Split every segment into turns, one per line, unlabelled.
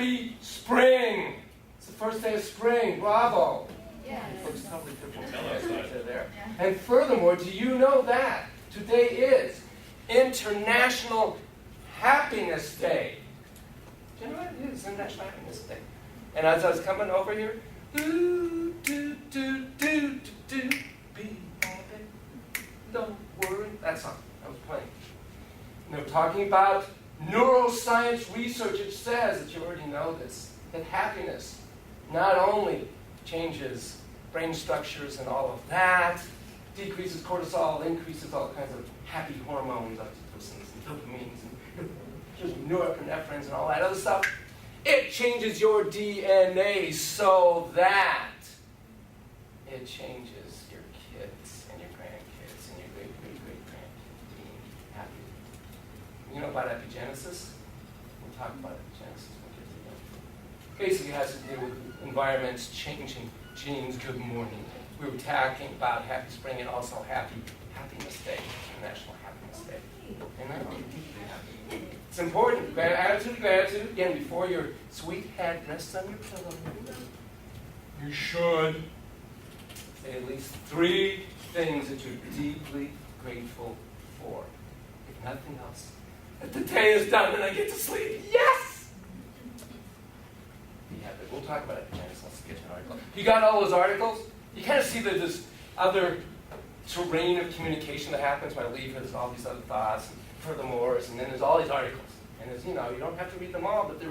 Happy spring. It's the first day of spring. Bravo.
Yes.
It looks totally different there. And furthermore, do you know that today is International Happiness Day? Do you know what it is? International Happiness Day. And as I was coming over here, do, do, do, do, do, do, be happy, don't worry. That song I was playing. And they were talking about neuroscience research. It says that you already know this, that happiness not only changes brain structures and all of that, decreases cortisol, increases all kinds of happy hormones, oxytocins and dopamines, and just norepinephrines and all that other stuff. It changes your DNA so that it changes your kids and your grandkids and your great-great-great-grandkids being happy. You know about epigenesis? We'll talk about epigenesis when kids are young. Basically, it has to do with environments changing genes. Good morning. We were talking about Happy Spring and also Happiness Day, International Happiness Day. And I'm deeply happy. It's important. Gratitude. Again, before your sweet head rests on your pillow, you should say at least 3 things that you're deeply grateful for. If nothing else, that the day is done and I get to sleep. Yes! Be happy. We'll talk about it in a minute. Let's get to an article. You got all those articles? You kind of see that there's other terrain of communication that happens when I leave. There's all these other thoughts, and furthermores, and then there's all these articles. And there's, you don't have to read them all, but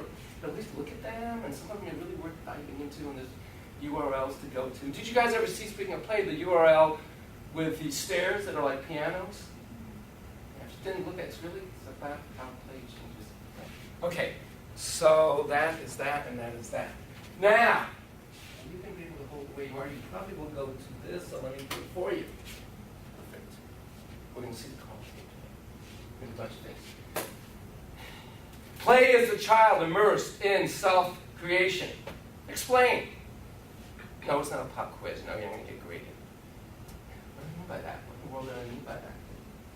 at least look at them, and some of them are really worth diving into, and there's URLs to go to. Did you guys ever see, speaking of play, the URL with the stairs that are like pianos? Yeah, if you didn't look at it, it's about how play changes. Okay, so that is that, and that is that. Now, you've been reading the whole way you are. You probably will go to this, so let me do it for you. Perfect. We're going to see the conversation today. A bunch of things. Play is the child immersed in self-creation. Explain. No, it's not a pop quiz. No, you're going to get graded. What do you mean by that? What in the world do I mean by that?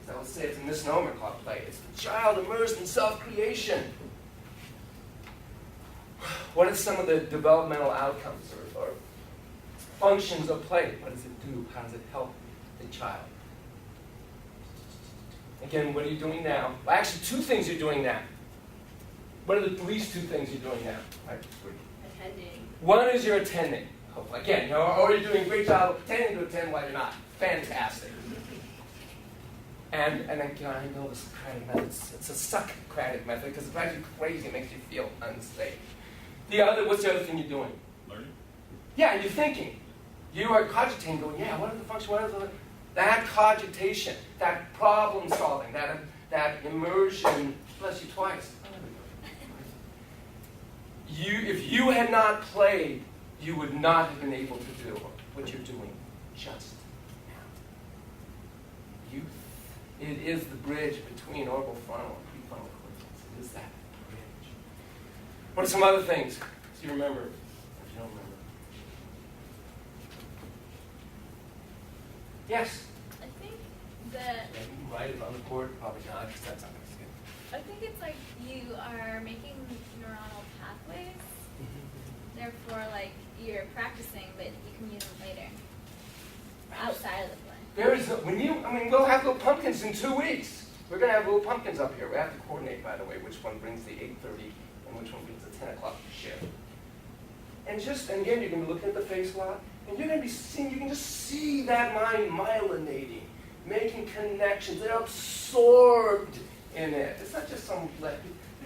Because I would say it's a misnomer called play. It's the child immersed in self-creation. What are some of the developmental outcomes or functions of play? What does it do? How does it help the child? Again, what are you doing now? Well, actually, 2 things you're doing now. What are the least 2 things you're doing now? Right?
Attending.
One is you're attending. Again, you're already doing a great job of pretending to attend while you're not. Fantastic. And then, I know the Socratic method. It's a Socratic method because it drives you crazy. It makes you feel unsafe. What's the other thing you're doing?
Learning.
Yeah, you're thinking. You are cogitating, going, yeah, what are the functions? What are the... That cogitation, that problem solving, that immersion, bless you twice. If you had not played, you would not have been able to do what you're doing just now. Youth, it is the bridge between orbital frontal and prefrontal cortex. It is that bridge. What are some other things? Do you remember? If you don't remember. Yes?
I think that...
Yeah, you can write it on the board. Probably not, because that's not going to see it.
I think it's like you are making neuronal pathways. Therefore, like, you're practicing, but you can use them later. Outside of the play.
We'll have little pumpkins in 2 weeks. We're going to have little pumpkins up here. We have to coordinate, by the way, which one brings the 8:30 and which one brings the 10 o'clock shift. And again, you're going to be looking at the face a lot, and you're going to be seeing, you can just see that mind myelinating, making connections. They're absorbed in it. It's not just some, they're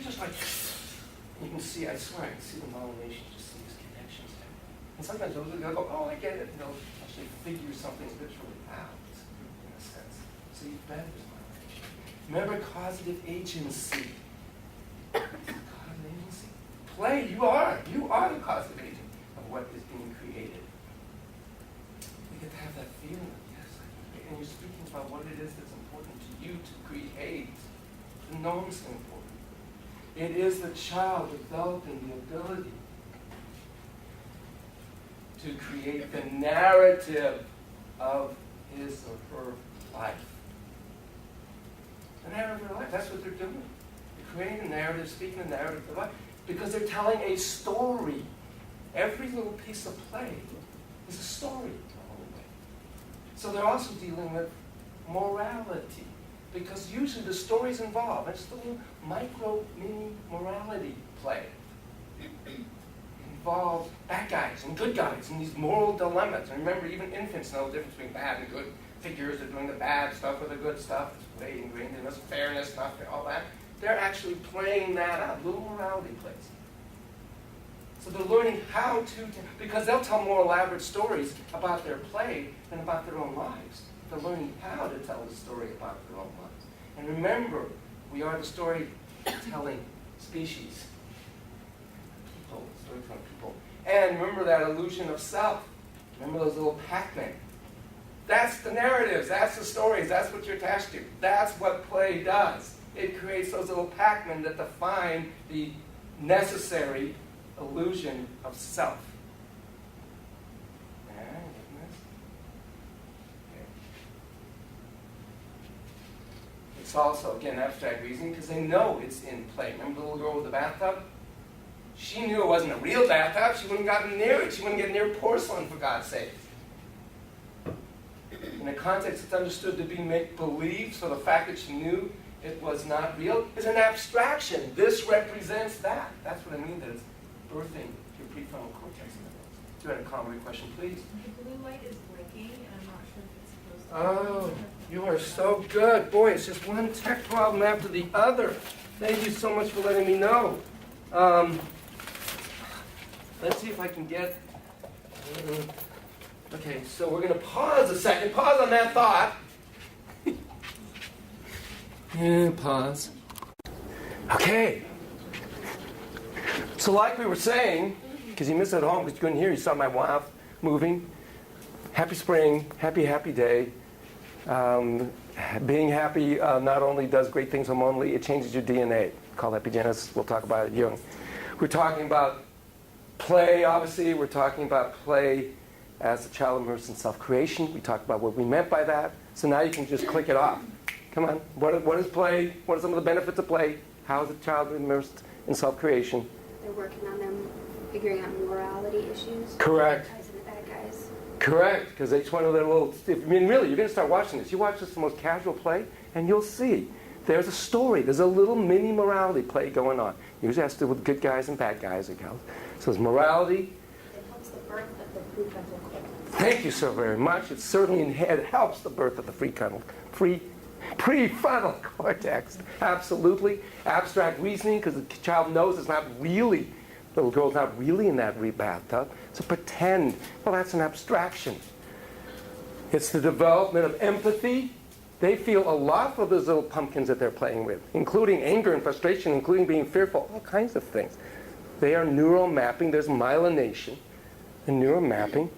just like, you can see, I swear, I can see the myelination, just see these connections. And sometimes they'll go, oh, I get it. They'll actually figure something literally out, in a sense. So you bet there's myelination. Remember causative agency. Causative agency. Play, you are the causative agent of what is being created. We get to have that feeling of, yes, I can create. And you're speaking about what it is that's important to you to create. Enormously important. It is the child developing the ability to create the narrative of his or her life. The narrative of their life, that's what they're doing. They're creating the narrative, speaking the narrative of their life. because they're telling a story. Every little piece of play is a story. So they're also dealing with morality, because usually the stories involved, it's the little micro mini morality play. Involve bad guys and good guys and these moral dilemmas. And remember, even infants know the difference between bad and good. Figures are doing the bad stuff or the good stuff. It's way ingrained in us, fairness, not fair, all that. They're actually playing that out, little morality plays. So they're learning how to, because they'll tell more elaborate stories about their play than about their own lives. They're learning how to tell the story about their own lives. And remember, we are the storytelling species. People, storytelling people. And remember that illusion of self. Remember those little Pac-Men. That's the narratives, that's the stories, that's what you're attached to. That's what play does. It creates those little Pac-Men that define the necessary illusion of self. Okay. It's also, again, abstract reasoning because they know it's in play. Remember the little girl with the bathtub? She knew it wasn't a real bathtub. She wouldn't have gotten near it. She wouldn't get near porcelain, for God's sake. In a context, it's understood to be make-believe, so the fact that she knew it was not real is an abstraction. This represents that. That's what I mean, that it's birthing your prefrontal cortex. Do you have a comment question, please?
The blue light is blinking, and I'm not sure if it's supposed to.
Oh, you are so good. Boy, it's just one tech problem after the other. Thank you so much for letting me know. Let's see if I can get... Okay, so we're going to pause a second. Pause on that thought. Yeah, pause. Okay. So like we were saying, because you missed it at home because you couldn't hear, you saw my wife moving. Happy spring, happy day. Being happy not only does great things hormonally, it changes your DNA. Called epigenesis. We'll talk about it young. We're talking about play, obviously. We're talking about play as a child immersed in self-creation. We talked about what we meant by that. So now you can just click it off. Come on. What is play? What are some of the benefits of play? How is a child immersed in self-creation?
They're working on them, figuring out morality issues.
Correct.
Guys and the bad guys.
Correct, because each one of their little... I mean, really, you're going to start watching this. You watch this, the most casual play, and you'll see there's a story. There's a little mini morality play going on. Usually has to do with good guys and bad guys or gals. So there's morality.
It helps the birth of the prefrontal cortex.
Thank you so very much. It certainly it helps the birth of the prefrontal cortex. Absolutely. Abstract reasoning, because the child knows it's not really, the little girl's not really in that bathtub. So pretend. Well, that's an abstraction. It's the development of empathy. They feel a lot for those little pumpkins that they're playing with, including anger and frustration, including being fearful, all kinds of things. They are neural mapping. There's myelination and neural mapping.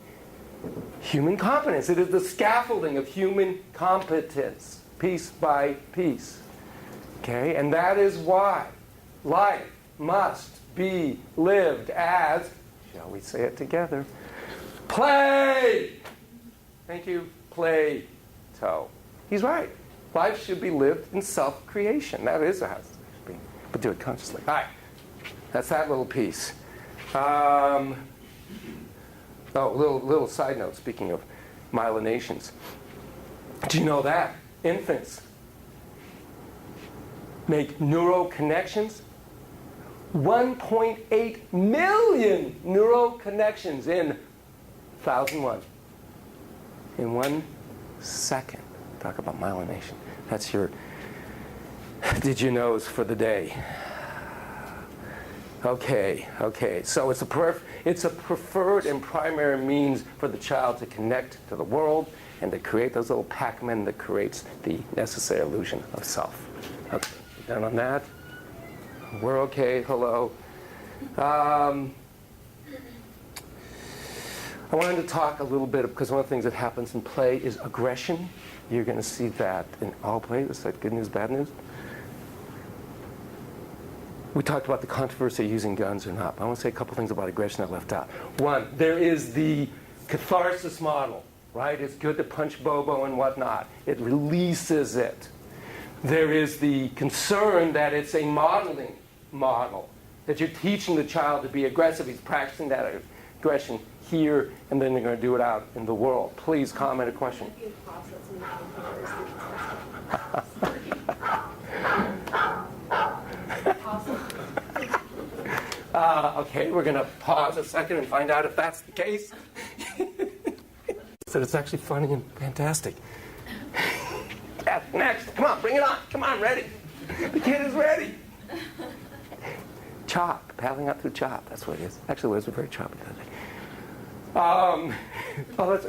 Human competence. It is the scaffolding of human competence, piece by piece. Okay? And that is why life must be lived as, shall we say it together, play! Thank you, Plato. He's right. Life should be lived in self-creation. That is how it should be. But do it consciously. All right. That's that little piece. Little side note, speaking of myelinations. Do you know that infants make neural connections? 1.8 million neural connections in 1001. In 1 second. Talk about myelination. That's your did you knows for the day. Okay. So it's a preferred and primary means for the child to connect to the world and to create those little Pac-Men that creates the necessary illusion of self. Okay, done on that? We're okay. Hello. I wanted to talk a little bit, because one of the things that happens in play is aggression. You're going to see that in all play. Is that good news, bad news? We talked about the controversy of using guns or not. I want to say a couple things about aggression I left out. One, there is the catharsis model, right? It's good to punch Bobo and whatnot. It releases it. There is the concern that it's a modeling model. that you're teaching the child to be aggressive. He's practicing that aggression here, and then they're going to do it out in the world. Please comment or question. Okay, we're going to pause a second and find out if that's the case. So it's actually funny and fantastic. Yeah, next. Come on, bring it on. Come on, ready. The kid is ready. Chop. Paddling up through chop. That's what it is. Actually, it was very choppy that day.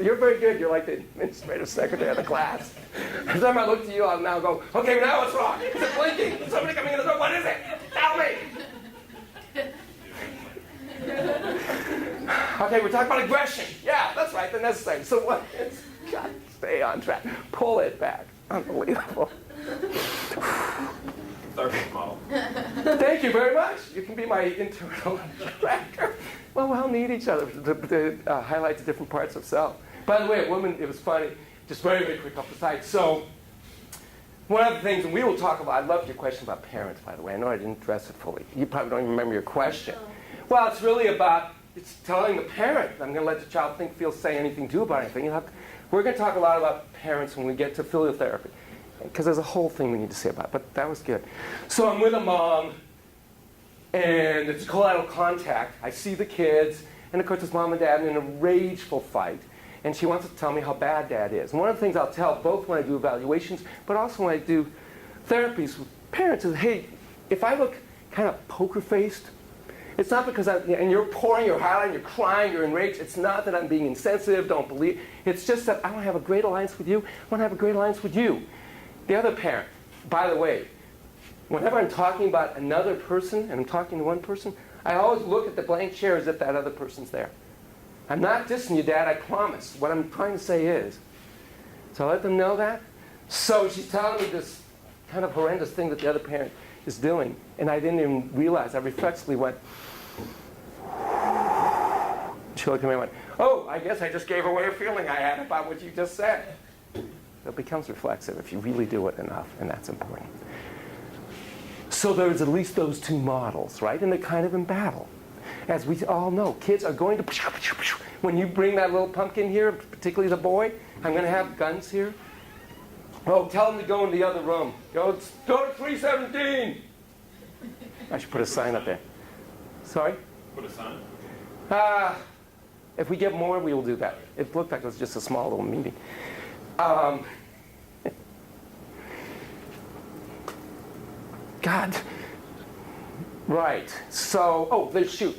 You're very good. You're like the administrative secretary of the class. Every time I look to you, I'll now go, okay, now what's wrong? Is it blinking? Is somebody coming in the door? What is it? Tell me. Okay, we're talking about aggression. Yeah, that's right, the necessary. So what is, God, stay on track. Pull it back. Unbelievable.
Therapist model.
Thank you very much. You can be my internal tracker. Well, we'll need each other to highlight the different parts of self. By the way, a woman, it was funny, just very, very quick off the side. So, one of the things, and we will talk about, I loved your question about parents, by the way. I know I didn't address it fully. You probably don't even remember your question. Well, it's really about, it's telling the parent, I'm going to let the child think, feel, say anything, do about anything. We're going to talk a lot about parents when we get to filial therapy, because there's a whole thing we need to say about it, but that was good. So I'm with a mom, and it's collateral contact. I see the kids, and of course it's mom and dad in a rageful fight, and she wants to tell me how bad dad is. And one of the things I'll tell, both when I do evaluations, but also when I do therapies with parents, is, hey, if I look kind of poker-faced, it's not because and you're pouring, you're howling, you're crying, you're enraged. It's not that I'm being insensitive, don't believe. It's just that I want to have a great alliance with you. I want to have a great alliance with you. The other parent, by the way, whenever I'm talking about another person, and I'm talking to one person, I always look at the blank chair as if that other person's there. I'm not dissing you, Dad, I promise. What I'm trying to say is, so I let them know that. So she's telling me this kind of horrendous thing that the other parent is doing, and I didn't even realize. I reflexively went, she looked at me and went, oh, I guess I just gave away a feeling I had about what you just said. It becomes reflexive if you really do it enough, and that's important. So there's at least those two models, right? And they're kind of in battle. As we all know, kids are going to, when you bring that little pumpkin here, particularly the boy, I'm going to have guns here. Oh, tell him to go in the other room. Go to 317. I should put a sign up there. Sorry?
Put a sign?
If we get more, we will do that. It looked like it was just a small little meeting. God. Right. So,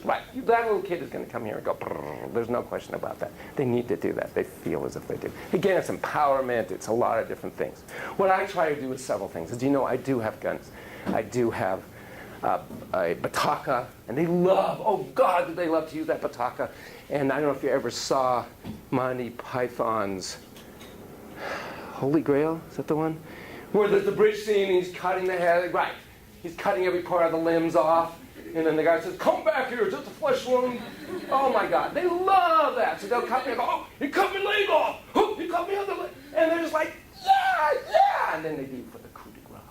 right. That little kid is going to come here and go, brrr. There's no question about that. They need to do that. They feel as if they do. Again, it's empowerment. It's a lot of different things. What I try to do is several things. As you know, I do have guns. I do have a bataka, and they love, oh God, do they love to use that bataka. And I don't know if you ever saw Monty Python's Holy Grail, is that the one? Where there's the bridge scene, and he's cutting the head, right. He's cutting every part of the limbs off, and then the guy says, come back here, it's just a flesh wound. Oh my God, they love that. So they'll cut me and go, oh, he cut my leg off. Oh, he cut me on the leg. And they're just like, yeah, yeah. And then they do for the coup de grace.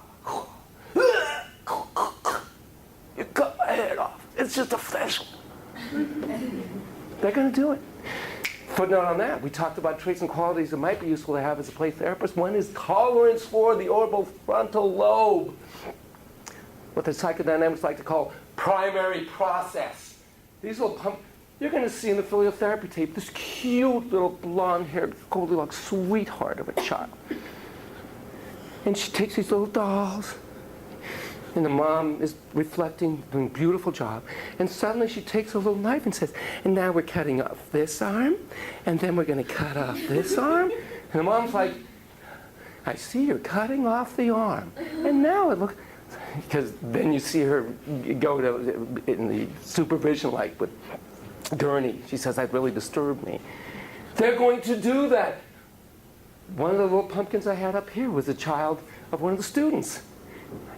You cut my head off. It's just a flesh wound. They're going to do it. Footnote on that, we talked about traits and qualities that might be useful to have as a play therapist. One is tolerance for the orbitofrontal lobe, what the psychodynamics like to call primary process. These little you're going to see in the filial therapy tape this cute little blonde-haired Goldilocks sweetheart of a child. And she takes these little dolls, and the mom is reflecting, doing a beautiful job. And suddenly she takes a little knife and says, and now we're cutting off this arm, and then we're going to cut off this arm. And the mom's like, I see you're cutting off the arm. And now it looks, because then you see her go to, in the supervision, like with Gurney. She says, that really disturbed me. They're going to do that. One of the little pumpkins I had up here was a child of one of the students.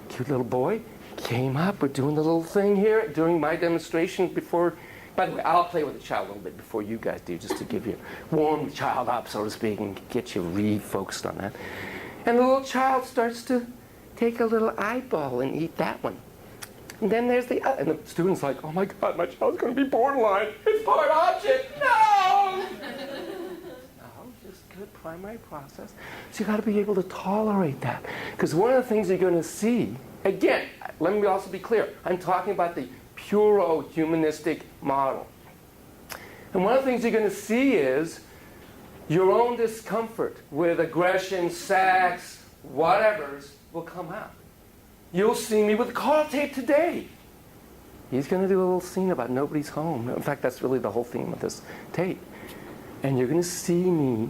Cute little boy came up. We're doing the little thing here during my demonstration before. By the way, I'll play with the child a little bit before you guys do, just to give you, warm the child up, so to speak, and get you refocused on that. And the little child starts to take a little eyeball and eat that one. And then there's and the student's like, oh my God, my child's going to be borderline. It's part object. No! No, just good primary process. So you got to be able to tolerate that. Because one of the things you're going to see, again, let me also be clear, I'm talking about the puro-humanistic model. And one of the things you're going to see is your own discomfort with aggression, sex, whatever's will come out. You'll see me with Carl tape today. He's going to do a little scene about nobody's home. In fact, that's really the whole theme of this tape. And you're going to see me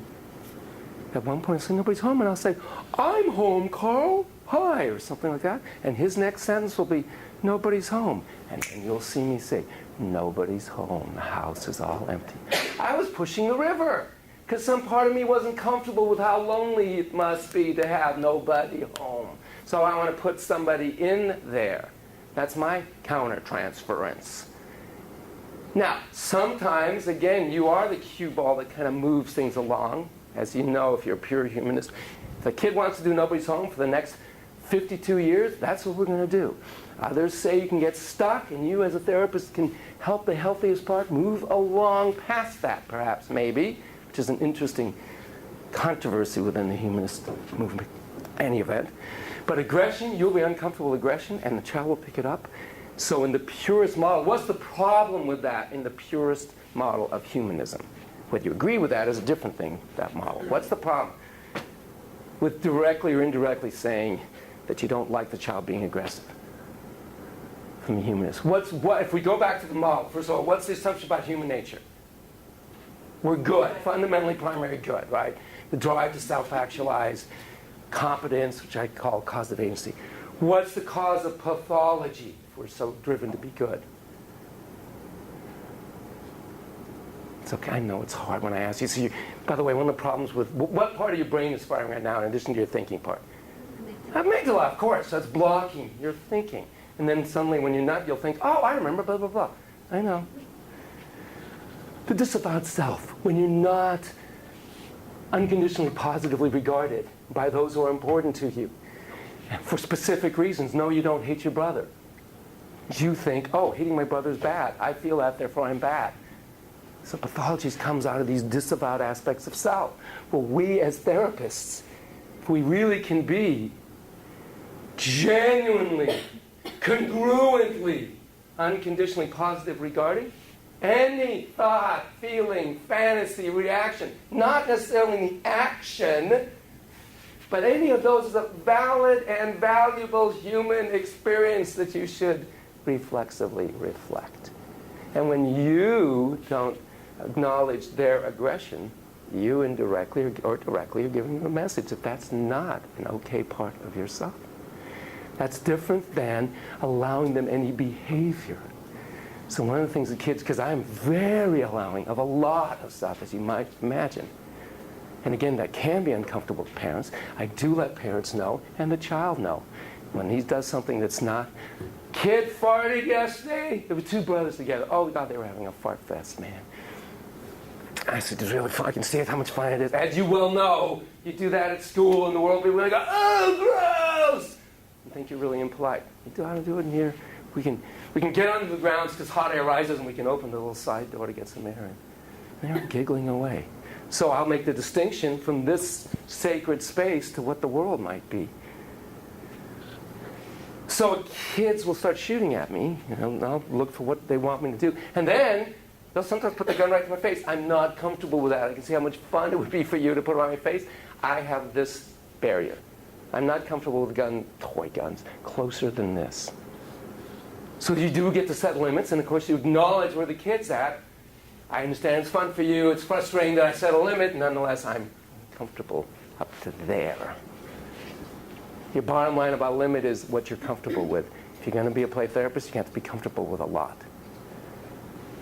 at one point say nobody's home, and I'll say, I'm home, Carl. Hi, or something like that. And his next sentence will be, nobody's home. And then you'll see me say, nobody's home. The house is all empty. I was pushing the river because some part of me wasn't comfortable with how lonely it must be to have nobody home. So I want to put somebody in there. That's my countertransference. Now, sometimes, again, you are the cue ball that kind of moves things along. As you know, if you're a pure humanist, if a kid wants to do nobody's home for the next 52 years, that's what we're going to do. Others say you can get stuck, and you as a therapist can help the healthiest part move along past that, perhaps, maybe, which is an interesting controversy within the humanist movement, any event. But aggression, you'll be uncomfortable with aggression, and the child will pick it up. So in the purest model, what's the problem with that in the purest model of humanism? Whether you agree with that is a different thing, that model. What's the problem with directly or indirectly saying that you don't like the child being aggressive from the humanist? If we go back to the model, first of all, what's the assumption about human nature? We're good, fundamentally primary good, right? The drive to self-actualize, competence, which I call causative agency. What's the cause of pathology if we're so driven to be good? It's okay, I know it's hard when I ask you. So by the way, one of the problems with, what part of your brain is firing right now in addition to your thinking part? Amygdala, of course, that's blocking your thinking. And then suddenly when you're not, you'll think, oh, I remember, blah, blah, blah. I know. The disavowed self, when you're not unconditionally positively regarded by those who are important to you. And for specific reasons. No, you don't hate your brother. You think, oh, hating my brother is bad. I feel that, therefore I'm bad. So pathology comes out of these disavowed aspects of self. Well, we as therapists, if we really can be genuinely, congruently, unconditionally positive regarding any thought, feeling, fantasy, reaction, not necessarily the action, but any of those is a valid and valuable human experience that you should reflexively reflect. And when you don't acknowledge their aggression, you indirectly or directly are giving them a message that that's not an okay part of yourself. That's different than allowing them any behavior. So one of the things that kids, because I am very allowing of a lot of stuff, as you might imagine. And again, that can be uncomfortable with parents. I do let parents know, and the child know. When he does something that's not, kid farted yesterday. There were two brothers together. Oh God, they were having a fart fest, man. I said, it's really fun. I can see how much fun it is. As you well know, you do that at school in the world, people go, oh, gross! You think you're really impolite. You do how to do it in here. We can get under the grounds because hot air rises, and we can open the little side door to get some air in. They're giggling away. So I'll make the distinction from this sacred space to what the world might be. So kids will start shooting at me, and I'll look for what they want me to do. And then they'll sometimes put the gun right to my face. I'm not comfortable with that. I can see how much fun it would be for you to put it on my face. I have this barrier. I'm not comfortable with toy guns, closer than this. So you do get to set limits, and of course you acknowledge where the kid's at. I understand it's fun for you, it's frustrating that I set a limit, nonetheless I'm comfortable up to there. Your bottom line about limit is what you're comfortable with. If you're going to be a play therapist, you have to be comfortable with a lot.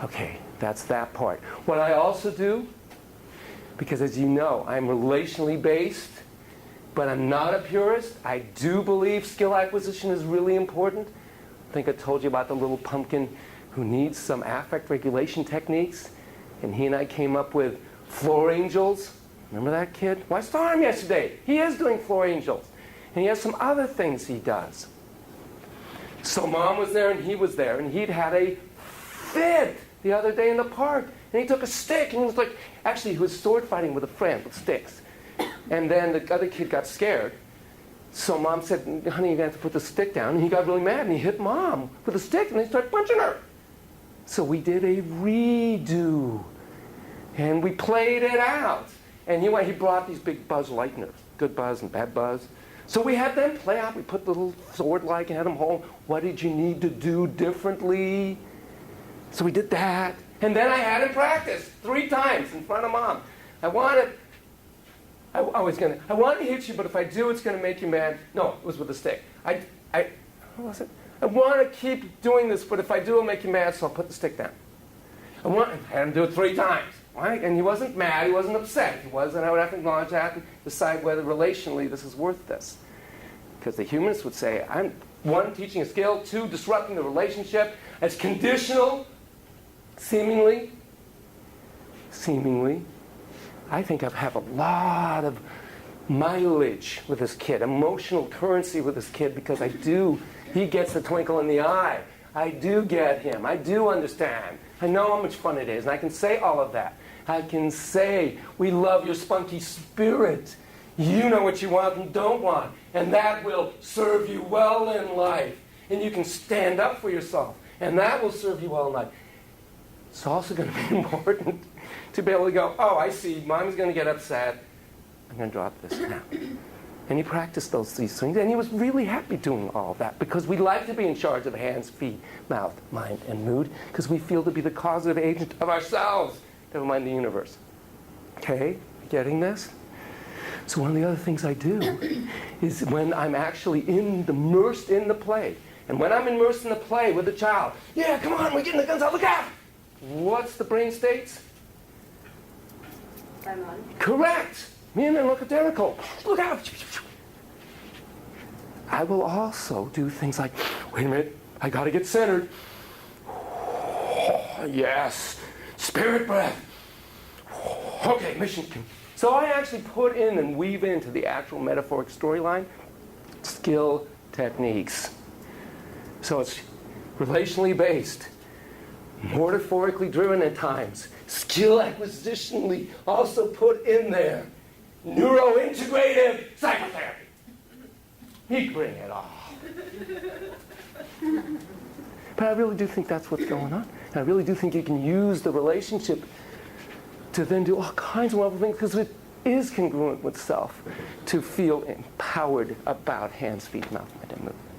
Okay, that's that part. What I also do, because as you know, I'm relationally based, but I'm not a purist. I do believe skill acquisition is really important. I think I told you about the little pumpkin who needs some affect regulation techniques. And he and I came up with floor angels. Remember that kid? Well, I saw him yesterday. He is doing floor angels. And he has some other things he does. So Mom was there and he was there, and he'd had a fit the other day in the park. And he took a stick and he was like, actually he was sword fighting with a friend with sticks. And then the other kid got scared. So Mom said, honey, you're going to have to put the stick down. And he got really mad and he hit Mom with a stick and he started punching her. So we did a redo. And we played it out. And he brought these big buzz lighteners, good buzz and bad buzz. So we had them play out. We put the little sword-like and had them hold. What did you need to do differently? So we did that. And then I had him practice 3 times in front of Mom. I want to hit you, but if I do, it's going to make you mad. No, it was with a stick. What was it? I want to keep doing this, but if I do, it'll make you mad, so I'll put the stick down. I had him do it 3 times. Right? And he wasn't mad, he wasn't upset. He wasn't, I would have to acknowledge that and decide whether relationally this is worth this. Because the humanists would say, I'm 1, teaching a skill, 2, disrupting the relationship as conditional, seemingly. I think I have a lot of mileage with this kid, emotional currency with this kid, because he gets the twinkle in the eye. I do get him. I do understand. I know how much fun it is, and I can say all of that. I can say, we love your spunky spirit. You know what you want and don't want, and that will serve you well in life. And you can stand up for yourself, and that will serve you well in life. It's also going to be important to be able to go, oh, I see, Mom's going to get upset. I'm going to drop this now. And he practiced these things, and he was really happy doing all of that, because we like to be in charge of hands, feet, mouth, mind, and mood, because we feel to be the causative agent of ourselves, never mind the universe. Okay? Getting this? So one of the other things I do is when I'm actually immersed in the play, and when I'm immersed in the play with the child, yeah, come on, we're getting the guns out, look out! What's the brain states? Correct! Me and then look at Derrico. Look out! I will also do things like, wait a minute, I gotta get centered. Yes, spirit breath. Okay, mission. So I actually put in and weave into the actual metaphoric storyline skill techniques. So it's relationally based, metaphorically driven at times, skill acquisitionally also put in there, neurointegrative psychotherapy. You bring it all. But I really do think that's what's going on. And I really do think you can use the relationship to then do all kinds of wonderful things, because it is congruent with self to feel empowered about hands, feet, mouth, mind, and movement.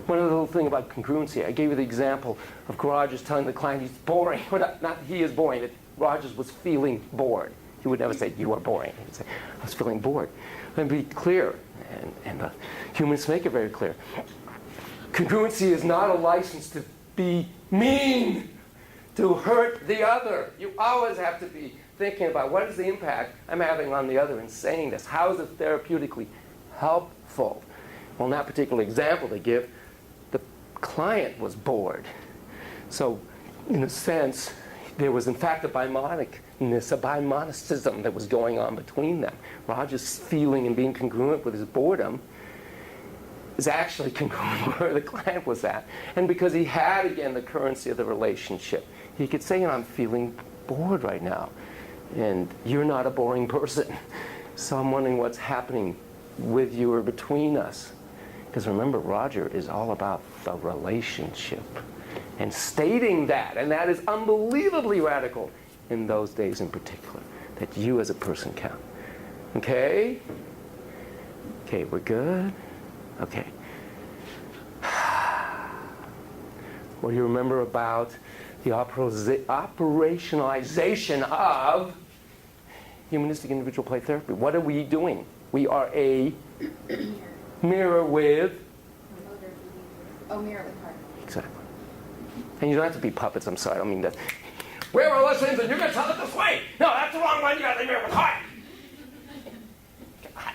One other little thing about congruency, I gave you the example of Rogers telling the client he's boring. Well, not he is boring, that Rogers was feeling bored. He would never say, you are boring. He would say, I was feeling bored. Let me be clear, and the humanists make it very clear. Congruency is not a license to be mean, to hurt the other. You always have to be thinking about what is the impact I'm having on the other in saying this. How is it therapeutically helpful? Well, in that particular example they give, the client was bored. So, in a sense, there was in fact a bimonicness, a bimonicism that was going on between them. Roger's feeling and being congruent with his boredom is actually congruent where the client was at. And because he had, again, the currency of the relationship, he could say, I'm feeling bored right now. And you're not a boring person. So I'm wondering what's happening with you or between us. Because remember, Roger is all about the relationship. And stating that, and that is unbelievably radical in those days in particular, that you as a person count. Okay? Okay, we're good? Okay. What do you remember about the operationalization of humanistic individual play therapy? What are we doing? We are a mirror with...
mirror with heart.
Exactly. And you don't have to be puppets, I'm sorry, I don't mean that. We're our lessons and you're going to tell it this way. No, that's the wrong one, you got to mirror with heart. God.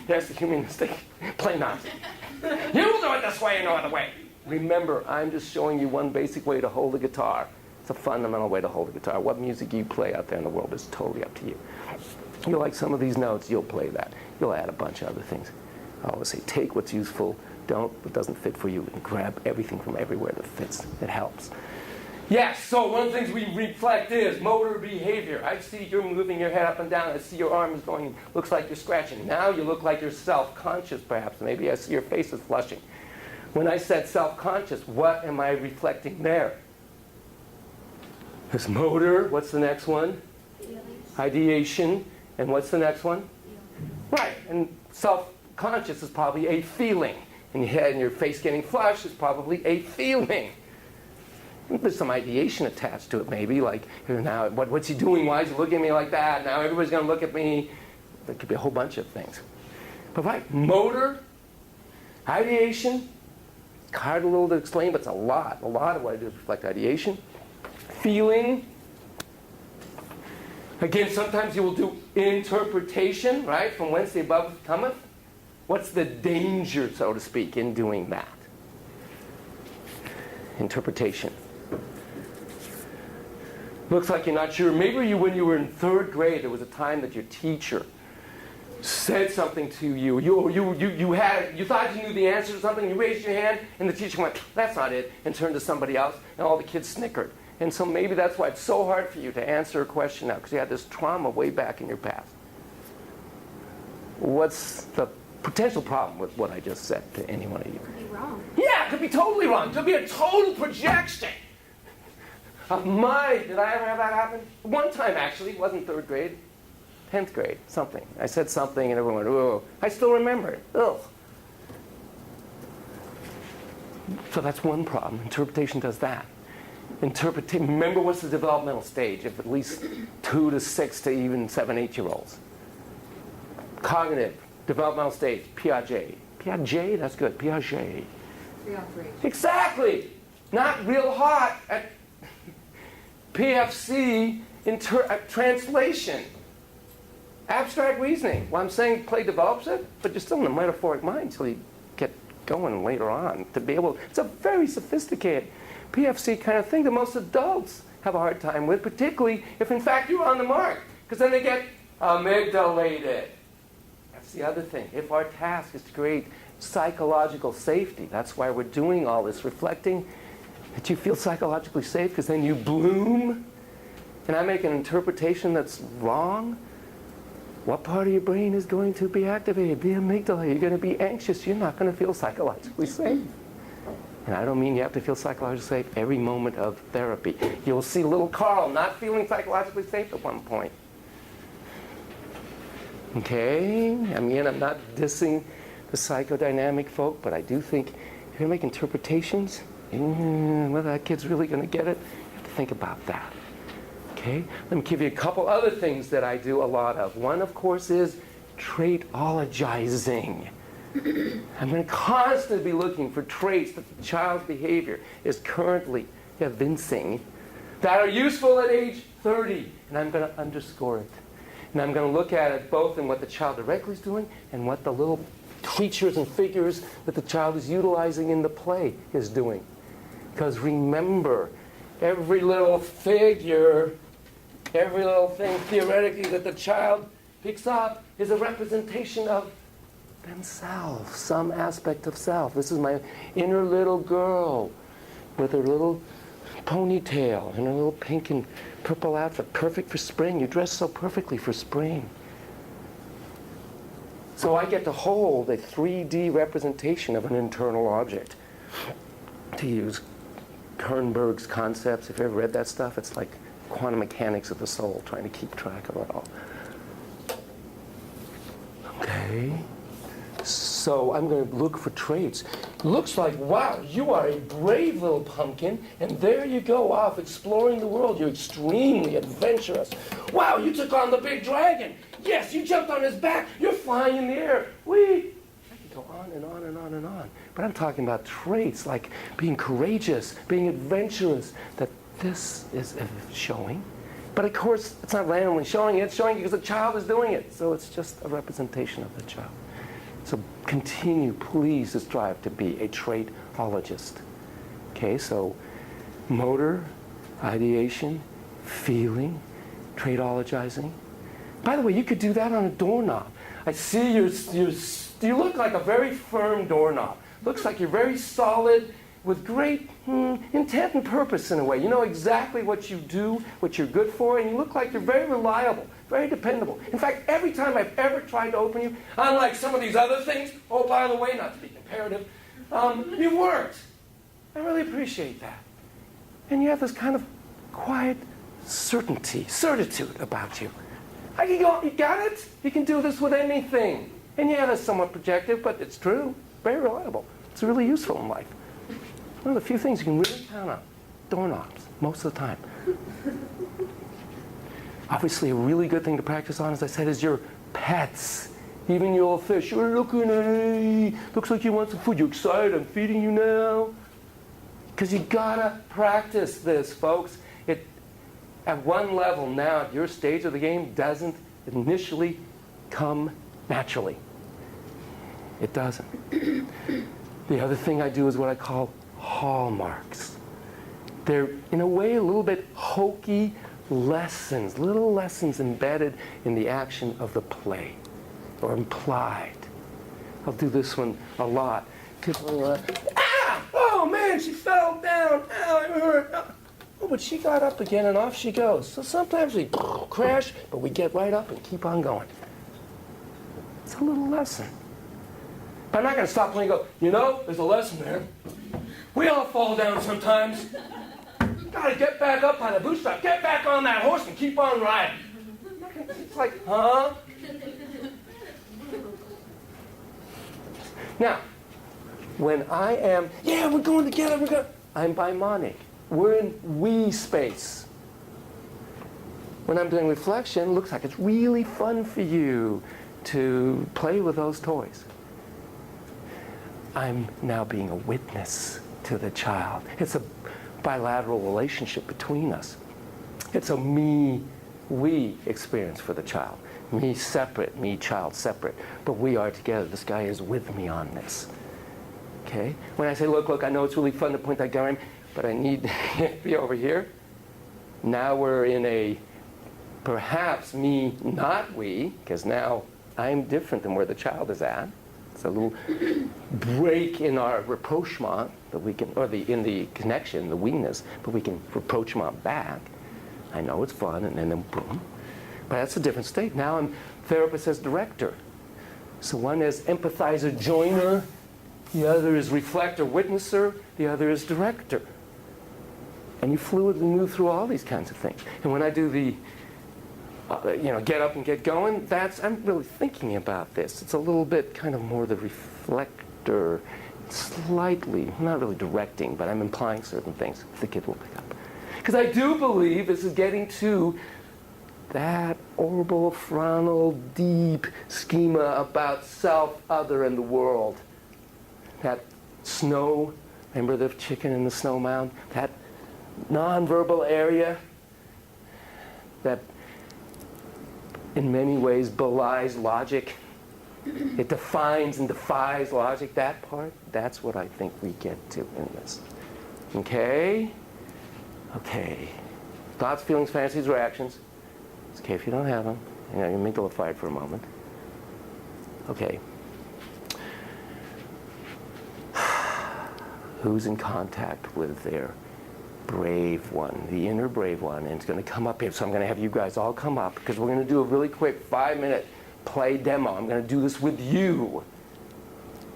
There's the humanistic play nonsense. You will do it this way and no other way. Remember, I'm just showing you one basic way to hold a guitar. It's a fundamental way to hold a guitar. What music you play out there in the world is totally up to you. You like some of these notes, you'll play that. You'll add a bunch of other things. I always say, take what's useful, it doesn't fit for you, and grab everything from everywhere that fits. It helps. Yes, so one of the things we reflect is motor behavior. I see you're moving your head up and down. I see your arm is going, looks like you're scratching. Now you look like you're self-conscious, perhaps. Maybe I see your face is flushing. When I said self-conscious, what am I reflecting there? This motor. What's the next one? Ideation. And what's the next one? Right. And self-conscious is probably a feeling. And your head and your face getting flushed is probably a feeling. There's some ideation attached to it, maybe, like, now, what's he doing? Why is he looking at me like that? Now everybody's going to look at me. There could be a whole bunch of things. But right, motor, ideation, it's hard a little to explain, but it's a lot. A lot of what I do is reflect ideation. Feeling. Again, sometimes you will do interpretation, right? From whence the above cometh. What's the danger, so to speak, in doing that? Interpretation. Looks like you're not sure. Maybe when you were in 3rd grade, there was a time that your teacher said something to you. You thought you knew the answer to something. You raised your hand, and the teacher went, "That's not it," and turned to somebody else, and all the kids snickered. And so maybe that's why it's so hard for you to answer a question now, because you had this trauma way back in your past. What's the potential problem with what I just said to any one of you?
It could be wrong.
Yeah, it could be totally wrong. It could be a total projection of my... Did I ever have that happen? One time, actually. It wasn't 3rd grade. 10th grade. Something. I said something and everyone went, "Oh." I still remember it. Ugh. So that's one problem. Interpretation does that. Remember, what's the developmental stage of at least 2 to 6 to even 7, 8-year-olds? Cognitive. Developmental stage. Piaget. Piaget? That's good. Piaget. Exactly. Not real hot at PFC translation. Abstract reasoning. Well, I'm saying play develops it, but you're still in the metaphoric mind until you get going later on to be able... It's a very sophisticated PFC kind of thing that most adults have a hard time with, particularly if, in fact, you're on the mark. Because then they get amygdalated. That's the other thing. If our task is to create psychological safety, that's why we're doing all this, reflecting that you feel psychologically safe, because then you bloom, and I make an interpretation that's wrong, what part of your brain is going to be activated? The amygdala. You're going to be anxious. You're not going to feel psychologically safe. And I don't mean you have to feel psychologically safe every moment of therapy. You'll see little Carl not feeling psychologically safe at one point. Okay? I mean, I'm not dissing the psychodynamic folk, but I do think if you're going to make interpretations, whether that kid's really going to get it, you have to think about that. Okay? Let me give you a couple other things that I do a lot of. One, of course, is traitologizing. I'm going to constantly be looking for traits that the child's behavior is currently evincing that are useful at age 30, and I'm going to underscore it. And I'm going to look at it both in what the child directly is doing and what the little creatures and figures that the child is utilizing in the play is doing. Because remember, every little figure, every little thing theoretically that the child picks up is a representation of themselves, some aspect of self. This is my inner little girl with her little ponytail and her little pink and purple outfit, perfect for spring. You dress so perfectly for spring. So I get to hold a 3D representation of an internal object. To use Kernberg's concepts, if you ever read that stuff, it's like quantum mechanics of the soul, trying to keep track of it all. Okay. So I'm going to look for traits. Looks like, wow, you are a brave little pumpkin, and there you go off exploring the world. You're extremely adventurous. Wow, you took on the big dragon. Yes, you jumped on his back. You're flying in the air. Whee! I could go on and on and on and on. But I'm talking about traits like being courageous, being adventurous, that this is showing. But of course, it's not randomly showing it. It's showing because the child is doing it. So it's just a representation of the child. So continue, please, to strive to be a traitologist. Okay, so motor, ideation, feeling, traitologizing. By the way, you could do that on a doorknob. I see you look like a very firm doorknob. Looks like you're very solid with great intent and purpose in a way. You know exactly what you do, what you're good for, and you look like you're very reliable, very dependable. In fact, every time I've ever tried to open you, unlike some of these other things, oh, by the way, not to be comparative, you worked. I really appreciate that. And you have this kind of quiet certitude about you. You got it? You can do this with anything. And yeah, that's somewhat projective, but it's true. Very reliable. It's really useful in life. One of the few things you can really count on. Doorknobs, most of the time. Obviously, a really good thing to practice on, as I said, is your pets. Even your old fish. You're looking at it. Looks like you want some food. You're excited. I'm feeding you now. Because you gotta practice this, folks. It, at one level now, at your stage of the game, doesn't initially come naturally. It doesn't. The other thing I do is what I call hallmarks. They're, in a way, a little bit hokey lessons, little lessons embedded in the action of the play, or implied. I'll do this one a lot. People oh man, she fell down, ow, it hurt. Oh, but she got up again and off she goes. So sometimes we crash, but we get right up and keep on going. It's a little lesson. But I'm not going to stop playing and go, you know, there's a lesson there. We all fall down sometimes. You got to get back up on the bootstrap, get back on that horse and keep on riding. It's like, huh? Now, when I am, yeah, we're going together, I'm bimonic. We're in we space. When I'm doing reflection, it looks like it's really fun for you to play with those toys. I'm now being a witness to the child. It's a bilateral relationship between us. It's a me-we experience for the child. Me separate, me child separate. But we are together. This guy is with me on this. Okay? When I say, look, I know it's really fun to point that gun at him, but I need to be over here. Now we're in a perhaps me, not we, because now I'm different than where the child is at. It's a little break in our rapprochement that we can, or in the connection, the we-ness, but we can rapprochement back. I know it's fun, and then boom. But that's a different state. Now I'm therapist as director. So one is empathizer, joiner. The other is reflector, witnesser. The other is director. And you fluidly move through all these kinds of things. And when I do the, get up and get going, I'm really thinking about this. It's a little bit kind of more the reflector, slightly, not really directing, but I'm implying certain things the kid will pick up. Because I do believe this is getting to that orbital, frontal, deep schema about self, other, and the world. That snow, remember the chicken in the snow mound? That nonverbal area that in many ways belies logic. It defines and defies logic. That part, that's what I think we get to in this. Okay? Okay. Thoughts, feelings, fantasies, reactions. It's okay if you don't have them. Your amygdala fired for a moment. Okay. Who's in contact with their brave one, the inner brave one, and it's going to come up here. So I'm going to have you guys all come up because we're going to do a really quick 5-minute play demo. I'm going to do this with you.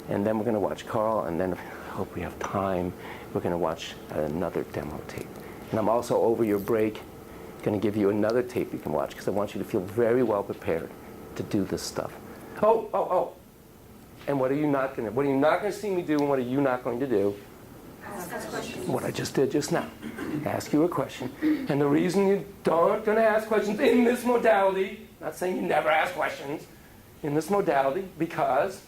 And then we're going to watch Carl, and then I hope we have time. We're going to watch another demo tape. And I'm also, over your break, going to give you another tape you can watch because I want you to feel very well prepared to do this stuff. Oh. And what are you not going to see me do, and what are you not going to do?
Ask questions.
What I just did just now. Ask you a question. And the reason you aren't going to ask questions in this modality, not saying you never ask questions, in this modality, because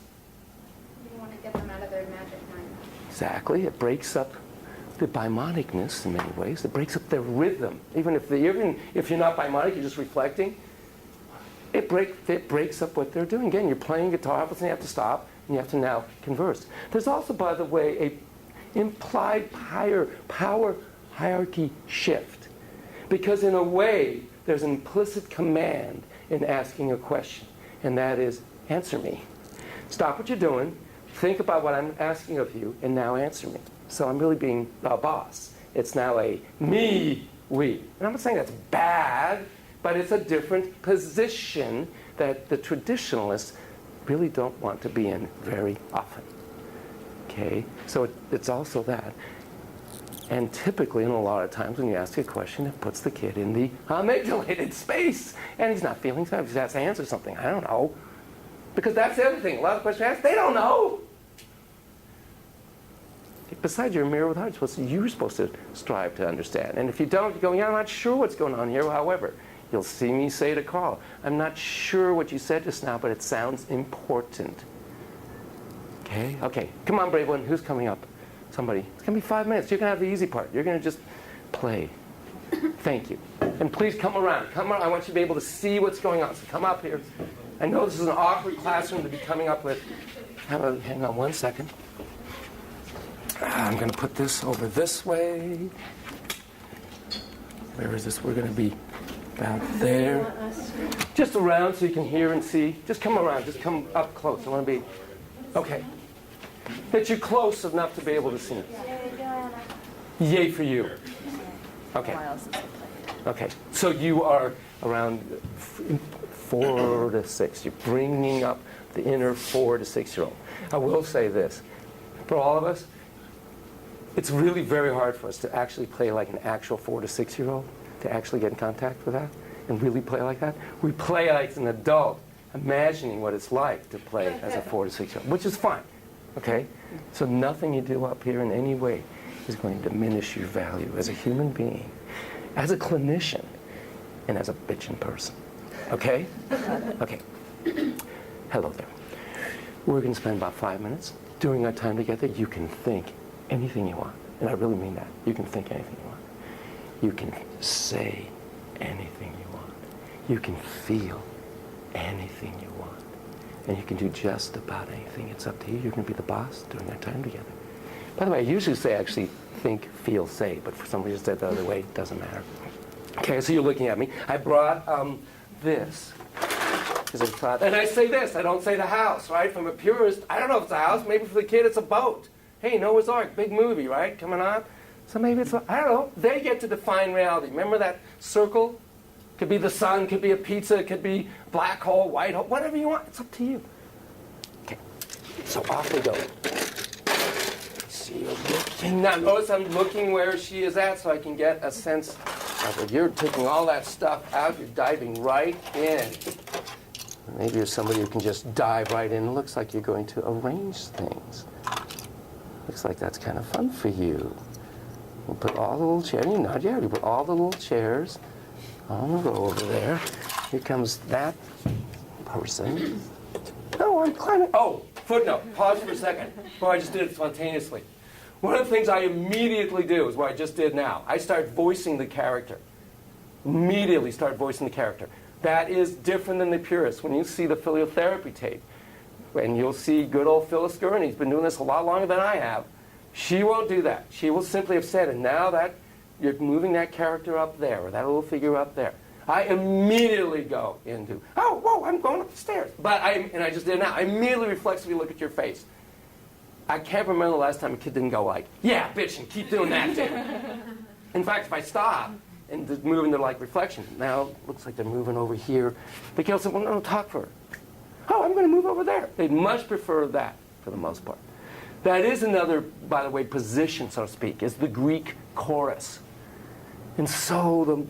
You want to get them out of their magic mind.
exactly, it breaks up the bimonicness in many ways. It breaks up their rhythm. Even if you're not bimonic, you're just reflecting, it breaks up what they're doing. Again, you're playing guitar, obviously you have to stop, and you have to now converse. There's also, by the way, a implied power hierarchy shift. Because in a way, there's an implicit command in asking a question, and that is, answer me. Stop what you're doing, think about what I'm asking of you and now answer me. So I'm really being a boss. It's now a me, we. And I'm not saying that's bad, but it's a different position that the traditionalists really don't want to be in very often. Okay? So it's also that. And typically, and a lot of times when you ask a question, it puts the kid in the amygdalated space. And he's not feeling so. He has to answer something. I don't know. Because that's the other thing. A lot of questions asked, they don't know. Besides, you're a mirror with heart. You're supposed to strive to understand. And if you don't, you go, yeah, I'm not sure what's going on here. However, you'll see me say to Carl, I'm not sure what you said just now, but it sounds important. Okay? Okay. Come on, brave one. Who's coming up? Somebody. It's going to be 5 minutes. You're going to have the easy part. You're going to just play. Thank you. And please come around. Come around. I want you to be able to see what's going on. So come up here. I know this is an awkward classroom to be coming up with. Hang on 1 second. I'm going to put this over this way. Where is this? We're going to be about there. Just around so you can hear and see. Just come around. Just come up close. I want to be... Okay. That you're close enough to be able to see me. Yay for you. Okay. Okay. So you are around 4 to 6. You're bringing up the inner 4 to 6-year-old. I will say this. For all of us, it's really very hard for us to actually play like an actual 4 to 6-year-old, to actually get in contact with that and really play like that. We play like an adult, imagining what it's like to play as a 4 to 6-year-old, which is fine. Okay? So nothing you do up here in any way is going to diminish your value as a human being, as a clinician, and as a bitchin' person. Okay? Okay. Hello there. We're going to spend about 5 minutes. During our time together, you can think anything you want. And I really mean that. You can think anything you want. You can say anything you want. You can feel anything you want. And you can do just about anything. It's up to you. You're going to be the boss during our time together. By the way, I usually say actually think, feel, say, but for some reason said the other way, it doesn't matter. Okay, so you're looking at me. I brought this. Because I thought, and I say this, I don't say the house, right? From a purist, I don't know if it's a house. Maybe for the kid it's a boat. Hey, Noah's Ark, big movie, right? Coming on. So maybe it's, I don't know. They get to define reality. Remember that circle? Could be the sun, could be a pizza, it could be black hole, white hole, whatever you want. It's up to you. Okay, so off we go. See you looking. Now notice I'm looking where she is at so I can get a sense of it. You're taking all that stuff out, you're diving right in. Maybe you're somebody who can just dive right in. It looks like you're going to arrange things. Looks like that's kind of fun for you. We'll put all the little chairs, you nod your head, you put all the little chairs on the row over there. Here comes that person. No, I'm climbing. Oh, footnote. Pause for a second. Before I just did it spontaneously. One of the things I immediately do is what I just did now. I start voicing the character. Immediately start voicing the character. That is different than the purists. When you see the Psychotherapy tape, and you'll see good old Phyllis Gurney, he's been doing this a lot longer than I have, she won't do that. She will simply have said, and now that you're moving that character up there, or that little figure up there, I immediately go into, oh, whoa, I'm going up the stairs. And I just did it now. I immediately reflexively look at your face. I can't remember the last time a kid didn't go like, yeah, bitch, and keep doing that, dude. In fact, if I stop and just move into like reflection, now it looks like they're moving over here. The kid will say, well, no, talk for her. Oh, I'm going to move over there. They'd much prefer that for the most part. That is another, by the way, position, so to speak, is the Greek chorus. And so the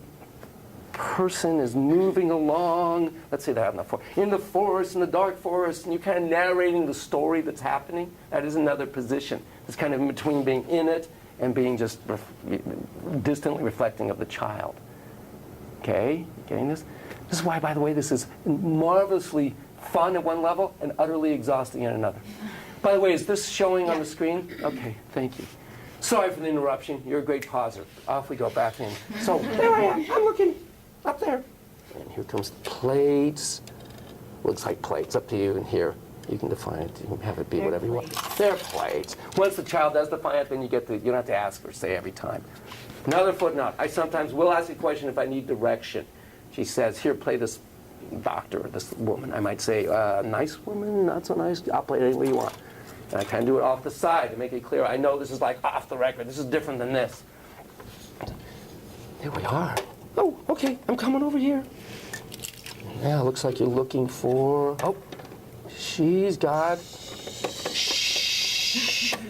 person is moving along, let's say they're in the forest, in the dark forest, and you're kind of narrating the story that's happening. That is another position. It's kind of in between being in it and being just distantly reflecting of the child. Okay? You getting this? This is why, by the way, this is marvelously fun at one level and utterly exhausting at another. By the way, is this showing on the screen? Okay, thank you. Sorry for the interruption. You're a great pauser. Off we go back in. So there I am. I'm looking up there. And here comes plates. Looks like plates. Up to you. And here, you can define it. You can have it be whatever you want. They're plates. Once the child does define it, then you don't have to ask or say every time. Another footnote. I sometimes will ask a question if I need direction. She says, here, play this doctor or this woman. I might say, nice woman, not so nice. I'll play it any way you want. And I kind of do it off the side to make it clear. I know this is like off the record. This is different than this. Here we are. Oh, okay, I'm coming over here. Now it looks like you're looking for, oh, she's got,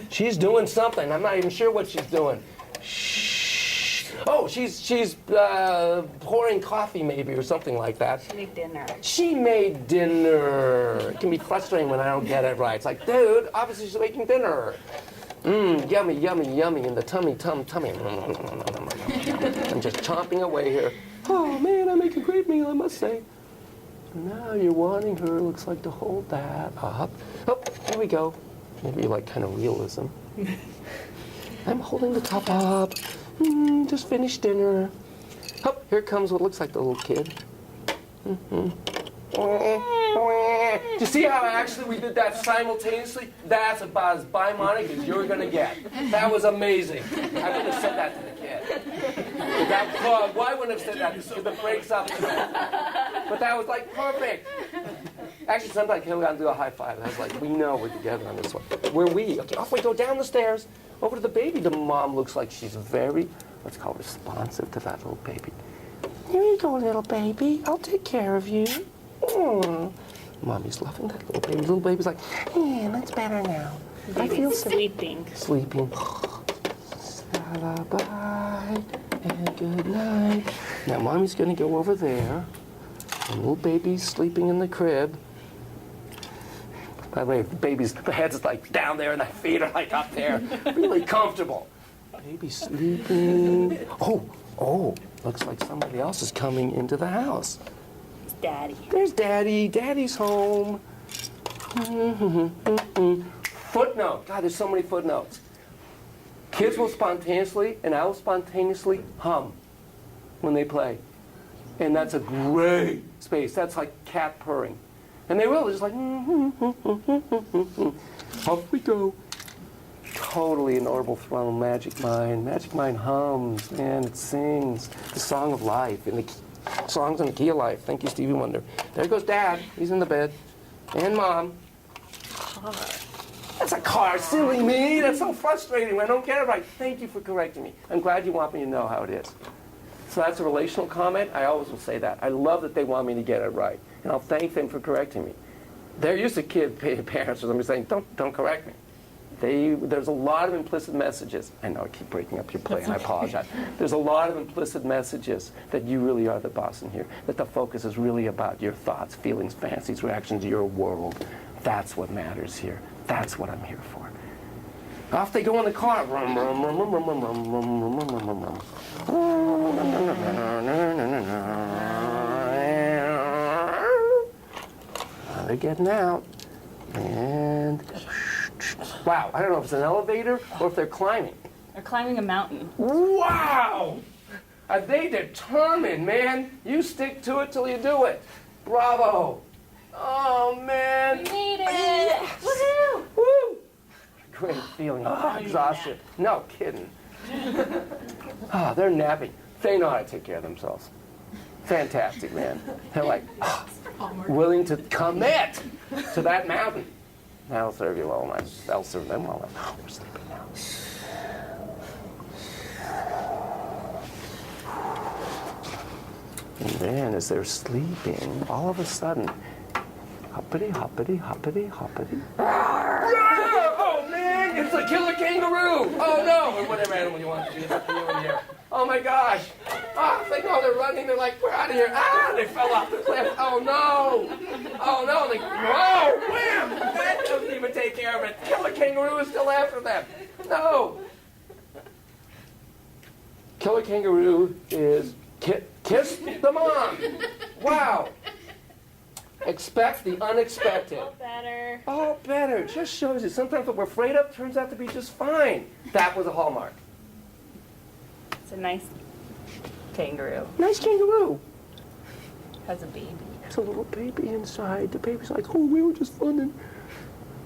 she's doing something. I'm not even sure what she's doing. Oh, she's pouring coffee maybe or something like that.
She made dinner.
She made dinner. It can be frustrating when I don't get it right. It's like, dude, obviously she's making dinner. Yummy, yummy, yummy in the tummy. I'm just chomping away here. Oh man, I make a great meal, I must say. Now you're wanting her, looks like, to hold that up. Oh, there we go. Maybe you like kind of realism. I'm holding the top up. Just finished dinner. Oh, here comes what looks like the little kid. Do you see how actually we did that simultaneously? That's about as bimonic as you're going to get. That was amazing. I wouldn't have said that to the kid. Why wouldn't have said that? Because it breaks up. But that was like perfect. Actually, sometimes we got to do a high five. I was like, we know we're together on this one. Where we? Okay, off we go down the stairs. Over to the baby. The mom looks like she's very, let's call responsive to that little baby. Here you go, little baby. I'll take care of you. Aww. Mommy's loving that little baby. Little baby's like, that's better now. I feel
sleeping.
Sleeping. Lullaby and good night. Now mommy's going to go over there. And little baby's sleeping in the crib. By the way, the head's like down there and the feet are like up there. Really comfortable. Baby's sleeping. Oh, looks like somebody else is coming into the house.
It's Daddy.
There's Daddy. Daddy's home. Footnote. God, there's so many footnotes. Kids will spontaneously, and I will spontaneously hum when they play. And that's a great space. That's like cat purring. And they will, they're just like, off we go. Totally an orbital throne, Magic Mind. Magic Mind hums, man, it sings the song of life, and the songs in the key of life. Thank you, Stevie Wonder. There goes Dad, he's in the bed. And Mom.
Car.
That's a car, silly me. That's so frustrating when I don't get it right. Thank you for correcting me. I'm glad you want me to know how it is. So that's a relational comment. I always will say that. I love that they want me to get it right. And I'll thank them for correcting me. They're used to parents or somebody saying, don't correct me. There's a lot of implicit messages. I know I keep breaking up your play, and I apologize. There's a lot of implicit messages that you really are the boss in here, that the focus is really about your thoughts, feelings, fantasies, reactions to your world. That's what matters here. That's what I'm here for. Off they go in the car. They're getting out. And wow, I don't know if it's an elevator or if they're climbing.
They're climbing a mountain.
Wow! Are they determined, man? You stick to it till you do it. Bravo. Oh, man.
We made it!
Yes.
Woohoo!
Woo! Great feeling. Oh, exhaustion. No kidding. Oh, they're napping. They know how to take care of themselves. Fantastic, man. They're like, willing to commit to that mountain. That'll serve you well, man. That'll serve them well. Oh, we're sleeping now. And then, as they're sleeping, all of a sudden, hoppity, hoppity, hoppity, hoppity. Oh, man, it's a killer kangaroo. Oh, no. Or whatever animal you want to do. It's up to you in here. Oh, my gosh. Oh, they know they're running. They're like, we're out of here. Ah, they fell off the cliff. Oh, no. Oh, no. They, whoa, wham. That doesn't even take care of it. Killer kangaroo is still after them. No. Killer kangaroo is kiss the mom. Wow. Expect the unexpected.
All better.
All better. It just shows you sometimes what we're afraid of turns out to be just fine. That was a hallmark.
It's a nice kangaroo.
Nice kangaroo.
Has a baby.
There's a little baby inside. The baby's like, oh, we were just fun and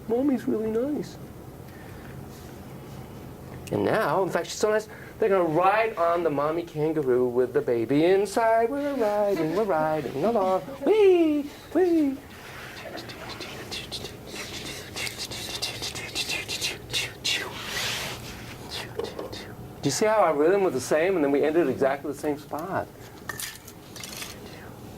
Mommy's really nice. And now, in fact, she's so nice, they're going to ride on the mommy kangaroo with the baby inside. We're riding along. Wee, wee. you see how our rhythm was the same and then we ended at exactly the same spot?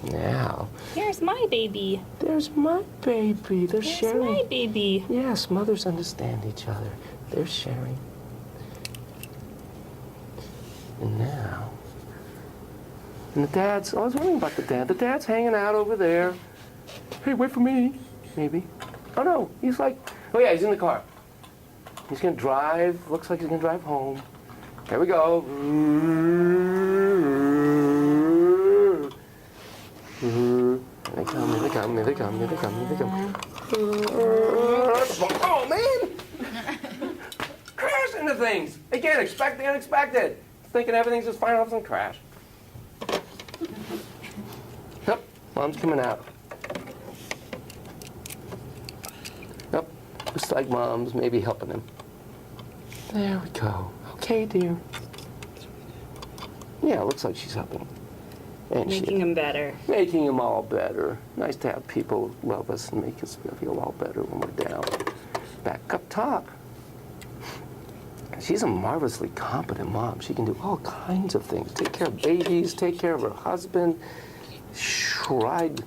Now,
Here's my baby.
there's my baby. They're
Here's
sharing.
my baby.
Yes, mothers understand each other. They're sharing. And now, and the dad's, I was wondering about the dad. The dad's hanging out over there. Hey, wait for me, maybe. Oh no, he's like, oh yeah, he's in the car. He's gonna drive, looks like he's gonna drive home. Here we go. They come, they come, they come, they come, they come. Oh man! Crash into things. Again, expect the unexpected. Thinking everything's just fine, all of a sudden crash. Yep, mom's coming out. Yep, just like mom's maybe helping him. There we go. Okay, dear. Yeah, it looks like she's helping. And
Making him better.
making them all better. Nice to have people love us and make us feel all better when we're down. Back up top. She's a marvelously competent mom. She can do all kinds of things. Take care of babies, take care of her husband, ride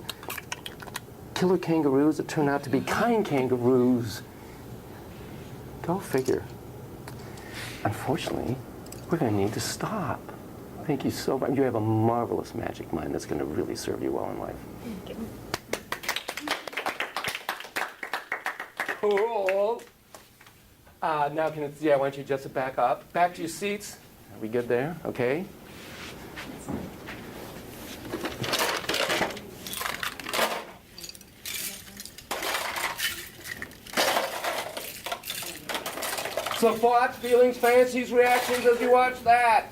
killer kangaroos that turn out to be kind kangaroos. Go figure. Unfortunately, we're going to need to stop. Thank you so much. You have a marvelous magic mind that's going to really serve you well in life.
Thank you.
Cool. Now, why don't you adjust it back up? Back to your seats. Are we good there? Okay. So thoughts, feelings, fancies, reactions as you watch that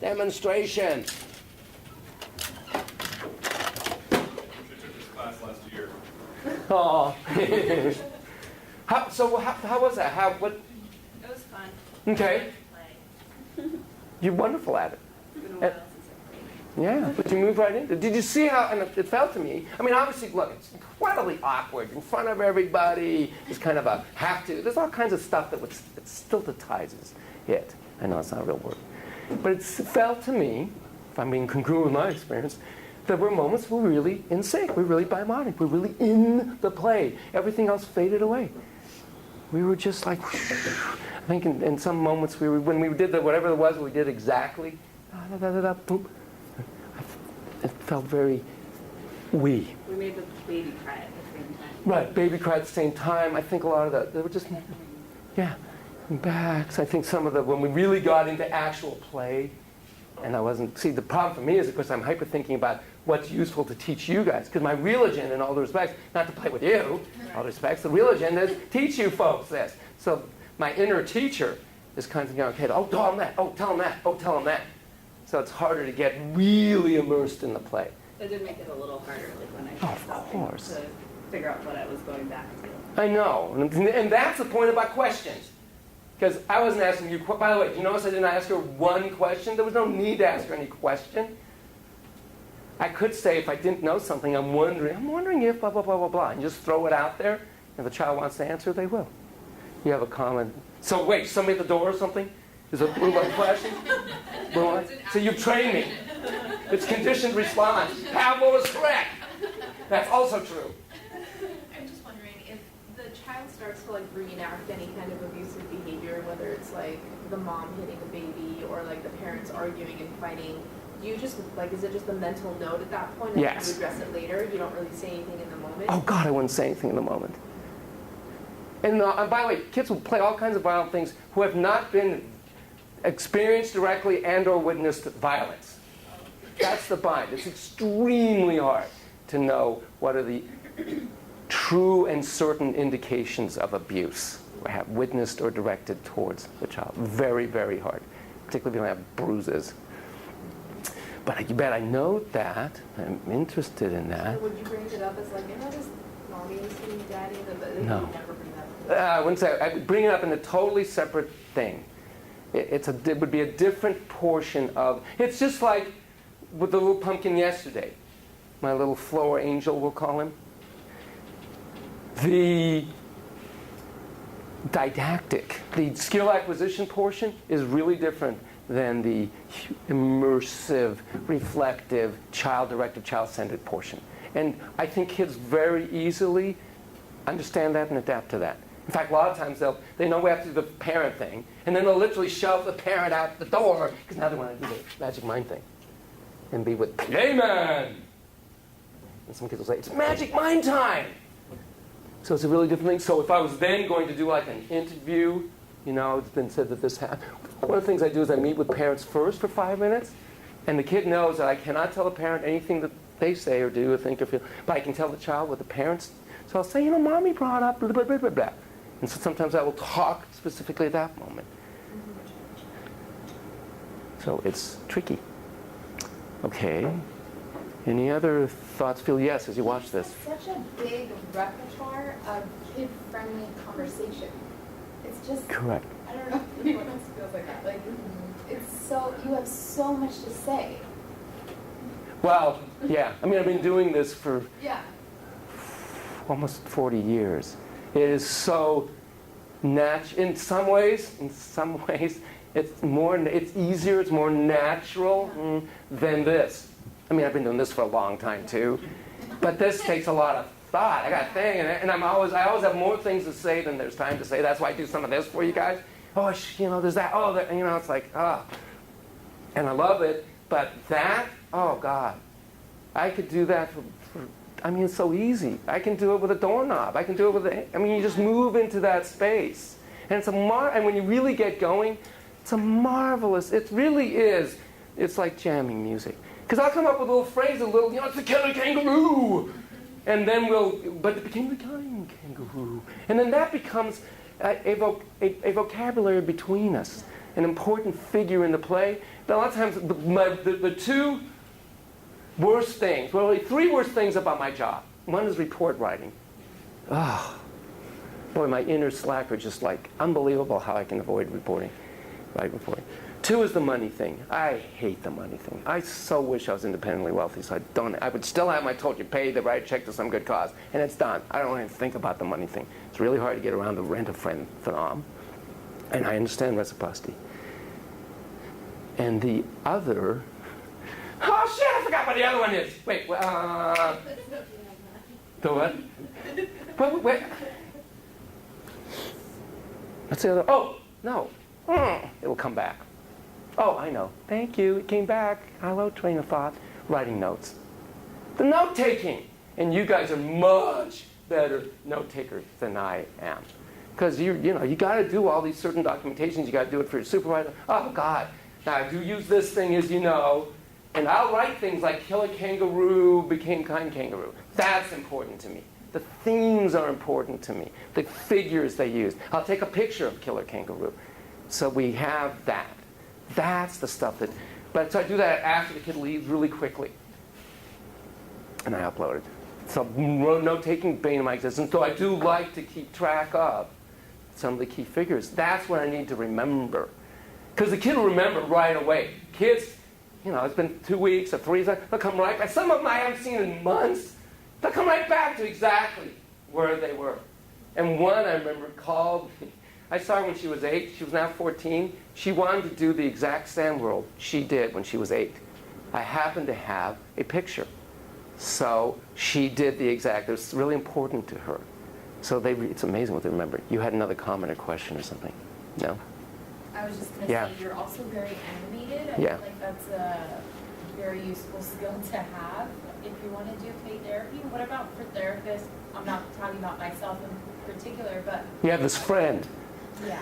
demonstration.
Took this class last year.
Oh. How was that? What?
It was fun.
Okay.
Play.
You're wonderful at it.
It's been a while since I played.
Yeah, but you moved right into it. Did you see how, and it felt to me, I mean, obviously, look, it's incredibly awkward in front of everybody. It's kind of a have to. There's all kinds of stuff that it stigmatizes it. I know it's not a real word. But it felt to me, if I'm being congruent with my experience, there were moments we're really in sync. We're really bimonic. We're really in the play. Everything else faded away. We were just like, I think in some moments when we did whatever it was, we did exactly, boom. It felt very
We made the baby cry at the same time.
Right, baby cried at the same time. I think a lot of that, they were just, yeah, backs. I think some of when we really got into actual play, and I wasn't, see, the problem for me is, of course, I'm hyper thinking about what's useful to teach you guys, because my real agenda, in all due respects, not to play with you, in all due respects, the real agenda is teach you folks this. So my inner teacher is kind of thinking, okay, oh, tell them that, oh, tell them that, oh, tell them that. So it's harder to get really immersed in the play.
It did make it a little harder, like when I
Oh,
tried
of
stopping
course.
to figure out what I was going back to.
I know, and that's the point about questions. Because I wasn't asking you, by the way, do you notice I didn't ask her one question? There was no need to ask her any question. I could say if I didn't know something, I'm wondering if blah, blah, blah, blah, blah, and just throw it out there. If the child wants to answer, they will. You have a comment. So wait, somebody at the door or something? Is a blue light flashing? Blue light? So you've trained me. It's conditioned response. Pavlov is correct. That's also true.
I'm just wondering if the child starts to like reenact any kind of abusive behavior, whether it's like the mom hitting a baby or like the parents arguing and fighting, do you just like, is it just a mental note at that point and
Yes.
you address it later? You don't really say anything in the moment?
Oh God, I wouldn't say anything in the moment. And by the way, kids will play all kinds of violent things who have not been experienced directly and or witnessed violence. That's the bind. It's extremely hard to know what are the true and certain indications of abuse or have witnessed or directed towards the child. Very, very hard, particularly if you have bruises. But you bet I know that. I'm interested in that.
Or would you bring it up as like, this mommy is hitting daddy? But you
No.
would never bring that up.
I wouldn't say. I would bring it up in a totally separate thing. It would be a different portion of. It's just like with the little pumpkin yesterday. My little flower angel, we'll call him. The didactic. The skill acquisition portion is really different than the immersive, reflective, child-directed, child-centered portion. And I think kids very easily understand that and adapt to that. In fact, a lot of times they know we have to do the parent thing, and then they'll literally shove the parent out the door because now they want to do the magic mind thing and be with Amen. And some kids will say, it's magic mind time. So it's a really different thing. So if I was then going to do like an interview, you know, it's been said that this happened. One of the things I do is I meet with parents first for 5 minutes, and the kid knows that I cannot tell the parent anything that they say or do or think or feel, but I can tell the child what the parents. So I'll say, you know, mommy brought up blah, blah, blah, blah, blah. And so sometimes I will talk specifically at that moment. So it's tricky. Okay. Any other thoughts? Feel yes as you watch this.
Such a big repertoire of kid-friendly conversation. It's just
correct.
I don't know if anyone else feels like that. Like it's so you have so much to say.
Well, yeah. I mean, I've been doing this for almost 40 years. It is so natural. In some ways, it's easier, it's more natural than this. I mean, I've been doing this for a long time too, but this takes a lot of thought. I got a thing, and I always have more things to say than there's time to say. That's why I do some of this for you guys. Oh, you know, there's that. Oh, that, you know, it's like and I love it. But that, oh God, I could do that for I mean, it's so easy. I can do it with a doorknob. I can do it with I mean, you just move into that space, and it's and when you really get going, it's a marvelous. It really is. It's like jamming music. Because I'll come up with a little phrase, you know, it's the killer kangaroo. And then but it became the killing kangaroo. And then that becomes a vocabulary between us, an important figure in the play. But a lot of times, the two worst things, well, really 3 worst things about my job. One is report writing. Oh, boy, my inner slacker just like, unbelievable how I can avoid reporting. 2 is the money thing. I hate the money thing. I so wish I was independently wealthy, so I would still have my told you pay the right check to some good cause, and it's done. I don't even think about the money thing. It's really hard to get around the rent-a-friend phenom, and I understand reciprocity. And the other, oh shit, I forgot what the other one is. Wait, the what? Wait. What's the other? Oh, no. It will come back. Oh, I know. Thank you. It came back. Hello, train of thought. Writing notes. The note-taking. And you guys are much better note-takers than I am. Because you got to do all these certain documentations. You got to do it for your supervisor. Oh, God. Now, I do use this thing, as you know. And I'll write things like killer kangaroo became kind kangaroo. That's important to me. The themes are important to me. The figures they use. I'll take a picture of killer kangaroo. So we have that. That's the stuff that... But so I do that after the kid leaves really quickly. And I upload it. So note-taking bane of my existence. So I do like to keep track of some of the key figures. That's what I need to remember. Because the kid will remember right away. Kids, you know, it's been 2 weeks or 3 weeks. They'll come right back. Some of them I haven't seen in months. They'll come right back to exactly where they were. And one I remember called me. I saw her when she was 8. She was now 14. She wanted to do the exact sand world she did when she was 8. I happened to have a picture. So she did the exact. It was really important to her. So it's amazing what they remember. You had another comment or question or something? No?
I was just going to say, you're also very animated. I feel like that's a very useful skill to have if you want to do play therapy. What about for therapists? I'm not talking about myself in particular, but...
You have this friend.
Yeah.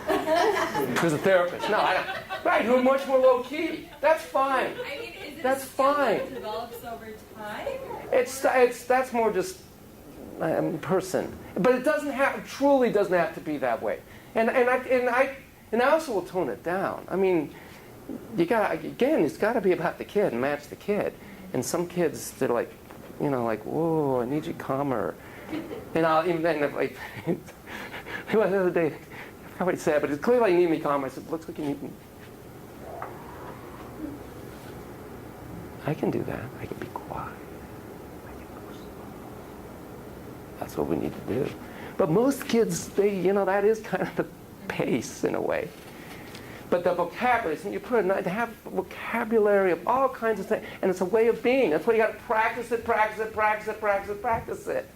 Who's a therapist. No, I don't. Right, who's much more low-key. That's fine.
I mean, is it
that's
a skill
fine.
that develops over time?
That's more just person. But it truly doesn't have to be that way. And I also will tone it down. I mean, it's got to be about the kid and match the kid. And some kids, they're like, you know, like, whoa, I need you calmer. And I'll even then, like, the other day, I forgot what he said, but it's clearly like you need me calm. I said, looks like you need me. I can do that. I can be quiet. I can go slow. That's what we need to do. But most kids, that is kind of the pace in a way. But the vocabulary, so you put it, to have vocabulary of all kinds of things, and it's a way of being. That's why you got to practice it.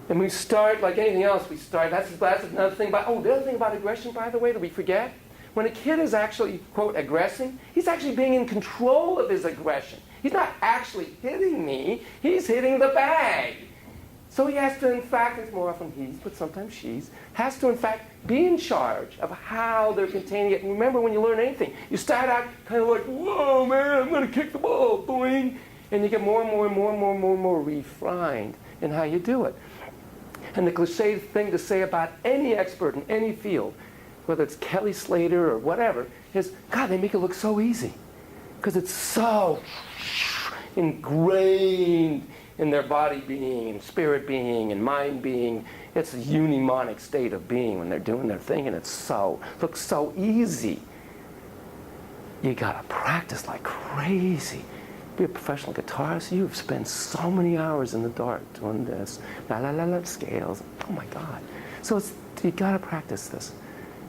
And we start, like anything else, that's another thing the other thing about aggression, by the way, that we forget, when a kid is actually, quote, aggressing, he's actually being in control of his aggression. He's not actually hitting me, he's hitting the bag. So he has to, in fact, it's more often he's, but sometimes she's, has to, in fact, be in charge of how they're containing it. And remember, when you learn anything, you start out kind of like, whoa, man, I'm going to kick the ball, boing. And you get more and more refined in how you do it. And the cliche thing to say about any expert in any field, whether it's Kelly Slater or whatever, is, God, they make it look so easy. Because it's so ingrained in their body being, and spirit being, and mind being. It's a unimonic state of being when they're doing their thing, and looks so easy. You gotta practice like crazy. Be a professional guitarist, you've spent so many hours in the dark doing this. La la la la scales. Oh my God. So you gotta practice this.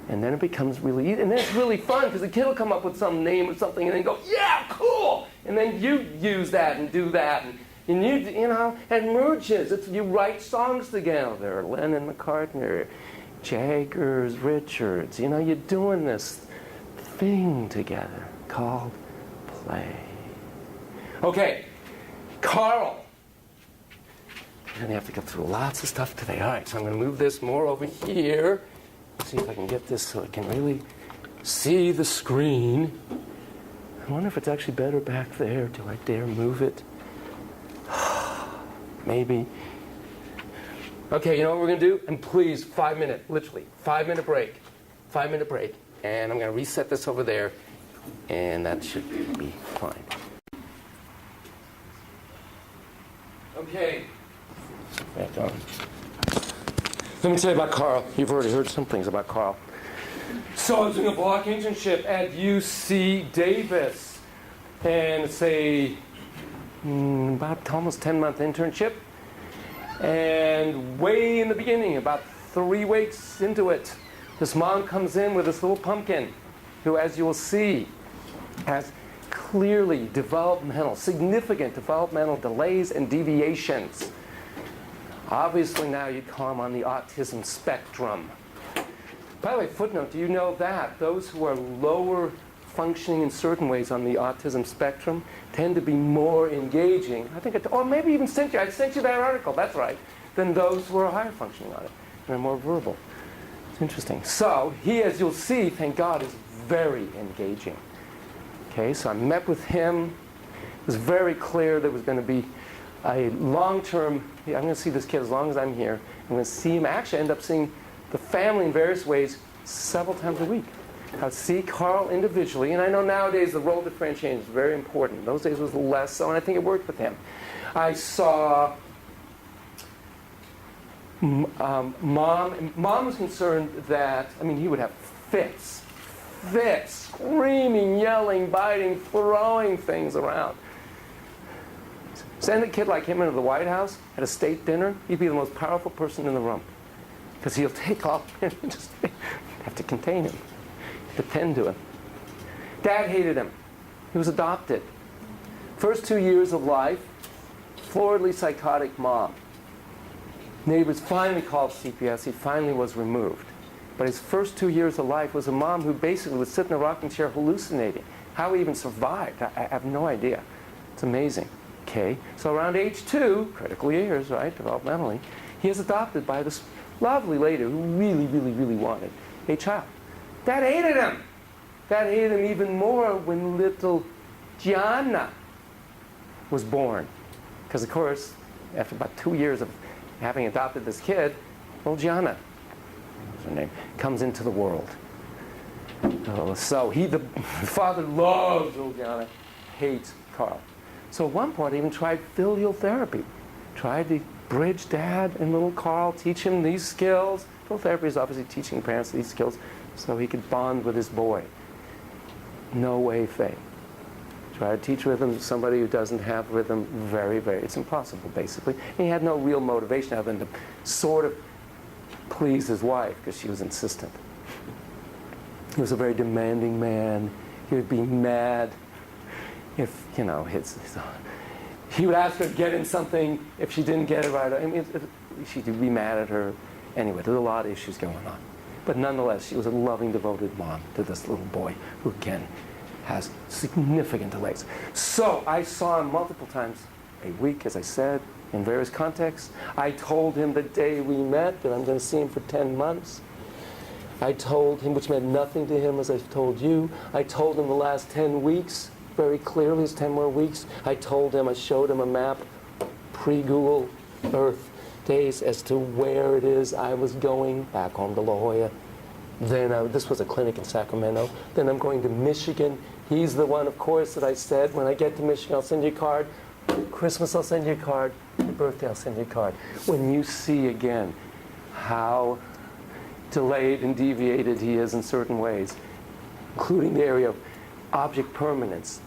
And then it becomes really easy. And then it's really fun because the kid will come up with some name or something and then go, yeah, cool! And then you use that and do that. And it merges. You write songs together. Lennon, McCartney, Jaggers, Richards. You're doing this thing together called play. Okay, Carl. We're going to have to go through lots of stuff today. All right, so I'm going to move this more over here. See if I can get this so I can really see the screen. I wonder if it's actually better back there. Do I dare move it? Maybe. Okay, you know what we're going to do? And please, 5 minute, literally, 5 minute break. 5 minute break. And I'm going to reset this over there. And that should be fine. Okay. Back on. Let me tell you about Carl. You've already heard some things about Carl. So I was doing a block internship at UC Davis. And it's about almost 10-month internship. And way in the beginning, about 3 weeks into it, this mom comes in with this little pumpkin who, as you will see, has clearly significant developmental delays and deviations. Obviously now you'd call them on the autism spectrum. By the way, footnote, do you know that those who are lower functioning in certain ways on the autism spectrum tend to be more engaging, or maybe even I sent you that article, that's right, than those who are higher functioning on it, and are more verbal. It's interesting. So he, as you'll see, thank God, is very engaging. Okay, so I met with him. It was very clear there was going to be a long-term, I'm going to see this kid as long as I'm here. I'm going to see him. Actually, I end up seeing the family in various ways several times a week. I'd see Carl individually, and I know nowadays the role differentiation is very important. Those days was less so, and I think it worked with him. I saw Mom was concerned that, he would have fits, screaming, yelling, biting, throwing things around. Send a kid like him into the White House at a state dinner, he'd be the most powerful person in the room. Because he'll take off and just have to contain him, depend to him. Dad hated him. He was adopted. First 2 years of life, floridly psychotic mom. Neighbors finally called CPS. He finally was removed. But his first 2 years of life was a mom who basically would sit in a rocking chair hallucinating. How he even survived, I have no idea. It's amazing. Okay, so around age 2, critical years, right, developmentally, he is adopted by this lovely lady who really, really, really wanted a child. Dad hated him. Dad hated him even more when little Gianna was born. Because, of course, after about 2 years of having adopted this kid, little Gianna, what's her name, comes into the world. So the father loves little Gianna, hates Carl. So at one point, he even tried filial therapy. Tried to bridge Dad and little Carl, teach him these skills. Filial therapy is obviously teaching parents these skills so he could bond with his boy. No way, Faye. Try to teach rhythm to somebody who doesn't have rhythm, it's impossible, basically. And he had no real motivation other than to sort of please his wife, because she was insistent. He was a very demanding man. He would be mad if, he would ask her to get in something. If she didn't get it right, I mean, she'd be mad at her. Anyway, there's a lot of issues going on. But nonetheless, she was a loving, devoted mom to this little boy who, again, has significant delays. So I saw him multiple times a week, as I said, in various contexts. I told him the day we met that I'm going to see him for 10 months. I told him, which meant nothing to him, as I've told you. I told him the last 10 weeks, very clearly, it's 10 more weeks. I showed him a map, pre-Google Earth days, as to where it is I was going, back home to La Jolla. Then this was a clinic in Sacramento. Then I'm going to Michigan. He's the one, of course, that I said, when I get to Michigan, I'll send you a card. Christmas, I'll send you a card. Your birthday, I'll send you a card. When you see again how delayed and deviated he is in certain ways, including the area of object permanence,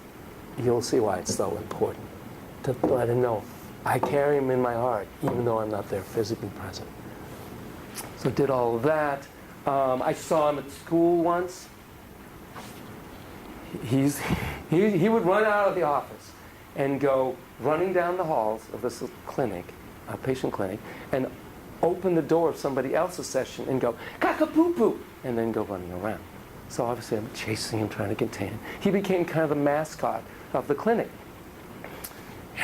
you'll see why it's so important to let him know I carry him in my heart, even though I'm not there physically present. So did all of that. I saw him at school once. He would run out of the office and go running down the halls of this clinic, patient clinic, and open the door of somebody else's session and go, "Cock-a-poo-poo," and then go running around. So obviously I'm chasing him, trying to contain him. He became kind of the mascot of the clinic.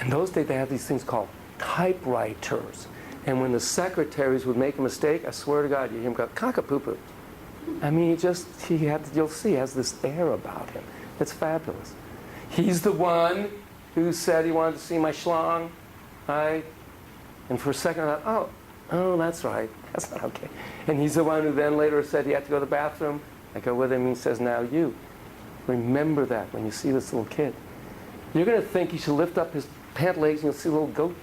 In those days, they had these things called typewriters. And when the secretaries would make a mistake, I swear to God, you hear him go, "Cock-a-poo-poo." I mean, you'll see, he has this air about him. It's fabulous. He's the one who said he wanted to see my schlong, right? And for a second I thought, oh, that's right. That's not okay. And he's the one who then later said he had to go to the bathroom. I go with him, he says, "Now you, remember that when you see this little kid. You're going to think he should lift up his pant legs and you'll see little goat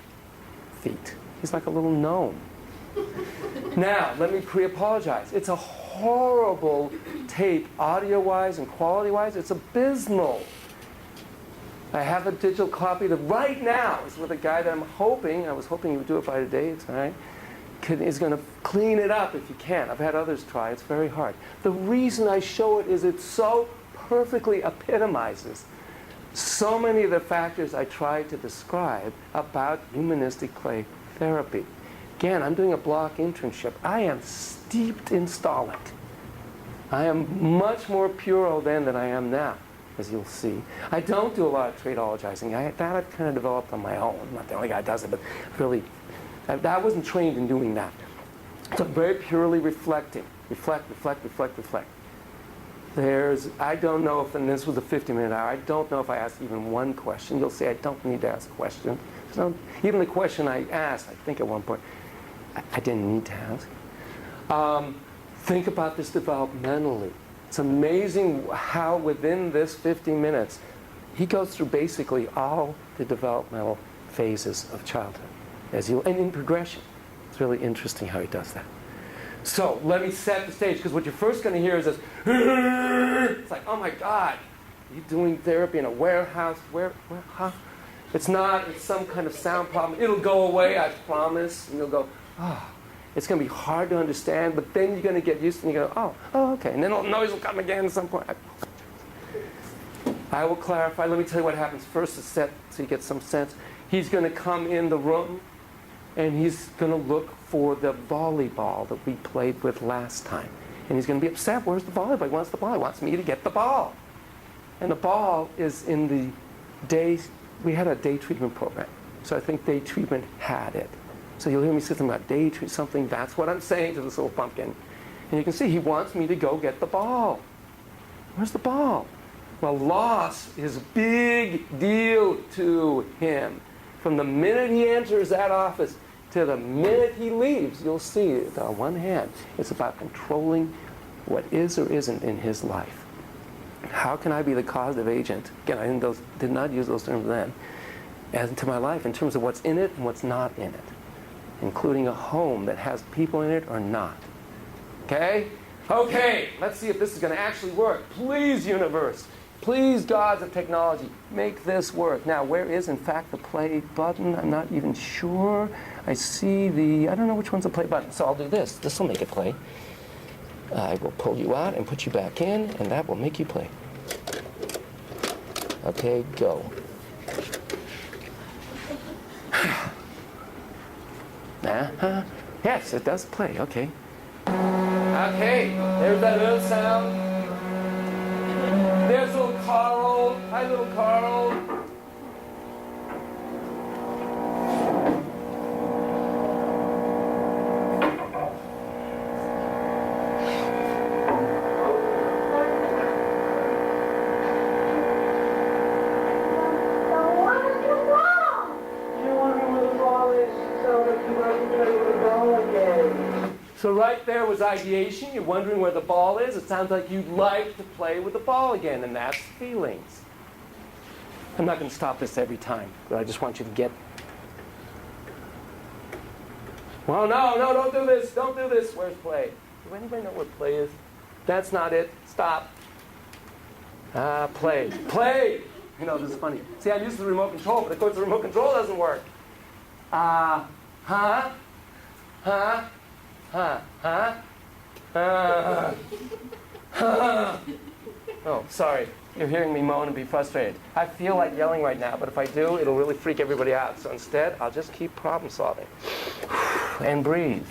feet. He's like a little gnome." Now, let me pre-apologize. It's a horrible tape, audio-wise and quality-wise. It's abysmal. I have a digital copy that right now is with a guy that I was hoping he would do it by today, it's all right, is going to clean it up if you can. I've had others try. It's very hard. The reason I show it is it so perfectly epitomizes so many of the factors I tried to describe about humanistic play therapy. Again, I'm doing a block internship. I am steeped in Stalin. I am much more puro then than I am now, as you'll see. I don't do a lot of tradeologizing. That I've kind of developed on my own. I'm not the only guy who does it, but really, I wasn't trained in doing that. So I'm very purely reflecting. Reflect. I don't know if, and this was a 50-minute hour, I don't know if I asked even one question. You'll see I don't need to ask a question. So even the question I asked, I think at one point, I didn't need to ask. Think about this developmentally. It's amazing how within this 50 minutes, he goes through basically all the developmental phases of childhood, and in progression. It's really interesting how he does that. So let me set the stage, because what you're first going to hear is this. It's like, oh my God, are you doing therapy in a warehouse? Huh? It's not. It's some kind of sound problem. It'll go away, I promise. And you'll go, oh. It's going to be hard to understand, but then you're going to get used to it, and you go, oh, okay. And then the noise will come again at some point. I will clarify. Let me tell you what happens first to set so you get some sense. He's going to come in the room, and he's going to look for the volleyball that we played with last time. And he's going to be upset. Where's the volleyball? He wants the ball. He wants me to get the ball. And the ball is in the day. We had a day treatment program. So I think day treatment had it. So you'll hear me say something about day treatment, something. That's what I'm saying to this little pumpkin. And you can see he wants me to go get the ball. Where's the ball? Well, loss is a big deal to him. From the minute he enters that office to the minute he leaves, you'll see that on one hand, it's about controlling what is or isn't in his life. How can I be the causative agent? Again, I did not use those terms then. As into my life in terms of what's in it and what's not in it, including a home that has people in it or not. Okay? Okay, let's see if this is going to actually work. Please, universe, Please, gods of technology, make this work. Now, where is, in fact, the play button? I'm not even sure. I see I don't know which one's the play button, so I'll do this. This will make it play. I will pull you out and put you back in, and that will make you play. Okay, go. Yes, it does play, okay. Okay, there's that little sound. There's little Carl. Hi, little Carl. So right there was ideation. You're wondering where the ball is. It sounds like you'd like to play with the ball again, and that's feelings. I'm not going to stop this every time, but I just want you to get... Well, no, don't do this. Don't do this. Where's play? Does anybody know where play is? That's not it. Stop. Play. Play! You know, this is funny. See, I'm used to the remote control, but of course the remote control doesn't work. Oh, sorry. You're hearing me moan and be frustrated. I feel like yelling right now, but if I do, it'll really freak everybody out. So instead, I'll just keep problem solving. And breathe.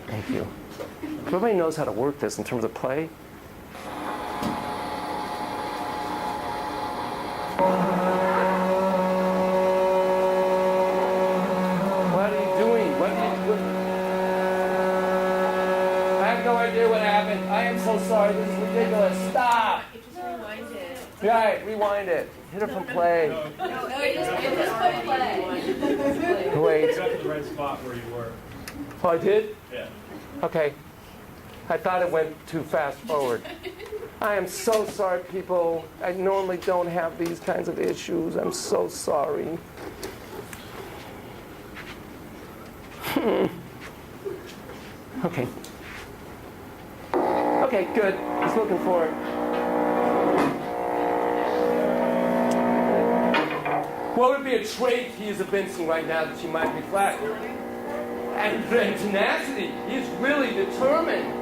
Thank you. Everybody knows how to work this in terms of play. I am so sorry. This is ridiculous. Stop.
Just rewind it.
Right, rewind it. Hit her from play.
No, it just put play.
Wait.
You got to the right spot where you were.
Oh, I did?
Yeah.
Okay. I thought it went too fast forward. I am so sorry, people. I normally don't have these kinds of issues. I'm so sorry. Okay. Okay, good. He's looking for it. What would be a trait he is evincing right now that you might reflect? And tenacity. He's really determined.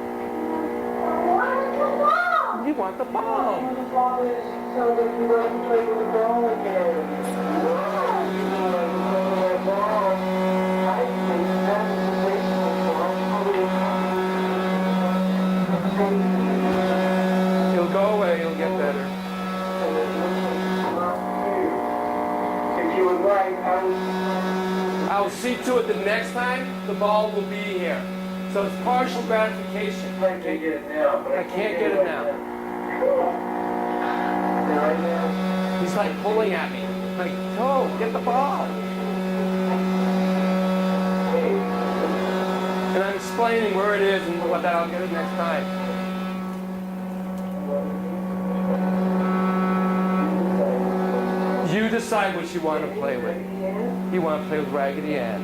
You want the ball. The ball is so that you want to play with the ball again. He'll go away, he'll get better. If you would like, I'll see to it that next time the ball will be here. So it's partial gratification. I can't get it now. I can't get it now. He's like pulling at me. Like, go, get the ball. And I'm explaining where it is and that I'll get it next time. You decide what you want to play with. You want to play with Raggedy Ann.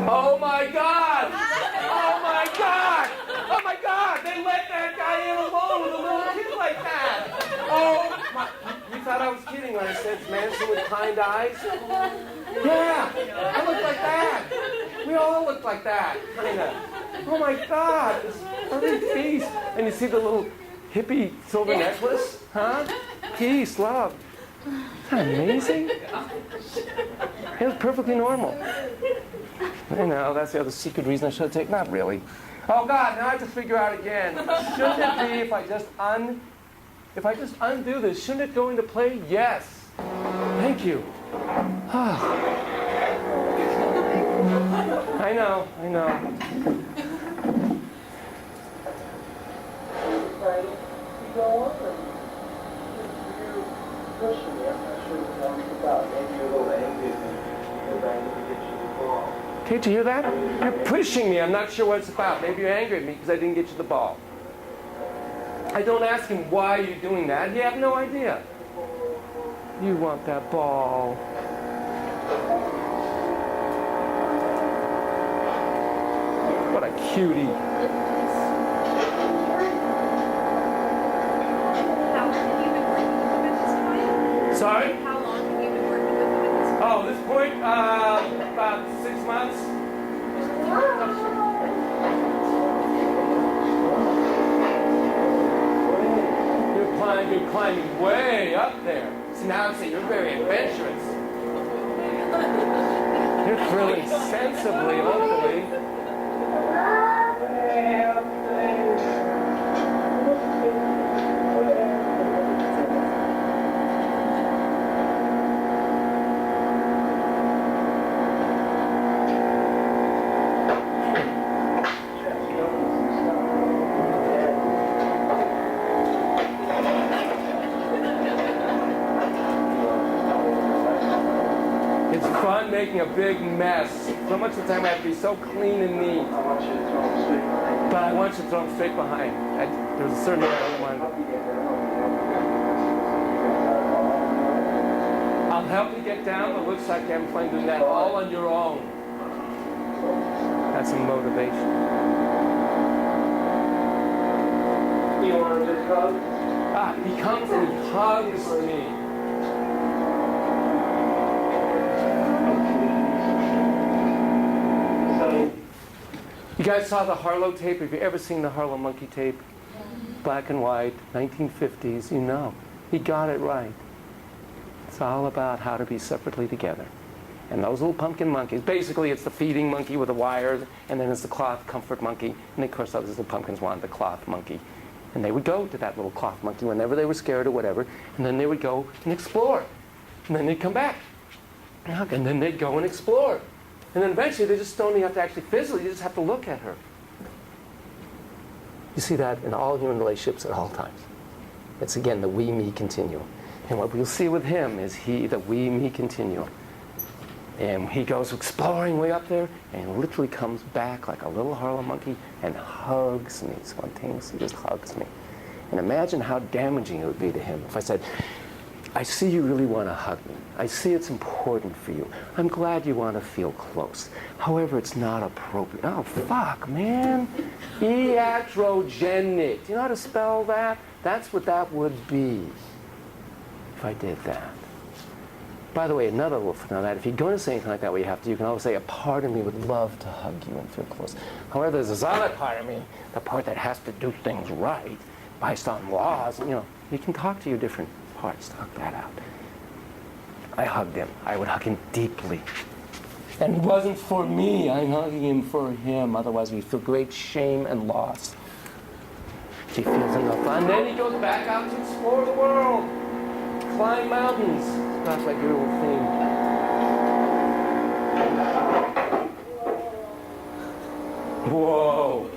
Oh my God! Oh my God! Oh my God! They let that guy in alone with a little kid like that! Oh my... You thought I was kidding when I said Manson with kind eyes? Yeah! I look like that! We all look like that, kinda. Oh my God! This perfect feast! And you see the little hippie silver necklace? Huh? Peace, love. Isn't that amazing? It was perfectly normal. I know, that's the other secret reason I should have taken. Not really. Oh God, now I have to figure out again. Shouldn't it be if I just undo this, shouldn't it go into play? Yes. Thank you. I know. Okay, did you hear that? You're pushing me. I'm not sure what it's about. Maybe you're angry at me because I didn't get you the ball. I don't ask him why you're doing that. You have no idea. You want that ball. What a cutie.
How long have you been working with him at this point?
Sorry?
How long have you been working with him at this point?
Oh, this point, about 6 months. You're climbing way up there. So now I'm saying you're very adventurous. You're thrilling sensibly, hopefully. Making a big mess. So much of the time I have to be so clean and neat. But I want you to throw them straight behind. There's a certain way I don't want it. I'll help you get down, but it looks like you haven't planned doing that all on your own. That's a motivation.
You want to just hug?
He comes and he hugs me. You guys saw the Harlow tape? Have you ever seen the Harlow monkey tape? Black and white, 1950s, you know. He got it right. It's all about how to be separately together. And those little pumpkin monkeys, basically it's the feeding monkey with the wires, and then it's the cloth comfort monkey, and of course those little pumpkins wanted the cloth monkey. And they would go to that little cloth monkey whenever they were scared or whatever, and then they would go and explore. And then they'd come back. And then they'd go and explore. And then eventually they just don't even have to actually physically, you just have to look at her. You see that in all human relationships at all times. It's again the we-me continuum. And what we'll see with him is the we-me continuum. And he goes exploring way up there and literally comes back like a little Harlow monkey and hugs me, spontaneously just hugs me. And imagine how damaging it would be to him if I said, I see you really want to hug me. I see it's important for you. I'm glad you want to feel close. However, it's not appropriate. Oh, fuck, man. Iatrogenic. Do you know how to spell that? That's what that would be if I did that. By the way, another little thing on that, if you're going to say anything like that, you can always say, a part of me would love to hug you and feel close. However, there's this other part of me, the part that has to do things right, based on laws, you can talk to your different parts, talk that out. I hugged him. I would hug him deeply. And it wasn't for me. I'm hugging him for him. Otherwise, we feel great shame and loss. He feels enough. And then he goes back out to explore the world. Climb mountains. That's like your little theme. Whoa.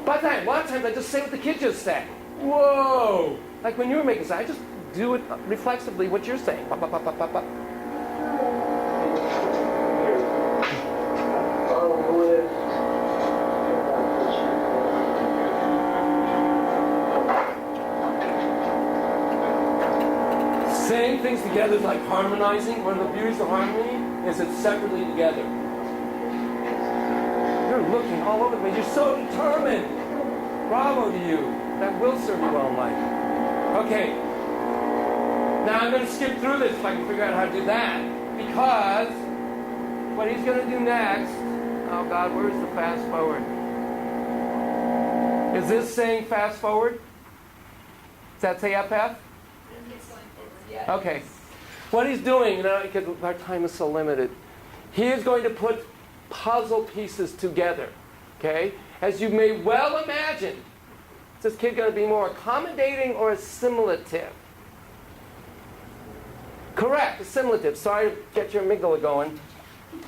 But a lot of times I just say what the kid just said. Whoa. Like when you were making sense, I just do it reflexively what you're saying. Pop, pop, pop, pop, pop, pop. Saying things together is like harmonizing. One of the beauties of harmony is it's separately together. You're looking all over the place. You're so determined. Bravo to you. That will serve you well in life. Okay. Now I'm going to skip through this if I can figure out how to do that. Because what he's going to do next, oh God, where's the fast forward? Is this saying fast forward? Does that say FF? Okay. What he's doing, because our time is so limited, he is going to put puzzle pieces together. Okay? As you may well imagine, is this kid going to be more accommodating or assimilative? Correct, assimilative. Sorry to get your amygdala going.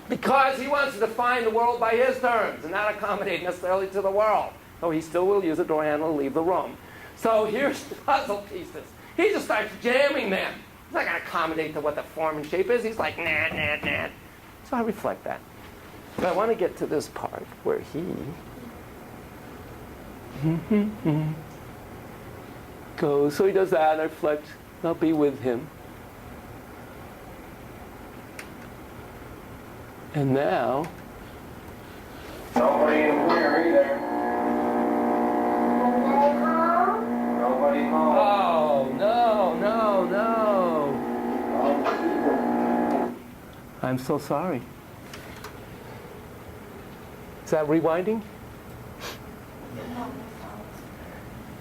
Because he wants to define the world by his terms and not accommodate necessarily to the world. Though he still will use a door handle to leave the room. So here's the puzzle pieces. He just starts jamming them. He's not going to accommodate to what the form and shape is. He's like, nah, nah, nah. So I reflect that. But I want to get to this part where he... goes. So he does that, and I reflect. I'll be with him. And now,
Nobody in here either. Nobody home.
oh no, no, no! I'm so sorry. Is that rewinding?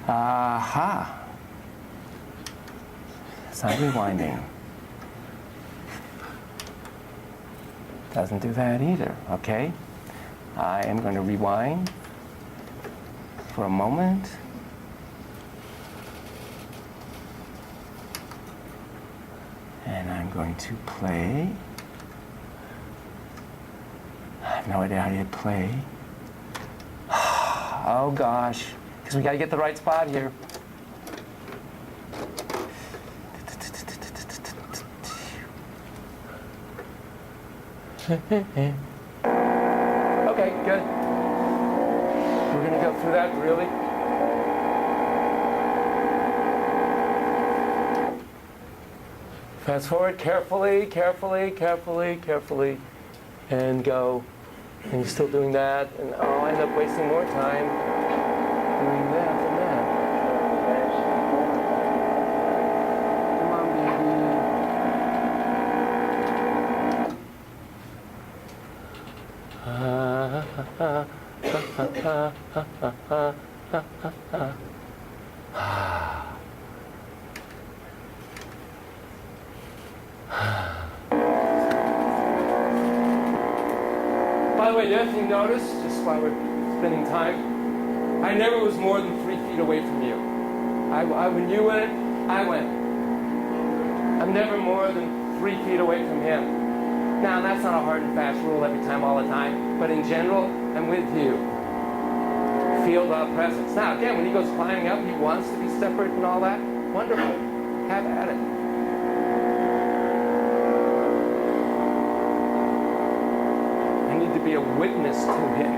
Aha! It's not rewinding. Doesn't do that either, okay? I am going to rewind for a moment. And I'm going to play. I have no idea how to hit play. Oh gosh, because we got to get the right spot here. Okay, good. We're going to go through that, really? Fast forward carefully, carefully, carefully, carefully, and go. And you're still doing that, and I'll end up wasting more time doing that than that. Come on, By the way, the other thing notice, just while we're spending time, I never was more than 3 feet away from you. When you went, I went. I'm never more than 3 feet away from him. Now, that's not a hard and fast rule every time, all the time, but in general, I'm with you. Feel the presence. Now, again, when he goes climbing up, he wants to be separate and all that. Wonderful. Have at it. I need to be a witness to him.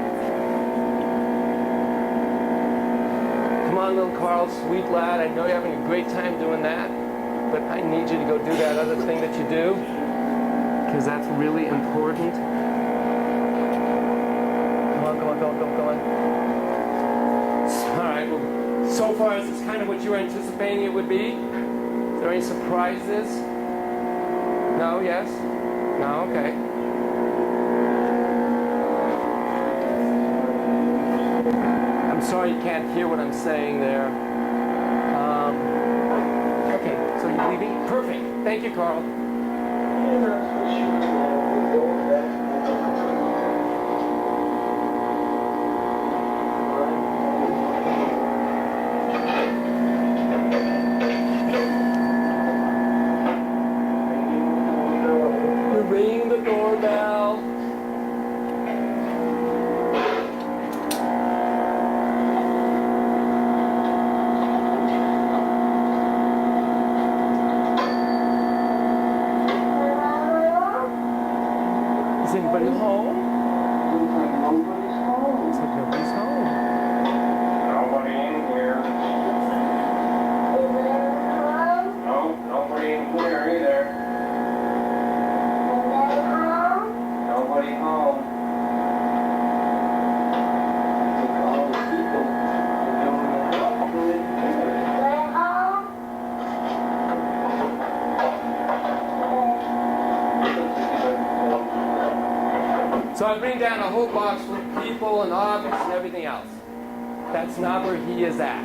Come on, little Carl, sweet lad. I know you're having a great time doing that, but I need you to go do that other thing that you do, because that's really important. Come on, come on, come on, come on, come on. All right, well, so far, is this kind of what you were anticipating it would be? Is there any surprises? No, yes? No, okay. I'm sorry you can't hear what I'm saying there. Okay, so you're leaving? Perfect. Thank you, Carl. Ring the doorbell. Is anybody home? Looks like nobody's home.
Nobody in here. No, nobody in here either. Nobody home.
So I bring down a whole box full of people and objects and everything else. That's not where he is at.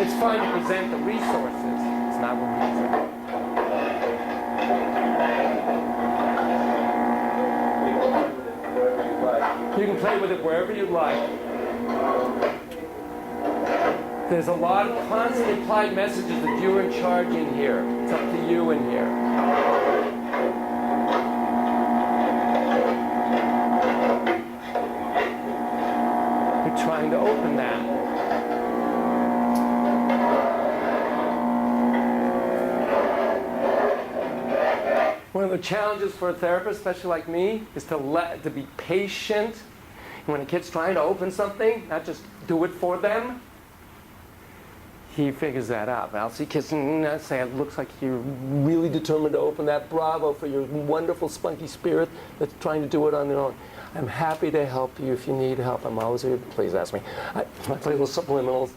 It's fun to present the resources. It's not where he is at. You can play with it wherever you like. There's a lot of constant implied messages that you're in charge in here. It's up to you in here. We're trying to open that. One of the challenges for a therapist, especially like me, is to be patient when a kid's trying to open something, not just do it for them, he figures that out. I'll see kids say, it looks like you're really determined to open that. Bravo for your wonderful, spunky spirit that's trying to do it on their own. I'm happy to help you if you need help. I'm always here. Please ask me. I play little subliminals.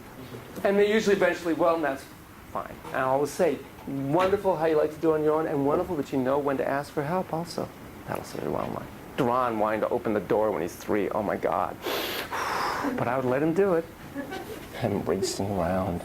And they usually eventually, well, that's fine. And I always say, wonderful how you like to do it on your own, and wonderful that you know when to ask for help also. That'll say, well, my Duran wanting to open the door when he's 3. Oh, my God. But I would let him do it. And racing around.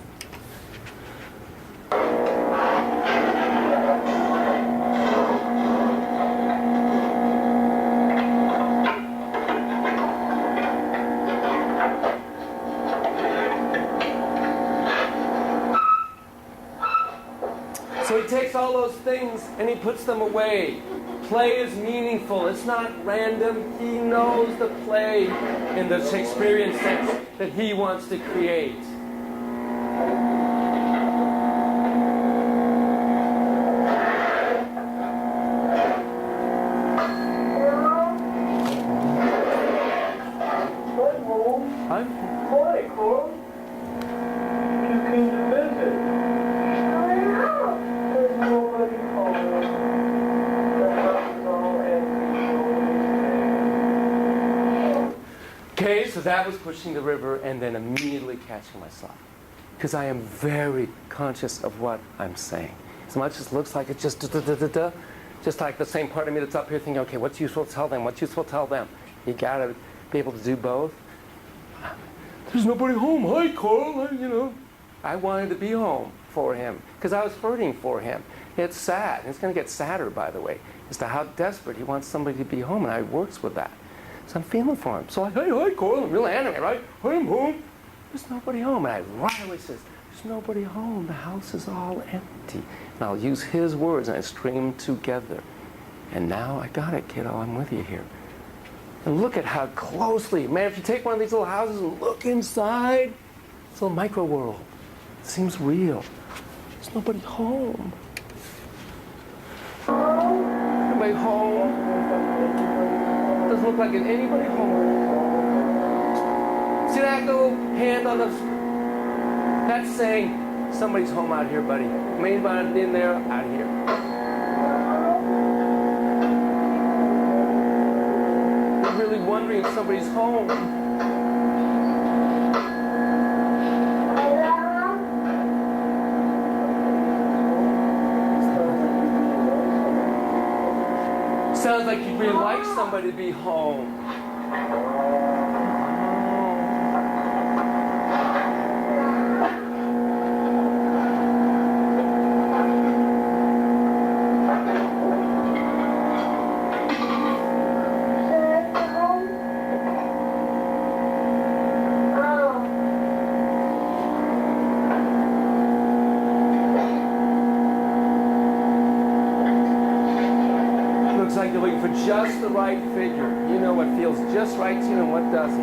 So he takes all those things and he puts them away. Play is meaningful. It's not random. He knows the play in the Shakespearean sense that he wants to create. Okay, so that was pushing the river and then immediately catching myself. Because I am very conscious of what I'm saying. As much as it looks like it's just da-da-da-da-da, just like the same part of me that's up here thinking, okay, what's useful to tell them? What's useful to tell them? You gotta be able to do both. There's nobody home. Hi, Carl. I wanted to be home for him because I was hurting for him. It's sad. It's going to get sadder, by the way, as to how desperate he wants somebody to be home, and I works with that. So I'm feeling for him. So hey, hi, Carl. I'm real anime, right? I'm home. There's nobody home. And I right away says, there's nobody home. The house is all empty. And I'll use his words, and I string them together. And now I got it, kiddo. I'm with you here. And look at how closely, man, if you take one of these little houses and look inside, it's a little micro world. It seems real. There's nobody home. Nobody home. Doesn't look like anybody home. See that little hand on the... That's saying somebody's home out here, buddy. Anybody in there, out here. You're really wondering if somebody's home. Sounds like you'd really like somebody to be home. Like you're looking for just the right figure. You know what feels just right to you and what doesn't.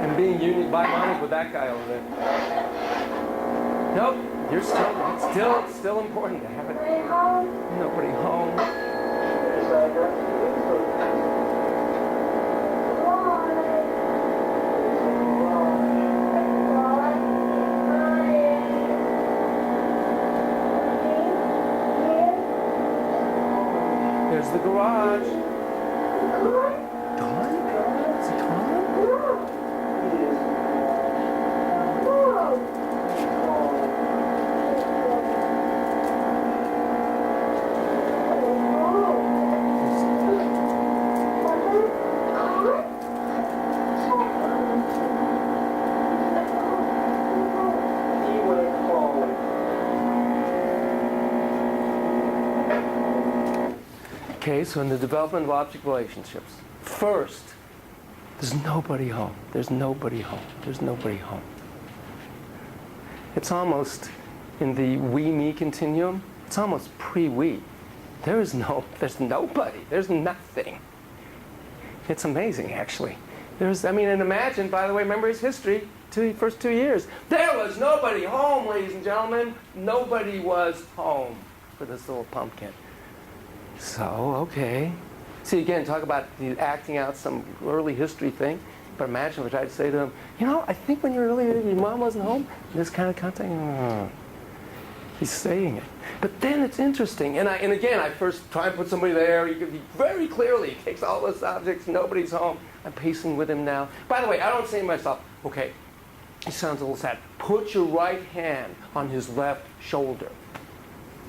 And being unique bionic with that guy over there. Nope. You're still important to have it. Nobody home. There's the garage. Gone? Is it gone? Okay, so in the development of object relationships, first, there's nobody home. There's nobody home. There's nobody home. It's almost, in the we-me continuum, it's almost pre-we. there's nobody. There's nothing. It's amazing, actually. And imagine, by the way, remember his history, first 2 years. There was nobody home, ladies and gentlemen. Nobody was home for this little pumpkin. So, okay. See, again, talk about acting out some early history thing. But imagine if I tried to say to him, I think when you were really your mom wasn't home, this kind of contact, he's saying it. But then it's interesting. And again, I first try and put somebody there. You can be very clearly, he takes all those objects, nobody's home. I'm pacing with him now. By the way, I don't say to myself, okay, he sounds a little sad. Put your right hand on his left shoulder.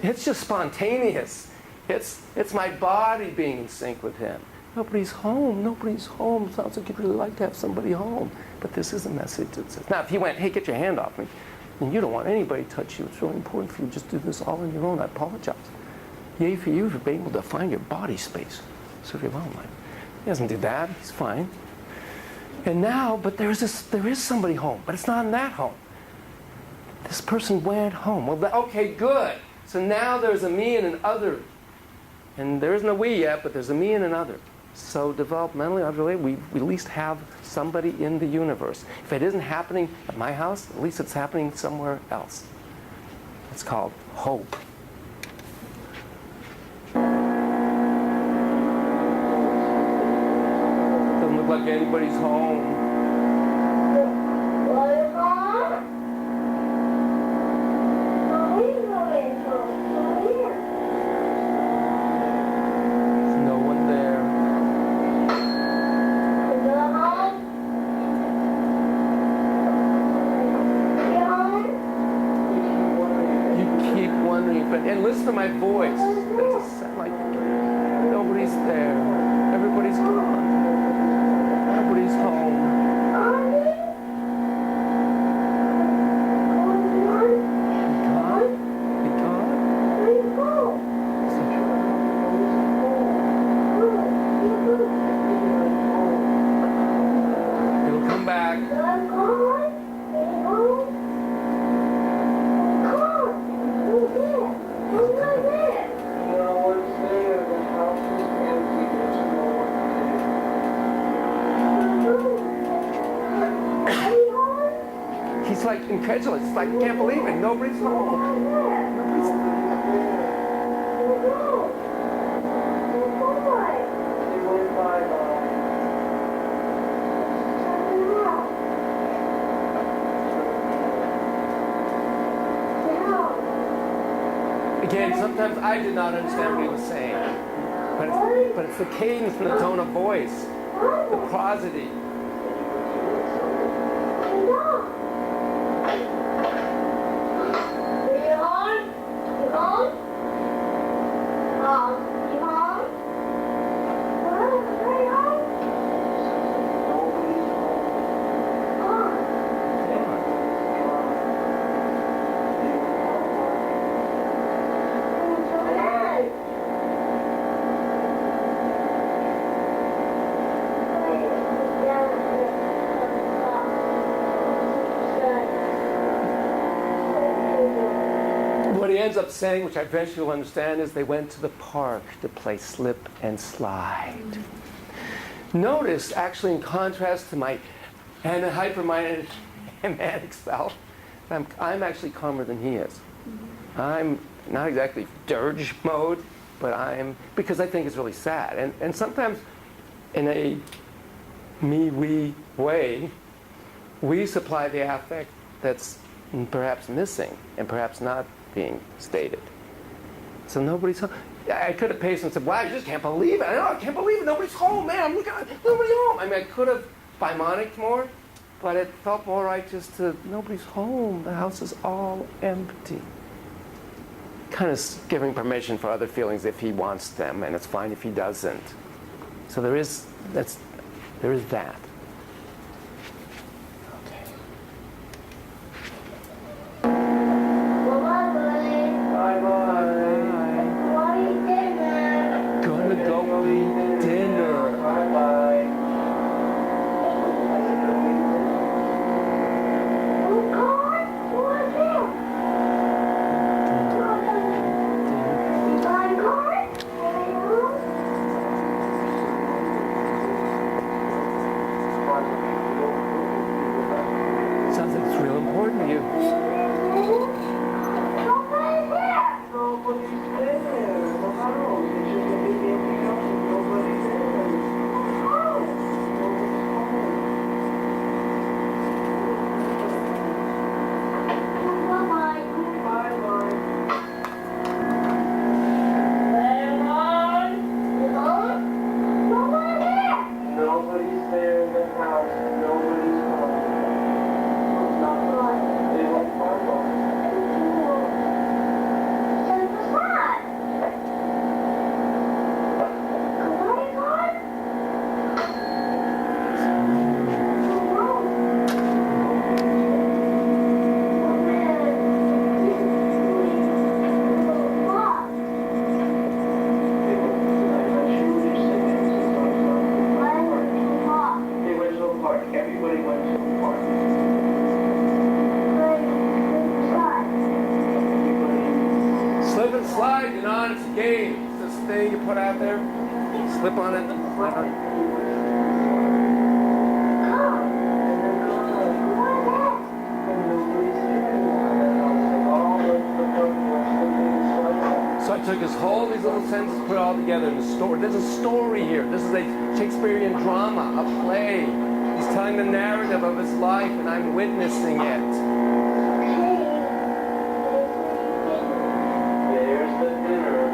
It's just spontaneous. It's my body being in sync with him. Nobody's home. Nobody's home. Sounds like you'd really like to have somebody home. But this is a message that says, now if he went, hey, get your hand off me, and you don't want anybody to touch you, it's really important for you to just do this all on your own. I apologize. Yay for you for being able to find your body space. So if you're alone, he doesn't do that. He's fine. And now, but there is somebody home, but it's not in that home. This person went home. Well, okay, good. So now there's a me and an other. And there isn't a we yet, but there's a me and an other. So developmentally, we at least have somebody in the universe. If it isn't happening at my house, at least it's happening somewhere else. It's called hope. Doesn't look like anybody's home. And listen to my voice. It doesn't sound like nobody's there. Everybody's gone. Nobody's home. He'll come back. He's like incredulous. It's like, I can't believe it. Nobody's home. Nobody's Again, sometimes I did not understand what he was saying. But it's the cadence and the tone of voice, the prosody. What he ends up saying, which I eventually will understand, is they went to the park to play slip and slide. Notice, actually, in contrast to my hyper-minded and manic self, I'm actually calmer than he is. I'm not exactly dirge mode, but because I think it's really sad. And sometimes, in a me-we way, we supply the affect that's perhaps missing and perhaps not being stated. So nobody's home. I could have paced and said, wow, you just can't believe it. I can't believe it. Nobody's home, man. I'm looking at nobody home. I could have bimonic more, but it felt more right just to, nobody's home. The house is all empty. Kind of giving permission for other feelings if he wants them, and it's fine if he doesn't. So there is that. thing you put out there? Slip on it. Slip on it. So I took his whole, these little sentences, put it all together in a story. There's a story here. This is a Shakespearean drama, a play. He's telling the narrative of his life, and I'm witnessing it.
There's the dinner,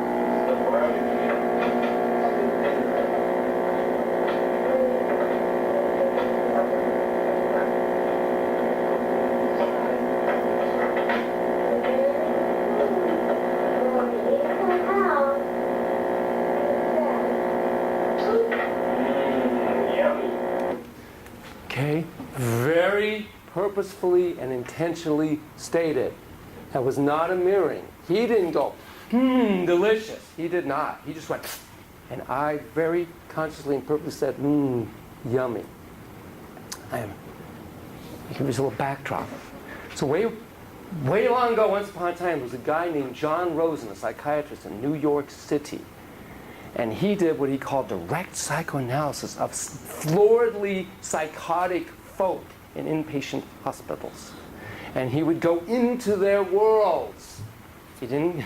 the barbecue.
Okay? Very purposefully and intentionally stated. That was not a mirroring. He didn't go, delicious. He did not. He just went, and I very consciously and purposely said, yummy. You give us a little backdrop. So way long ago, once upon a time, there was a guy named John Rosen, a psychiatrist in New York City. And he did what he called direct psychoanalysis of floridly psychotic folk in inpatient hospitals. And he would go into their worlds. He didn't,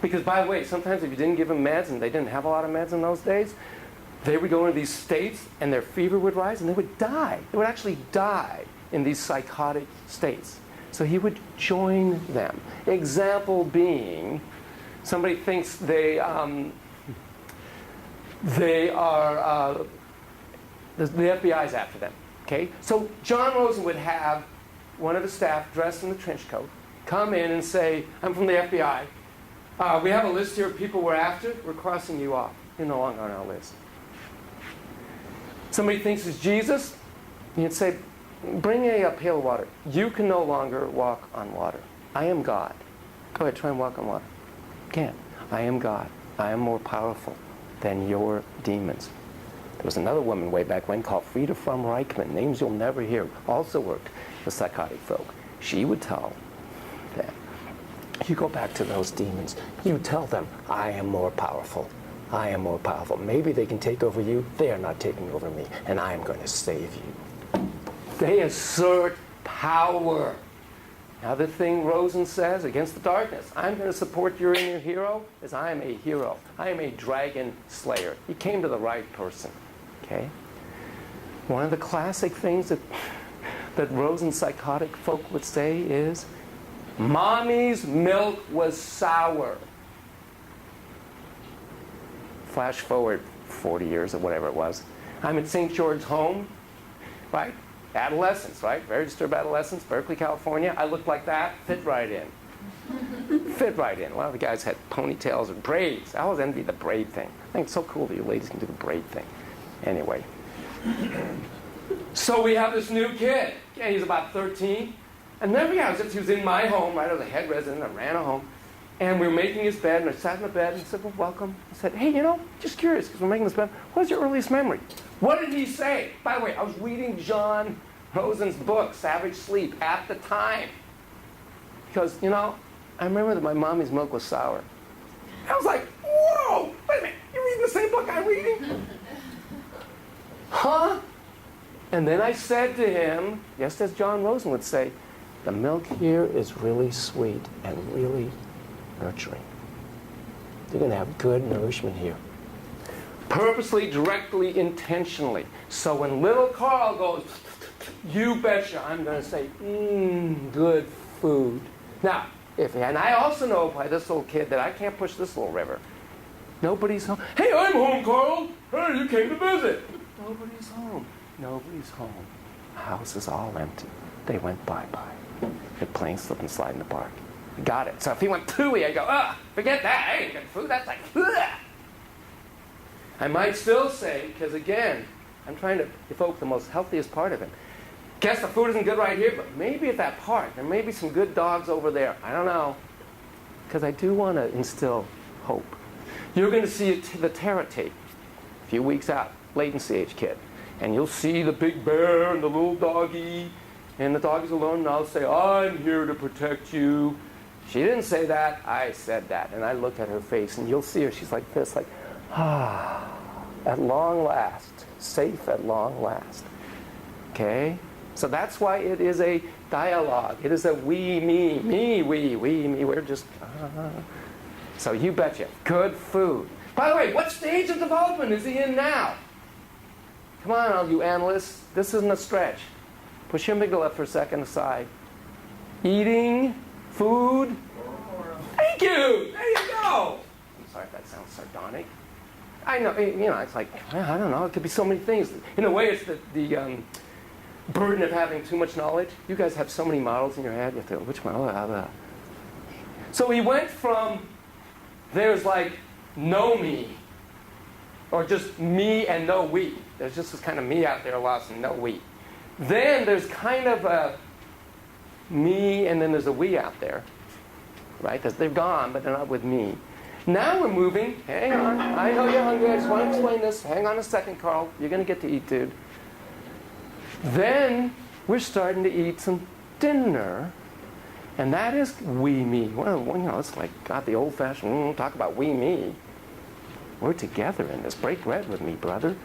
because by the way, sometimes if you didn't give them meds, and they didn't have a lot of meds in those days, they would go into these states and their fever would rise and they would die. They would actually die in these psychotic states. So he would join them. Example being, somebody thinks they are, the FBI's after them, okay? So John Rosen would have one of his staff dressed in the trench coat come in and say, I'm from the FBI. We have a list here of people we're after. We're crossing you off. You're no longer on our list. Somebody thinks it's Jesus. You'd say, bring a pail of water. You can no longer walk on water. I am God. Go ahead, try and walk on water. You can't. I am God. I am more powerful than your demons. There was another woman way back when called Frida from Reichman, names you'll never hear, also worked with psychotic folk. She would tell them, you go back to those demons, you tell them, I am more powerful. I am more powerful. Maybe they can take over you. They are not taking over me, and I am going to save you. They assert power. Now the thing Rosen says against the darkness, I'm going to support your inner hero, is I am a hero. I am a dragon slayer. He came to the right person. Okay? One of the classic things that Rosen psychotic folk would say is, Mommy's milk was sour. Flash forward 40 years or whatever it was. I'm at St. George's home, right? Adolescence, right? Very disturbed adolescence, Berkeley, California. I looked like that, fit right in. Fit right in. A lot of the guys had ponytails or braids. I always envied the braid thing. I think it's so cool that you ladies can do the braid thing. Anyway. So we have this new kid. Yeah, he's about 13. And then he was in my home, right? I was a head resident. I ran a home. And we were making his bed, and I sat in the bed and said, well, welcome. I said, hey, just curious, because we're making this bed. What's your earliest memory? What did he say? By the way, I was reading John Rosen's book, Savage Sleep, at the time. Because, I remember that my mommy's milk was sour. I was like, whoa, wait a minute, you're reading the same book I'm reading? Huh? And then I said to him, just as John Rosen would say, the milk here is really sweet and really nurturing. You're going to have good nourishment here. Purposely, directly, intentionally. So when little Carl goes, you betcha, I'm going to say, good food. Now, and I also know by this little kid that I can't push this little river. Nobody's home. Hey, I'm home, Carl. Hey, you came to visit. Nobody's home. Nobody's home. The house is all empty. They went bye-bye. They're playing slip and slide in the park. Got it. So if he went pooey, I'd go, forget that. I ain't got food. That's like, I might still say, because again, I'm trying to evoke the most healthiest part of him. Guess the food isn't good right here, but maybe at that park, there may be some good dogs over there. I don't know. Because I do want to instill hope. You're going to see the Terror tape a few weeks out, latency age kid. And you'll see the big bear and the little doggy, and the dog is alone, and I'll say, I'm here to protect you. She didn't say that, I said that. And I look at her face, and you'll see her, she's like this, like, at long last, safe at long last. Okay? So that's why it is a dialogue. It is a we, me, we, me. We're just, So you betcha. Good food. By the way, what stage of development is he in now? Come on, all you analysts. This isn't a stretch. Push your amygdala for a second aside. Eating, food. Thank you. There you go. I'm sorry if that sounds sardonic. I know, it's like, I don't know. It could be so many things. In a way, it's the burden of having too much knowledge. You guys have so many models in your head. You have to go, which one? So he went from, there's like no me, or just me and no we. There's just this kind of me out there lost and no we. Then there's kind of a me, and then there's a we out there. Right? They're gone, but they're not with me. Now we're moving. Hang on. I know you're hungry. I just want to explain this. Hang on a second, Carl. You're going to get to eat, dude. Then we're starting to eat some dinner. And that is we, me. Well, it's like, God, the old-fashioned, talk about we, me. We're together in this. Break bread with me, brother.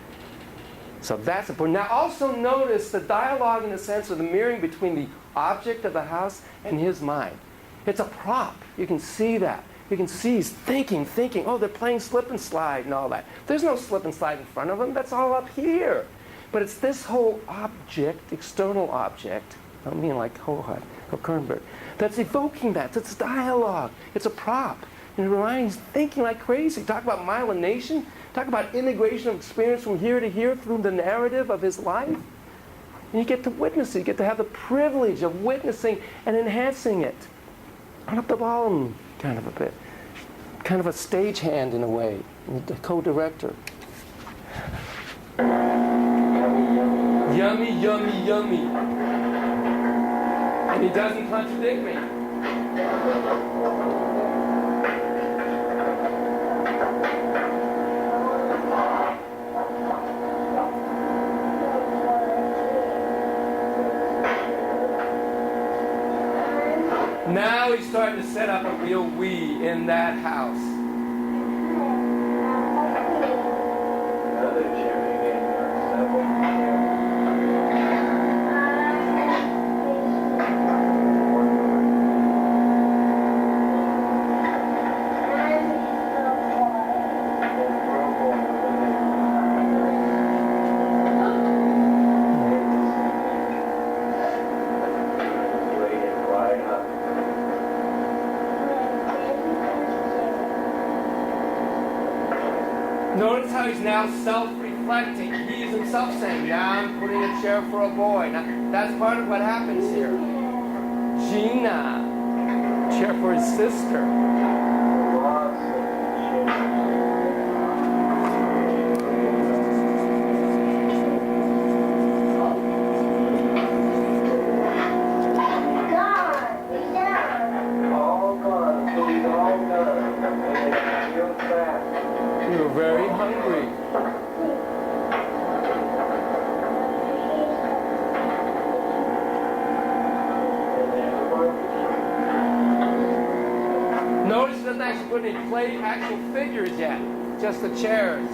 So that's important. Now also notice the dialogue in the sense of the mirroring between the object of the house and his mind. It's a prop. You can see that. You can see he's thinking, oh, they're playing slip and slide and all that. There's no slip and slide in front of him. That's all up here. But it's this whole object, external object, I don't mean like Hohut or Kernberg, that's evoking that. It's dialogue. It's a prop. And it reminds thinking like crazy. Talk about myelination. Talk about integration of experience from here to here through the narrative of his life. And you get to witness it. You get to have the privilege of witnessing and enhancing it. On up the volume, kind of a bit. Kind of a stagehand in a way. The co-director. Yummy, yummy, yummy. And he doesn't contradict me. Now he's starting to set up a real we in that house. Notice how he's now self-reflecting. He's himself saying, now I'm putting a chair for a boy. Now, that's part of what happens here. Gina, chair for his sister. Very hungry. Notice he doesn't actually put any play actual figures yet, just the chairs.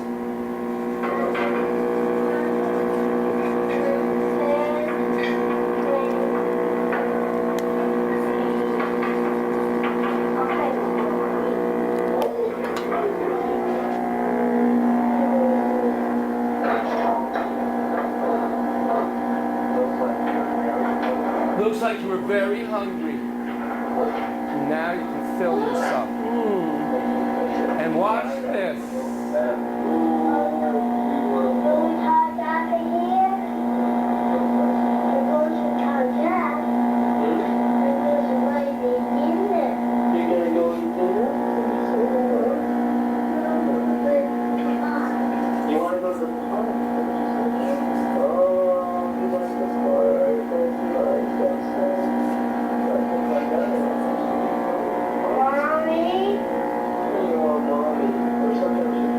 Looks like you were very hungry. Now you can fill yourself. And watch this.
Mommy?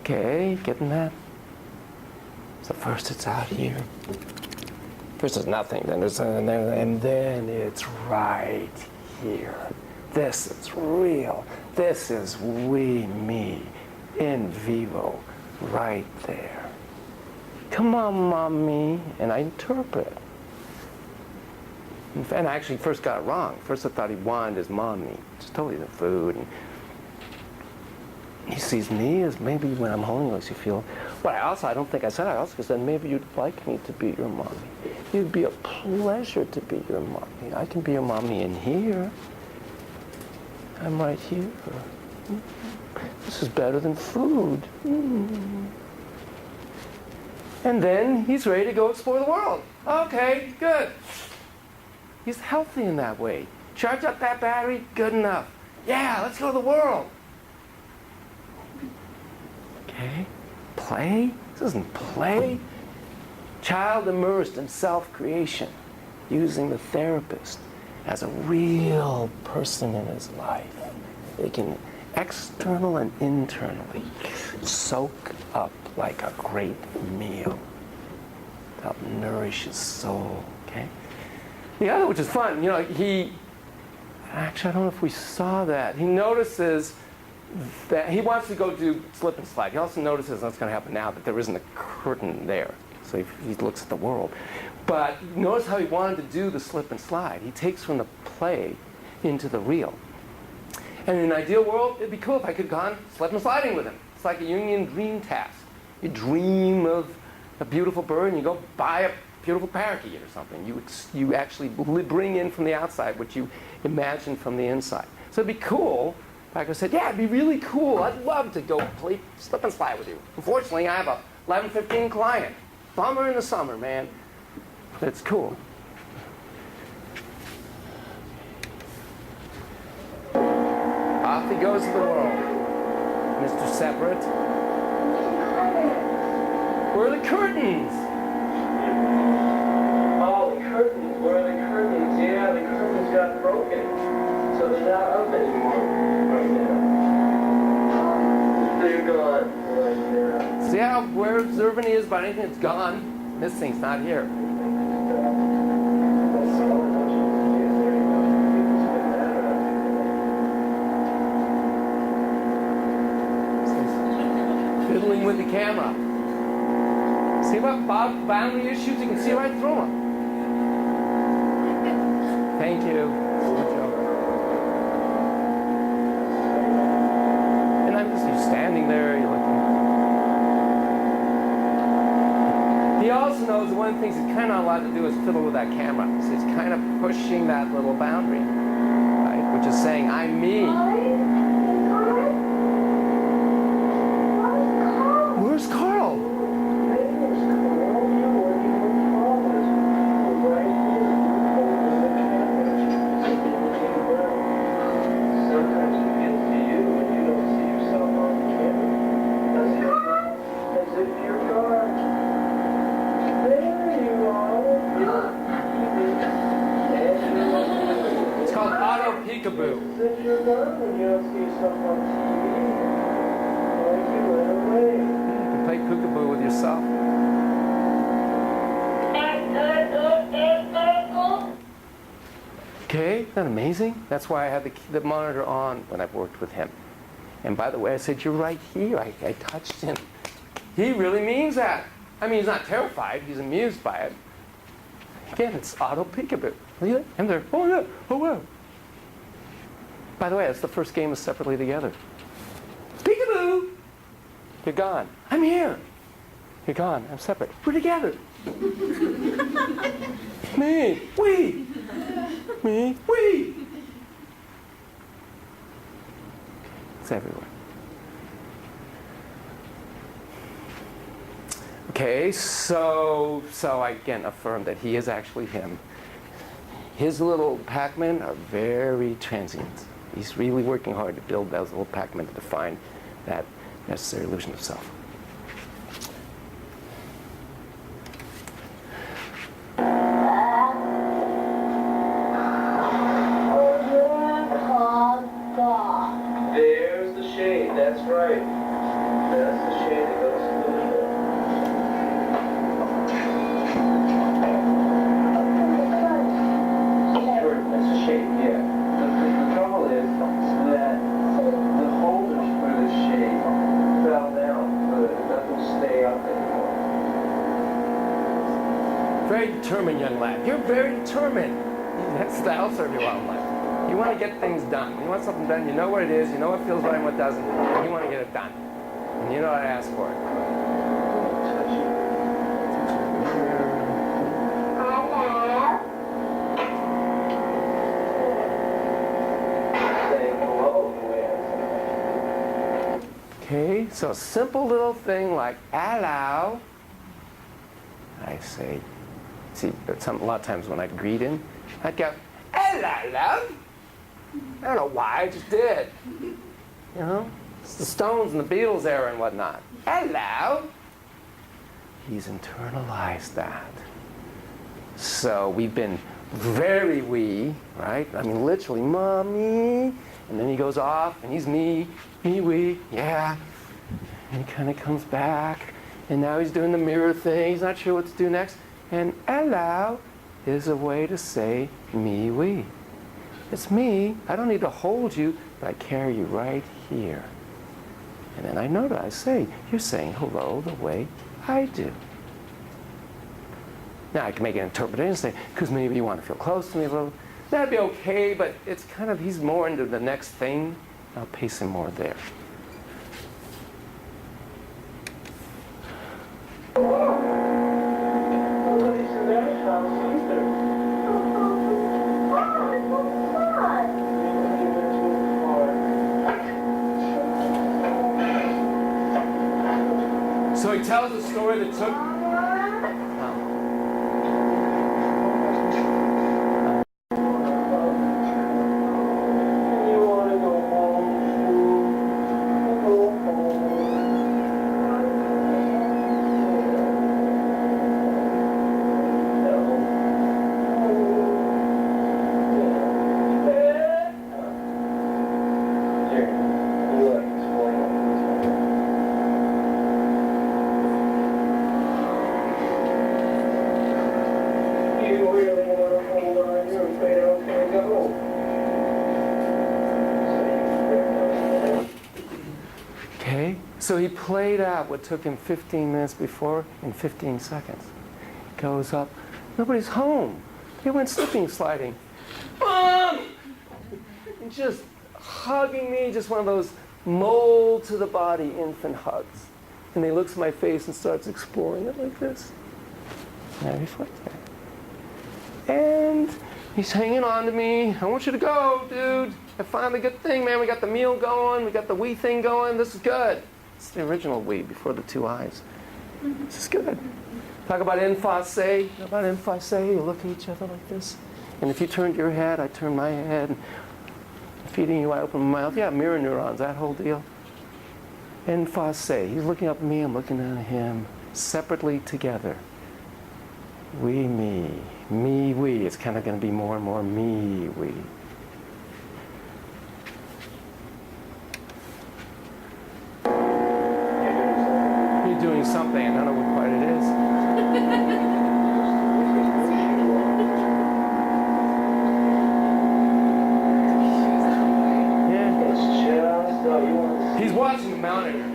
Okay, getting that? So first it's out here. First it's nothing, then it's and then it's right here. This is real. This is we, me, in vivo, right there. Come on, mommy, and I interpret. And I actually first got it wrong. First I thought he wanted his mommy. It's totally the food. And he sees me as maybe when I'm holding this, you feel. Well, I don't think I said. I also said maybe you'd like me to be your mommy. It'd be a pleasure to be your mommy. I can be your mommy in here. I'm right here. This is better than food. And then he's ready to go explore the world. Okay, good. He's healthy in that way. Charge up that battery, good enough. Yeah, let's go to the world. Okay, play? This isn't play. Child immersed in self-creation, using the therapist as a real person in his life. They can external and internally soak up like a great meal. Help nourish his soul, okay? The other, which is fun, actually, I don't know if we saw that. He notices that he wants to go do slip and slide. He also notices, that's going to happen now, that there isn't a curtain there. So he looks at the world. But notice how he wanted to do the slip and slide. He takes from the play into the real. And in an ideal world, it'd be cool if I could have gone slip and sliding with him. It's like a Jungian dream task. You dream of a beautiful bird and you go buy a beautiful parakeet or something. You actually bring in from the outside what you imagine from the inside. So it'd be cool if I could have said, yeah, it'd be really cool. I'd love to go play slip and slide with you. Unfortunately, I have a 11:15 client. Bummer in the summer, man. But it's cool. Off he goes to the world. Mr. Separate. Where are the curtains?
Oh, the curtains. Where are the curtains? Yeah, the curtains got broken. So they're not up anymore right now. They're gone right there.
See how where observant he is by anything that's gone? This thing's not here. Fiddling with the camera. See what boundary issues? You can see right through them. Thank you. Good job. And I'm just standing there, you're looking. He also knows one of the things he's kind of not allowed to do is fiddle with that camera. So he's kind of pushing that little boundary, right? Which is saying, I'm me. Where's Carl?
Sometimes it gets to you when you don't see yourself on the camera. As if you're gone. There you are.
It's called auto peekaboo.
As if you're gone when you don't see yourself on TV. Like you went away.
You can play peekaboo with yourself. Okay, isn't that amazing? That's why I had the monitor on when I've worked with him. And by the way, I said, you're right here. I touched him. He really means that. I mean, he's not terrified. He's amused by it. Again, it's auto peekaboo. I'm there. Oh, yeah. Oh, wow. By the way, that's the first game of Separately Together. Peekaboo! You're gone. I'm here. You're gone. I'm separate. We're together. Me. We. Me. We. It's everywhere. Okay, so I again affirm that he is actually him. His little Pac-Men are very transient. He's really working hard to build those little Pac-Men to define that necessary illusion of self.
There's the shade, that's right. That's the shade.
determined young lad. You're very determined. That'll serve you well in life. You want to get things done. When you want something done, you know what it is, you know what feels right and what doesn't, and you want to get it done. And you know how to ask for it. Okay, so a simple little thing like hello. I say, see, a lot of times when I'd greet him, I'd go, hello, love. I don't know why, I just did. You know? It's the Stones and the Beatles era and whatnot. Hello. He's internalized that. So we've been very we, right? I mean, literally, mommy. And then he goes off, and he's me, we, yeah. And he kind of comes back, and now he's doing the mirror thing. He's not sure what to do next. And hello is a way to say me, we. It's me. I don't need to hold you, but I carry you right here. And then I notice, I say, you're saying hello the way I do. Now I can make an interpretation and say, because maybe you want to feel close to me a little. That'd be okay, but it's kind of, he's more into the next thing. I'll pace him more there.
Nobody's in their house either.
So he tells a story that took... So he played out what took him 15 minutes before in 15 seconds. Goes up. Nobody's home. He went sliding. Mom! And just hugging me, just one of those mold to the body infant hugs. And he looks at my face and starts exploring it like this. And I reflect that. And he's hanging on to me. I want you to go, dude. I found a good thing, man. We got the meal going. We got the we thing going. This is good. It's the original we, before the two eyes. This is good. Talk about in face. You know about in face? You look at each other like this. And if you turned your head, I turn my head. Feeding you, I open my mouth. Yeah, mirror neurons, that whole deal. In face. He's looking up at me, I'm looking at him. Separately together. We, me. Me, we. It's kind of going to be more and more me, we. You're doing something, I don't know what quite it is. Yeah. He's watching the mountain.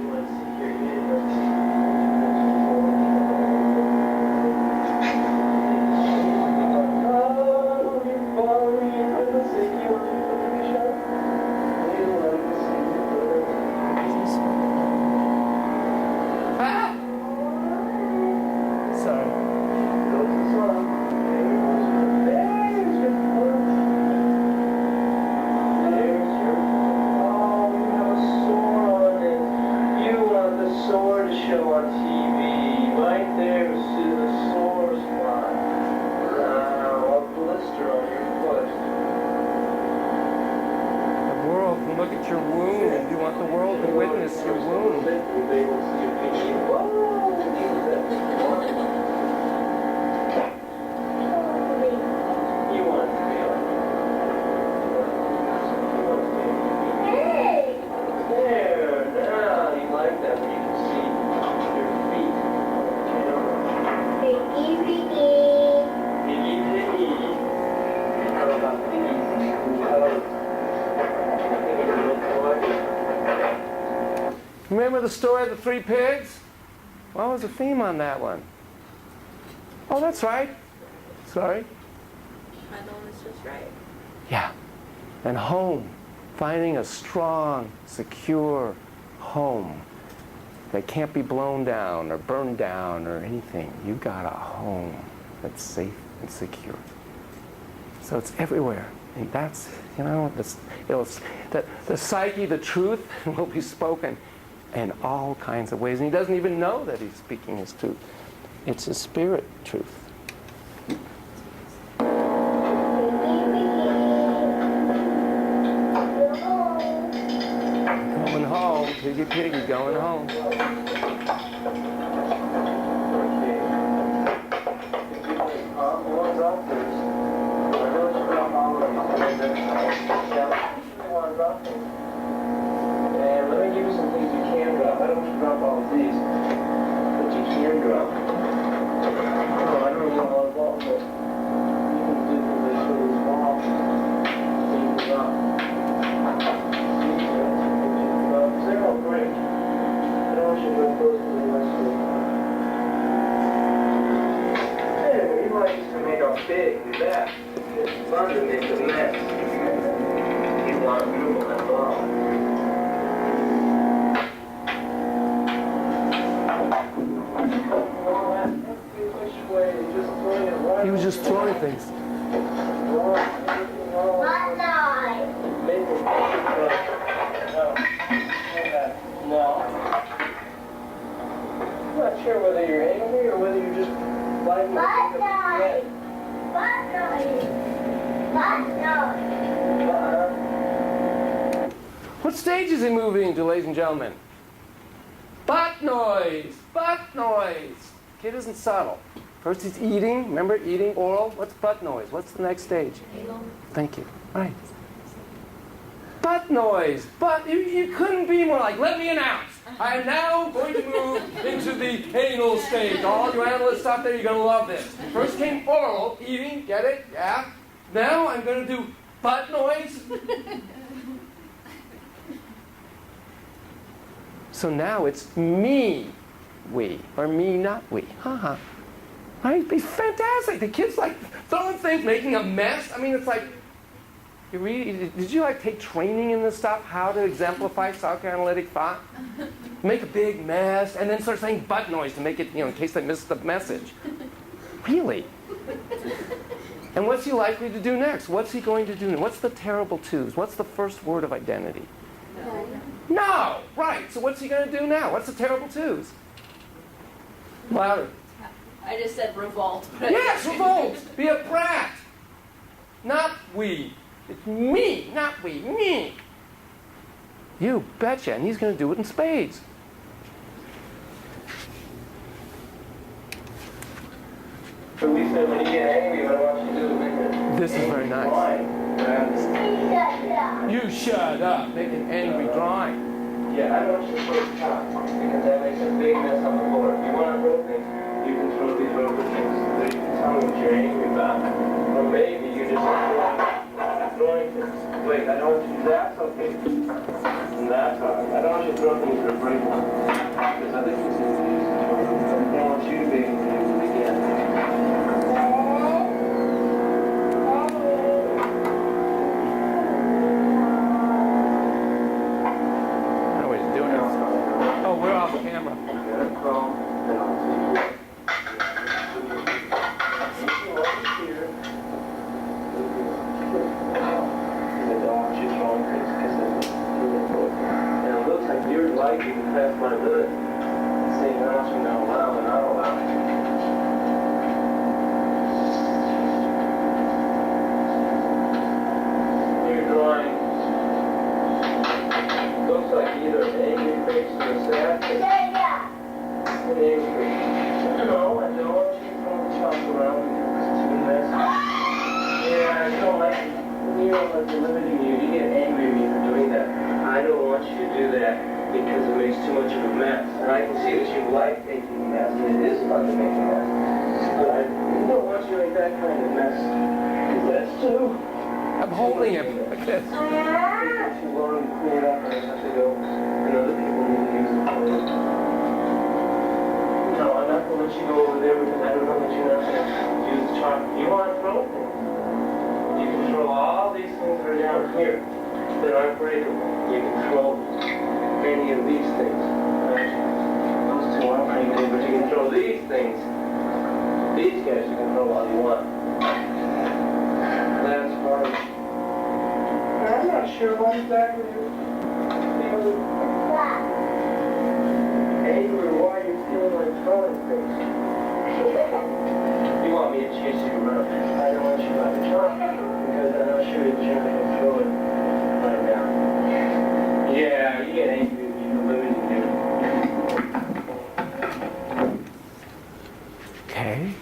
Remember the story of the three pigs? What was the theme on that one? Oh, that's right. Sorry?
Unknown is just right.
Yeah. And home. Finding a strong, secure home that can't be blown down or burned down or anything. You got a home that's safe and secure. So it's everywhere. And that's, the psyche, the truth will be spoken in all kinds of ways. And he doesn't even know that he's speaking his truth. It's his spirit truth. Going home, piggy piggy, going home.
And let me give you some things you can drop. I don't want you to drop all of these, but you can drop. I don't know all of them, but you can do this really small. You can drop. They're all great. I don't want you to go close to the rest of it. Hey, you like this to make all big, do that. It's fun to make a mess. You want to move them as well.
He was just throwing things.
No. I'm not sure whether you're angry or whether you're just liking to think of it.
What stage is he moving to, ladies and gentlemen? Butt noise! Butt noise! Kid isn't subtle. First he's eating. Remember, eating, oral. What's butt noise? What's the next stage? Thank you. Right. Butt noise. But you couldn't be more like, let me announce. I am now going to move into the anal stage. All you analysts out there, you're going to love this. First came oral, eating, get it? Yeah. Now I'm going to do butt noise. So now it's me, we, or me, not we. Haha. Right? It'd be fantastic. The kid's like throwing things, making a mess. I mean, it's like, did you like take training in this stuff? How to exemplify psychoanalytic thought? Make a big mess, and then start saying butt noise to make it, in case they missed the message. Really? And what's he likely to do next? What's he going to do next? What's the terrible twos? What's the first word of identity? No! Right. So what's he going to do now? What's the terrible twos? Louder.
I just said revolt.
Yes, revolt. Be a brat. Not we. It's me, not we. Me. You betcha. And he's going to do it in spades.
But we said when you get angry, what I want you to do is make it.
This is very nice. You shut up. Make an angry drawing.
Yeah, I don't want you to put a top, because that makes a big mess on the floor. If you want to throw things, you can throw these rubber things so you can tell me what you're angry about. Or maybe you're just throwing things. Wait, I don't want you to do that. Okay. And that's hard. I don't want you to throw things that are breakable. Because other things are used. I don't want you to be able to use it again.
We're off camera.
And it looks like you're like you can pass my limit, saying how much you're not allowed and not allowed. You're drawing. Looks like either an angry face or a sad face. An angry. No, I don't want you to throw the chalk around because it's too messy. Yeah, I don't like it. When you don't like me limiting you, you get angry at me for doing that. I don't want you to do that because it makes too much of a mess. And I can see that you like making a mess, and it is fun to make a mess. But I don't want you to make that kind of mess. Because that's too...
I'm holding him like this.
It's too long to clean it up, and I have to go, and other people need to use it for it. No, I'm not going let you go over there because I don't know that you're not going to use the chalk. You want to throw things. You can throw all these things that are down here that aren't breakable. You can throw any of these things. Those two aren't breakable, but you can throw these things. These guys you can throw all you want. That's fine. I'm not sure what exactly you're feeling angry or why you're feeling like throwing things. You want me to chase you around? I don't want you by the top because I'm not sure that you're going to throw it right now. Yeah, you get angry if you limit it.
Okay,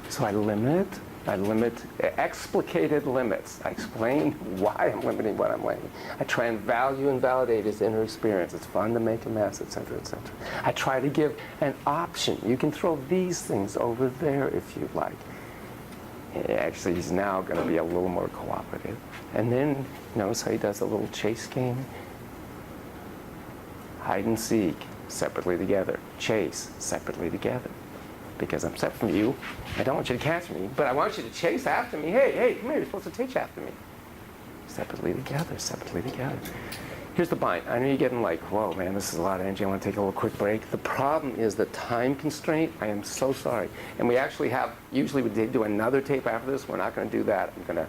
so I limit explicated limits. I explain why I'm limiting what I'm limiting. I try and value and validate his inner experience. It's fun to make a mess, etc., etc. I try to give an option. You can throw these things over there if you like. Actually, he's now going to be a little more cooperative. And then, notice how he does a little chase game. Hide and seek, separately together. Chase, separately together. Because I'm separate from you, I don't want you to catch me, but I want you to chase after me. Hey, come here, you're supposed to chase after me. Separately together, separately together. Here's the bind. I know you're getting like, whoa, man, this is a lot of energy. I want to take a little quick break. The problem is the time constraint. I am so sorry. And we actually have, usually we do another tape after this. We're not going to do that. I'm going to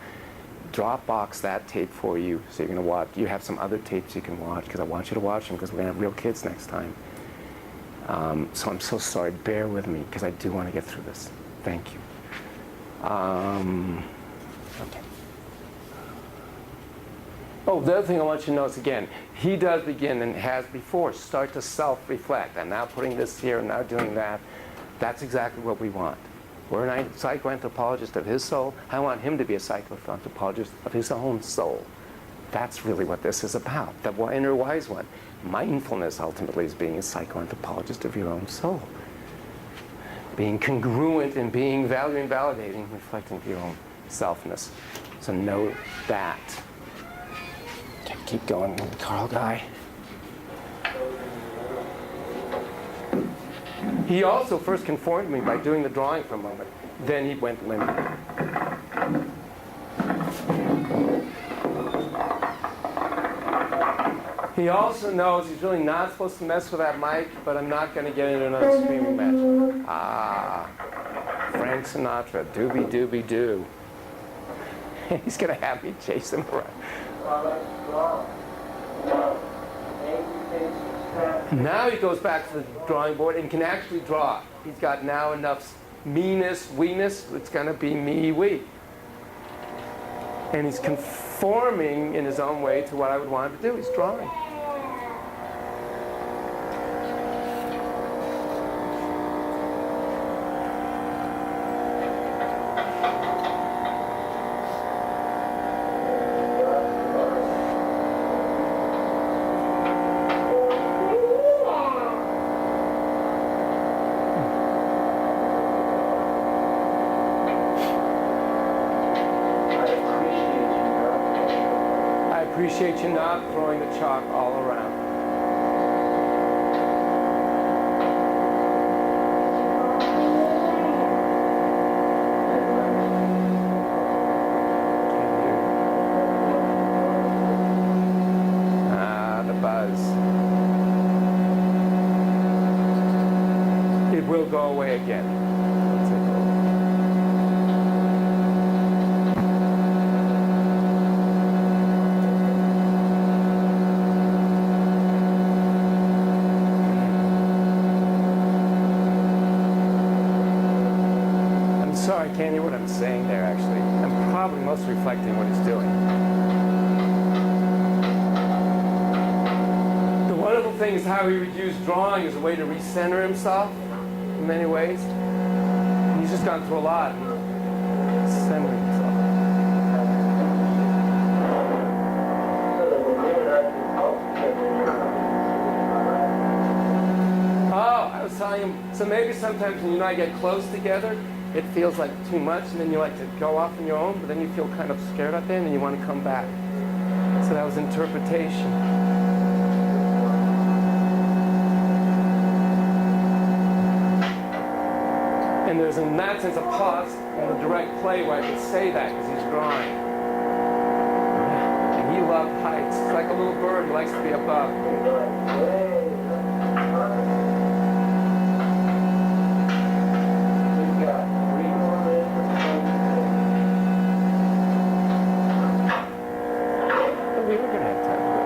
Dropbox that tape for you, so you're going to watch. You have some other tapes you can watch, because I want you to watch them, because we're going to have real kids next time. So I'm so sorry. Bear with me, because I do want to get through this. Thank you. Okay. Oh, the other thing I want you to notice again, he does begin and has before start to self-reflect. I'm now putting this here, I'm now doing that. That's exactly what we want. We're a psychoanthropologist of his soul. I want him to be a psychoanthropologist of his own soul. That's really what this is about. The inner wise one. Mindfulness ultimately is being a psychoanthropologist of your own soul. Being congruent and being valuing, validating, reflecting your own selfness. So know that. Okay, keep going, Carl guy. He also first conformed me by doing the drawing for a moment. Then he went limp. He also knows he's really not supposed to mess with that mic, but I'm not going to get into another screaming match. Frank Sinatra, doobie doobie doo. He's going to have me chase him around. Now he goes back to the drawing board and can actually draw. He's got now enough me-ness, we-ness, it's going to be me, we. And he's conforming in his own way to what I would want him to do. He's drawing. I appreciate you not throwing the chalk all around. The buzz. It will go away again. Let's take a look. Sorry, I can't hear what I'm saying there, actually. I'm probably most reflecting what he's doing. The wonderful thing is how he would use drawing as a way to recenter himself in many ways. He's just gone through a lot. Centering himself. Oh, I was telling him, so maybe sometimes when you and I get close together, it feels like too much, and then you like to go off on your own, but then you feel kind of scared at the end, and you want to come back. So that was interpretation. And there's, in that sense, a pause in the direct play where I could say that because he's drawing. And he loved heights. He's like a little bird. He likes to be above. We were going to have time to go.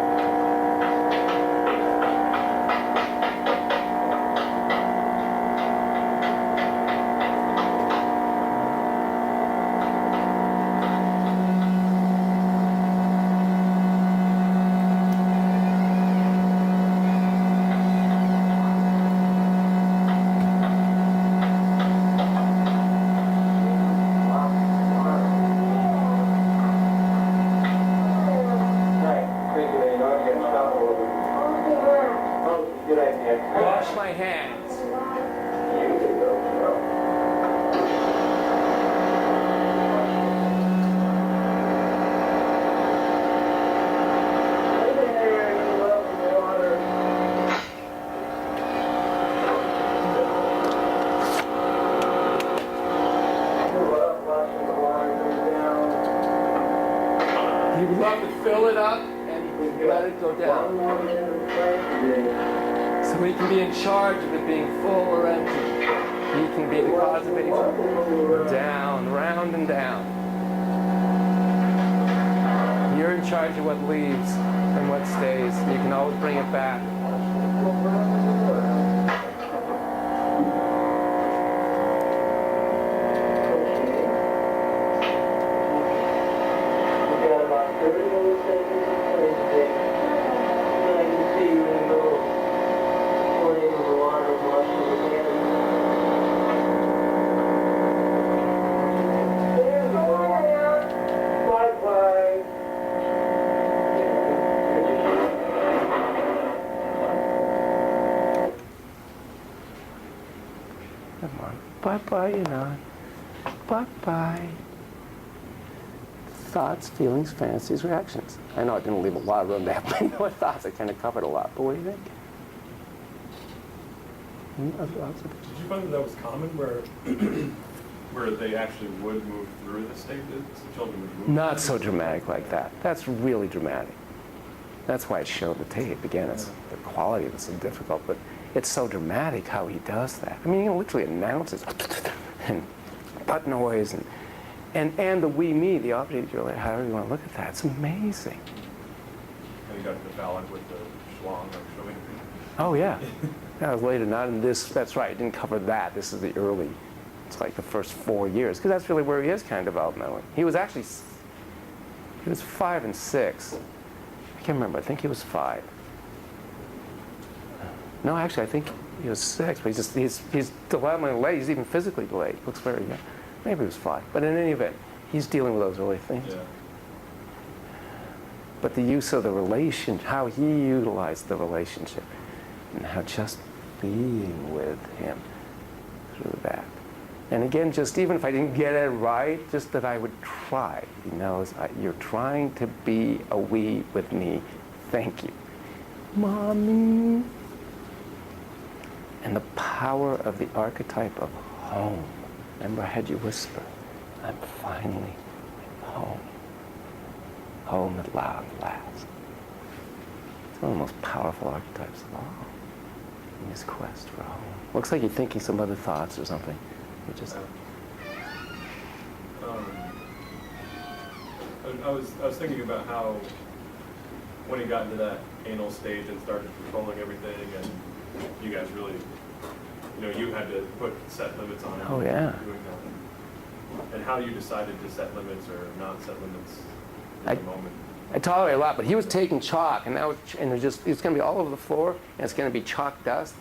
Wash my hands. You love to fill it up and let it go down. So he can be in charge of it being full or empty. He can be the cause of it. Down, round and down. You're in charge of what leaves and what stays. You can always bring it back. Come on. Bye-bye, Yanon. Bye-bye. Thoughts, feelings, fantasies, reactions. I know I didn't leave a lot of room to have more thoughts. I kind of covered a lot. But what do you think?
Did you find that was common where where they actually would move through the stages? The children would move?
Not so dramatic like that. That's really dramatic. That's why it showed the tape. Again, it's the quality that's so difficult, but it's so dramatic how he does that. I mean, he literally announces and butt noise and the we, me, the operator, however you want to look at that. It's amazing.
And you got the phallic with the schlong or showing.
Oh, yeah. That was later, not in this. That's right. I didn't cover that. This is the early, it's like the first 4 years, because that's really where he is kind of developmentally. He was 5 and 6. I can't remember. I think he was 5. No, actually, I think he was 6, but he's developmentally late. He's even physically delayed. Looks very young. Maybe he was 5. But in any event, he's dealing with those early things.
Yeah.
But the use of the relation, how he utilized the relationship, and how just being with him through that. And again, just even if I didn't get it right, just that I would try. He knows, you're trying to be a we with me. Thank you. Mommy. And the power of the archetype of home. Remember, I had you whisper, I'm finally home. Home at last. It's one of the most powerful archetypes of all in his quest for home. Looks like you're thinking some other thoughts or something. You just.
I was thinking about how when he got into that anal stage and started controlling everything, and you guys really, you had to put set limits on it.
Oh, yeah.
Doing that. And how you decided to set limits or not set limits in the moment.
I tolerate a lot, but he was taking chalk, and it's going to be all over the floor, and it's going to be chalk dust,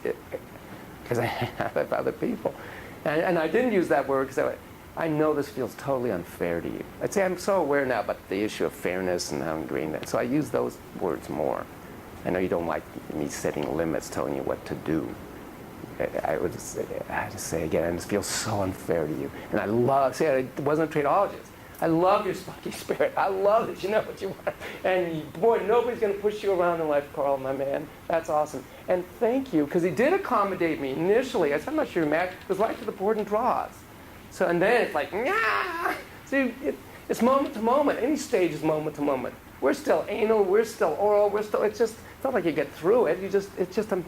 because I have other people. And I didn't use that word because I know this feels totally unfair to you. I'd say I'm so aware now about the issue of fairness and how ingrained that. So I use those words more. I know you don't like me setting limits, telling you what to do. I had to say again, it feels so unfair to you. And I wasn't a tradologist. I love your spunky spirit. I love it. You know what you want. And boy, nobody's going to push you around in life, Carl, my man. That's awesome. And thank you, because he did accommodate me initially. I said, I'm not sure you're mad. It was right to the board and draws. So, and then it's like, nah. See, it's moment to moment. Any stage is moment to moment. We're still anal, we're still oral, it's not like you get through it. It's just a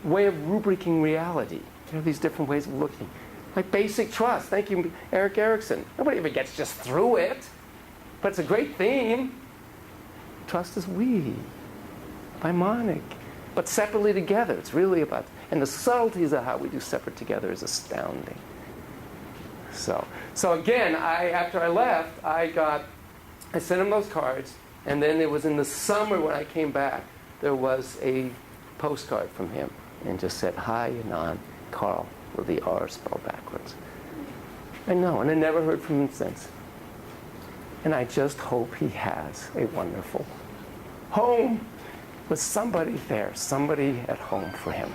way of rubricing reality. You know, these different ways of looking. Like basic trust. Thank you, Eric Erickson. Nobody ever gets just through it. But it's a great theme. Trust is we. By Monic. But separately together. It's really about... And the subtleties of how we do separate together is astounding. So again, after I left, I sent him those cards. And then it was in the summer when I came back, there was a postcard from him. And just said, hi, Yanon, Carl, with the R spelled backwards. I know, and I never heard from him since. And I just hope he has a wonderful home with somebody there, somebody at home for him.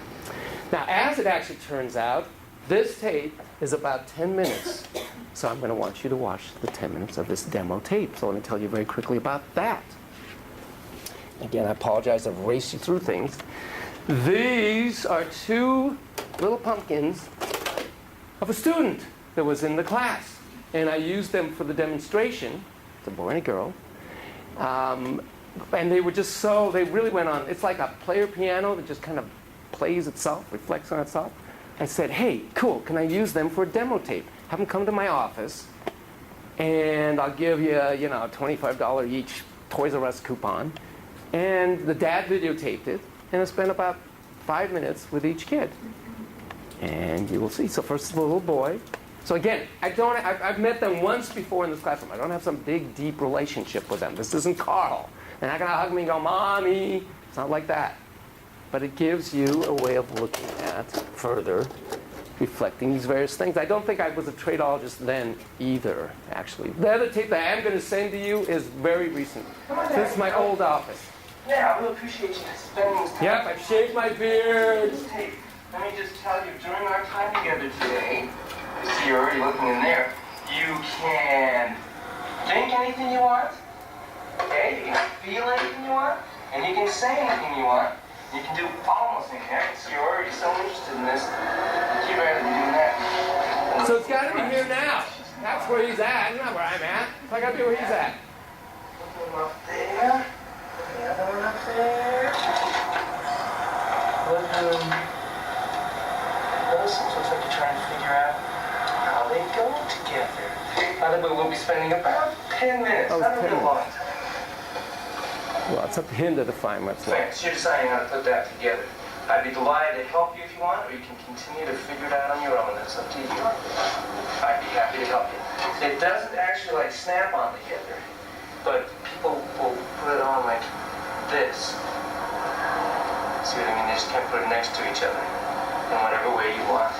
Now, as it actually turns out, this tape is about 10 minutes. So I'm going to want you to watch the 10 minutes of this demo tape. So let me tell you very quickly about that. Again, I apologize, I've raced you through things. These are 2 little pumpkins of a student that was in the class. And I used them for the demonstration. It's a boy and a girl. And they were just they really went on. It's like a player piano that just kind of plays itself, reflects on itself. I said, hey, cool, can I use them for a demo tape? Have them come to my office, and I'll give you, $25 each Toys R Us coupon. And the dad videotaped it, and I spent about 5 minutes with each kid. And you will see. So first, the little boy. So again, I've met them once before in this classroom. I don't have some big, deep relationship with them. This isn't Carl. They're not going to hug me and go, Mommy. It's not like that. But it gives you a way of looking at further, reflecting these various things. I don't think I was a tradeologist then either, actually. The other tape that I am going to send to you is very recent. This is my old office.
Yeah, I really appreciate you spending this time.
Yep, I've shaved my beard.
Hey, let me just tell you, during our time together today, you see you're already looking in there, you can think anything you want, okay? You can feel anything you want, and you can say anything you want. You can do almost anything. So you're already so interested in this, you'd rather be doing that.
So it's got to be here now. That's where he's at. That's not where I'm at. So I got to be where he's at.
Put them up there. The other one up there. Put them... This looks like you're trying to figure out how they go together. By the way, we'll be spending about 10 minutes. Not a real long time.
Well, it's up to him to define what's what.
Thanks. You're deciding how to put that together. I'd be delighted to help you if you want, or you can continue to figure it out on your own. That's up to you. I'd be happy to help you. It doesn't actually snap on together, but people will put it on like this. See what I mean? They just can't put it next to each other in whatever way you want.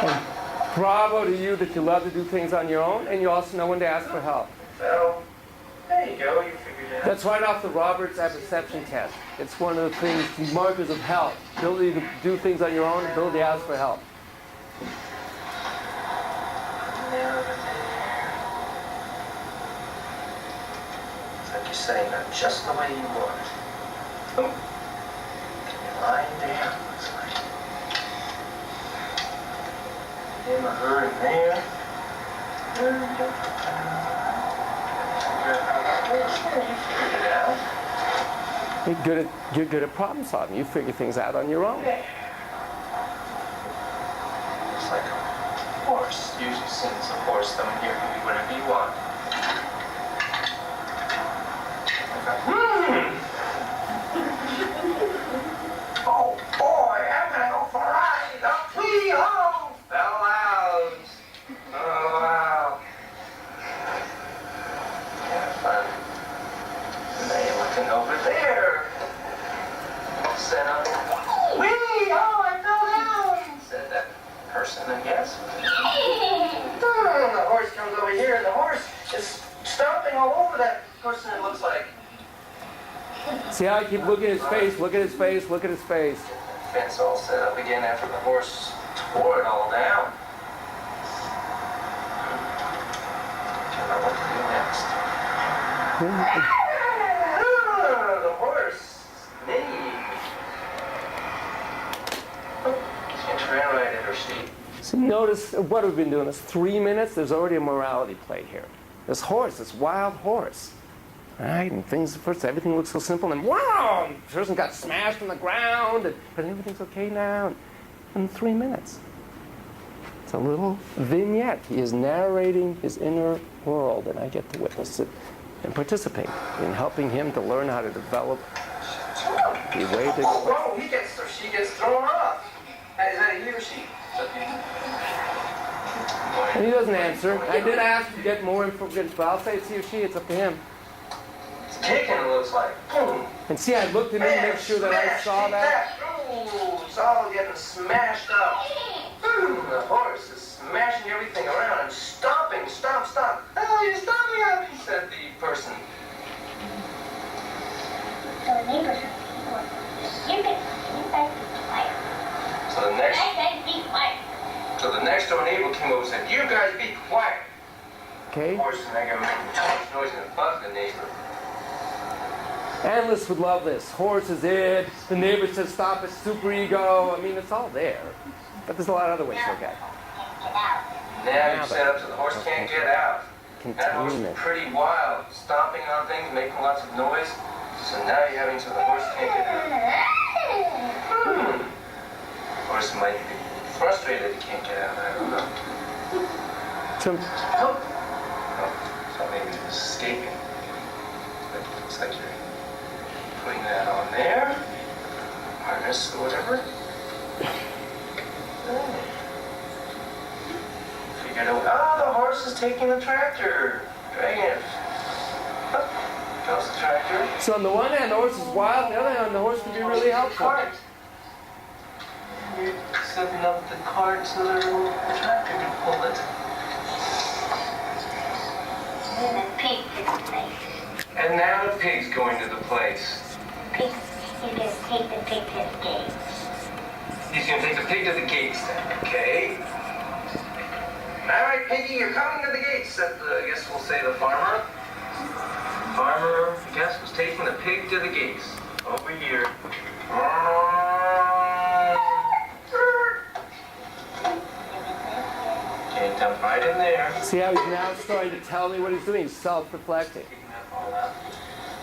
And bravo to you that you love to do things on your own, and you also know when to ask for help.
So, there you go. You figured it out.
That's right off the Roberts Apperception Test. It's one of the things, the markers of help. Ability to do things on your own, ability to ask for help.
Now over there. It's like you're setting up just the way you want it. Boom. You're lying down, looks like. Him or her in there.
You're good at problem solving. You figure things out on your own.
Looks like a horse. Usually since a horse, though, in here can be whatever you want. Oh boy, I'm gonna go for a ride. Up we ho! Fell out. Oh wow. Yeah, fun. And now you're looking over there. Set up. Wee! Oh, I fell down! Said that person, I guess. The horse comes over here, and the horse is stomping all over that person, it looks like.
See how I keep looking at his face, look at his face, look at his face.
Fence all set up again after the horse tore it all down. Don't know what to do next.
The horse. Me. She ran right at her seat. So notice what we've been doing. It's 3 minutes. There's already a morality play here. This horse, this wild horse. Right? And things, first everything looks so simple, and wow! The person got smashed on the ground, but everything's okay now. In 3 minutes. It's a little vignette. He is narrating his inner world, and I get to witness it and participate in helping him to learn how to develop the way to express. Whoa, she gets thrown off. Is that a he or she? And he doesn't answer. I did ask to get more information, but I'll say it's he or she. It's up to him. It's kicking, it looks like. And see, I looked at him to make sure that I saw that. Ooh, it's all getting smashed up. The horse is smashing everything around and stomping. Stop. Oh, you're stomping up, said the person.
So the neighbors are you guys be quiet.
So the next door neighbor came over and said, you guys be quiet. Okay. Of course, and I got making too much noise and it bugged the neighbor. Analysts would love this. Horse is it. The neighbor says stop, it's super ego. I mean, it's all there. But there's a lot of other ways to look at it. Now you set up so the horse can't get out. That horse is pretty wild. Stomping on things, making lots of noise. So now you're having so the horse can't get out. Horse might be frustrated he can't get out. I don't know. So maybe he's escaping. But it looks like you're putting that on there. Harness or whatever. Figured out. Oh, the horse is taking the tractor. Dragging it. Goes the tractor. So on the one hand, the horse is wild. On the other hand, the horse can be really helpful. You're setting up the cart so that the tractor can pull it. And now the pig's going to the place.
He's going to take the pig to the gate.
He's going to take the pig to the gates then, okay? All right, Piggy, you're coming to the gates, said the, I guess we'll say the farmer. Farmer, I guess, was taking the pig to the gates. Over here. Okay, dump right in there. See how he's now starting to tell me what he's doing? He's self-reflecting.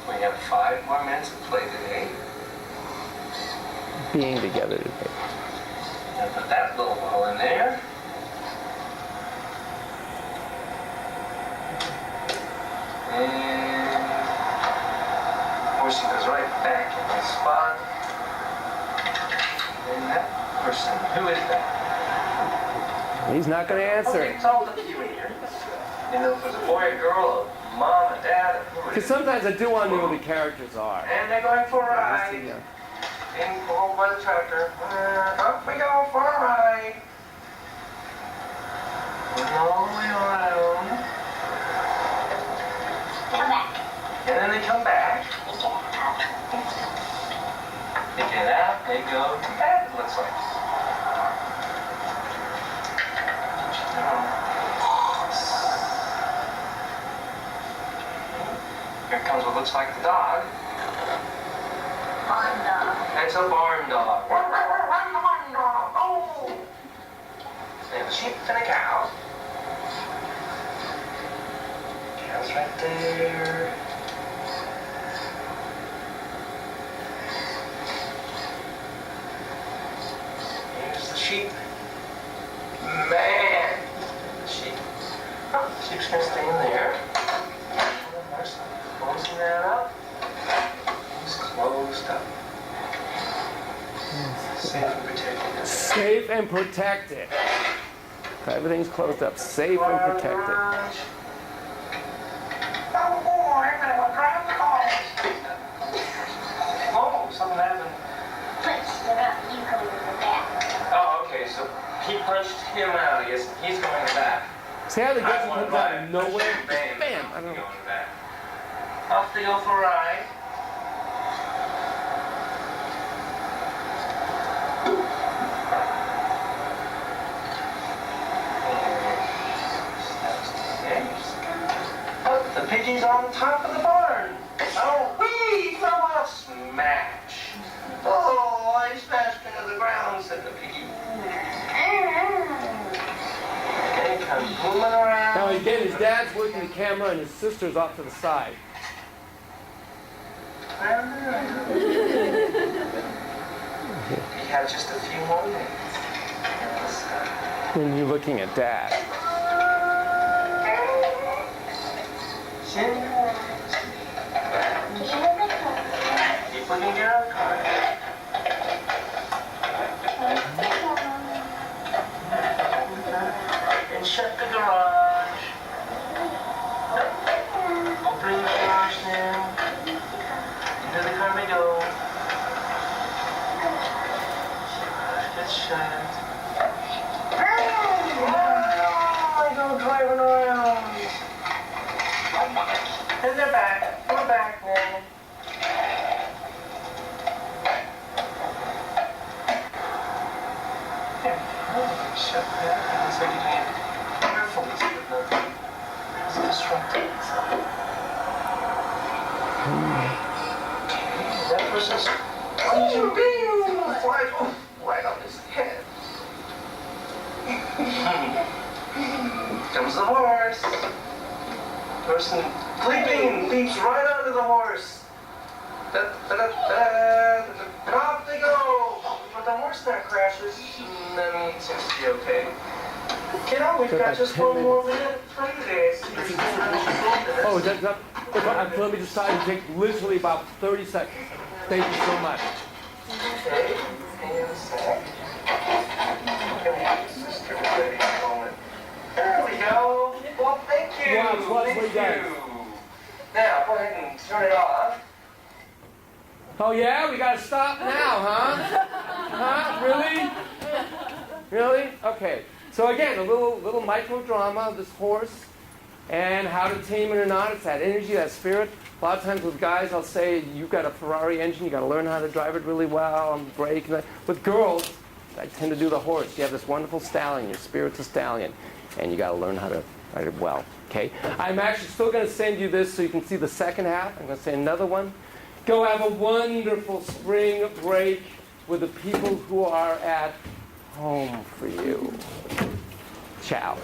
We have 5 more minutes of play today. Being together today. And put that little ball in there. And horsey goes right back in his spot. And that person, who is that? He's not going to answer. Okay, it's all up to you in here. You know, if there's a boy, a girl, a mom, a dad, because sometimes I do want to know who the characters are. And they're going for a ride. And pulled by the tractor. Up we go for a ride. All the way around.
Come back.
And then they come back. They get out, they go to bed, it looks like. Here comes what looks like the dog.
Barn dog.
That's a barn dog. Oh! And a sheep and a cow. Cow's right there. Here's the sheep. Man! The sheep. Oh, the sheep's gonna stay in there. Closing that up. It's closed up. Safe and protected. Safe and protected. Everything's closed up. Safe and protected. Oh boy, I'm gonna go grab the balls. Oh, something happened.
You come in the back.
Oh, okay, so he punched him out, I guess. He's going in the back. See how the guy comes out of nowhere? Bam! I don't know. Off they go for a ride. Oh, the piggy's on top of the barn. Oh, wee! Throw out smash. Oh, I smashed into the ground, said the piggy. And he comes booming around. Now again, his dad's working the camera and his sister's off to the side. We have just a few more minutes. And you're looking at Dad. Keep looking down. And shut the garage. Open the garage now. Into the car we go. It's shut. I go driving around. And they're back. We're back now. Yeah, shut that. Looks like you need carefully so that nothing is disrupting itself. That person's right on his head. Comes the horse. Person leaping leaps right onto the horse. And off they go. But the horse now crashes, and then it seems to be okay. Kiddo, we've got just one more minute to play today. Oh, that's not. Let me decide to take literally about 30 seconds. Thank you so much. Okay, hang on a sec. There we go. Well, thank you.
Wow,
thank you. Now, go ahead and turn it off. Oh yeah, we gotta stop now, huh? Huh? Really? Really? Okay. So again, a little micro drama of this horse and how to tame it or not. It's that energy, that spirit. A lot of times with guys, I'll say, you've got a Ferrari engine, you got to learn how to drive it really well, and brake. With girls, I tend to do the horse. You have this wonderful stallion. Your spirit's a stallion, and you got to learn how to ride it well. Okay. I'm actually still going to send you this so you can see the second half. I'm going to say another one. Go have a wonderful spring break with the people who are at home for you. Ciao.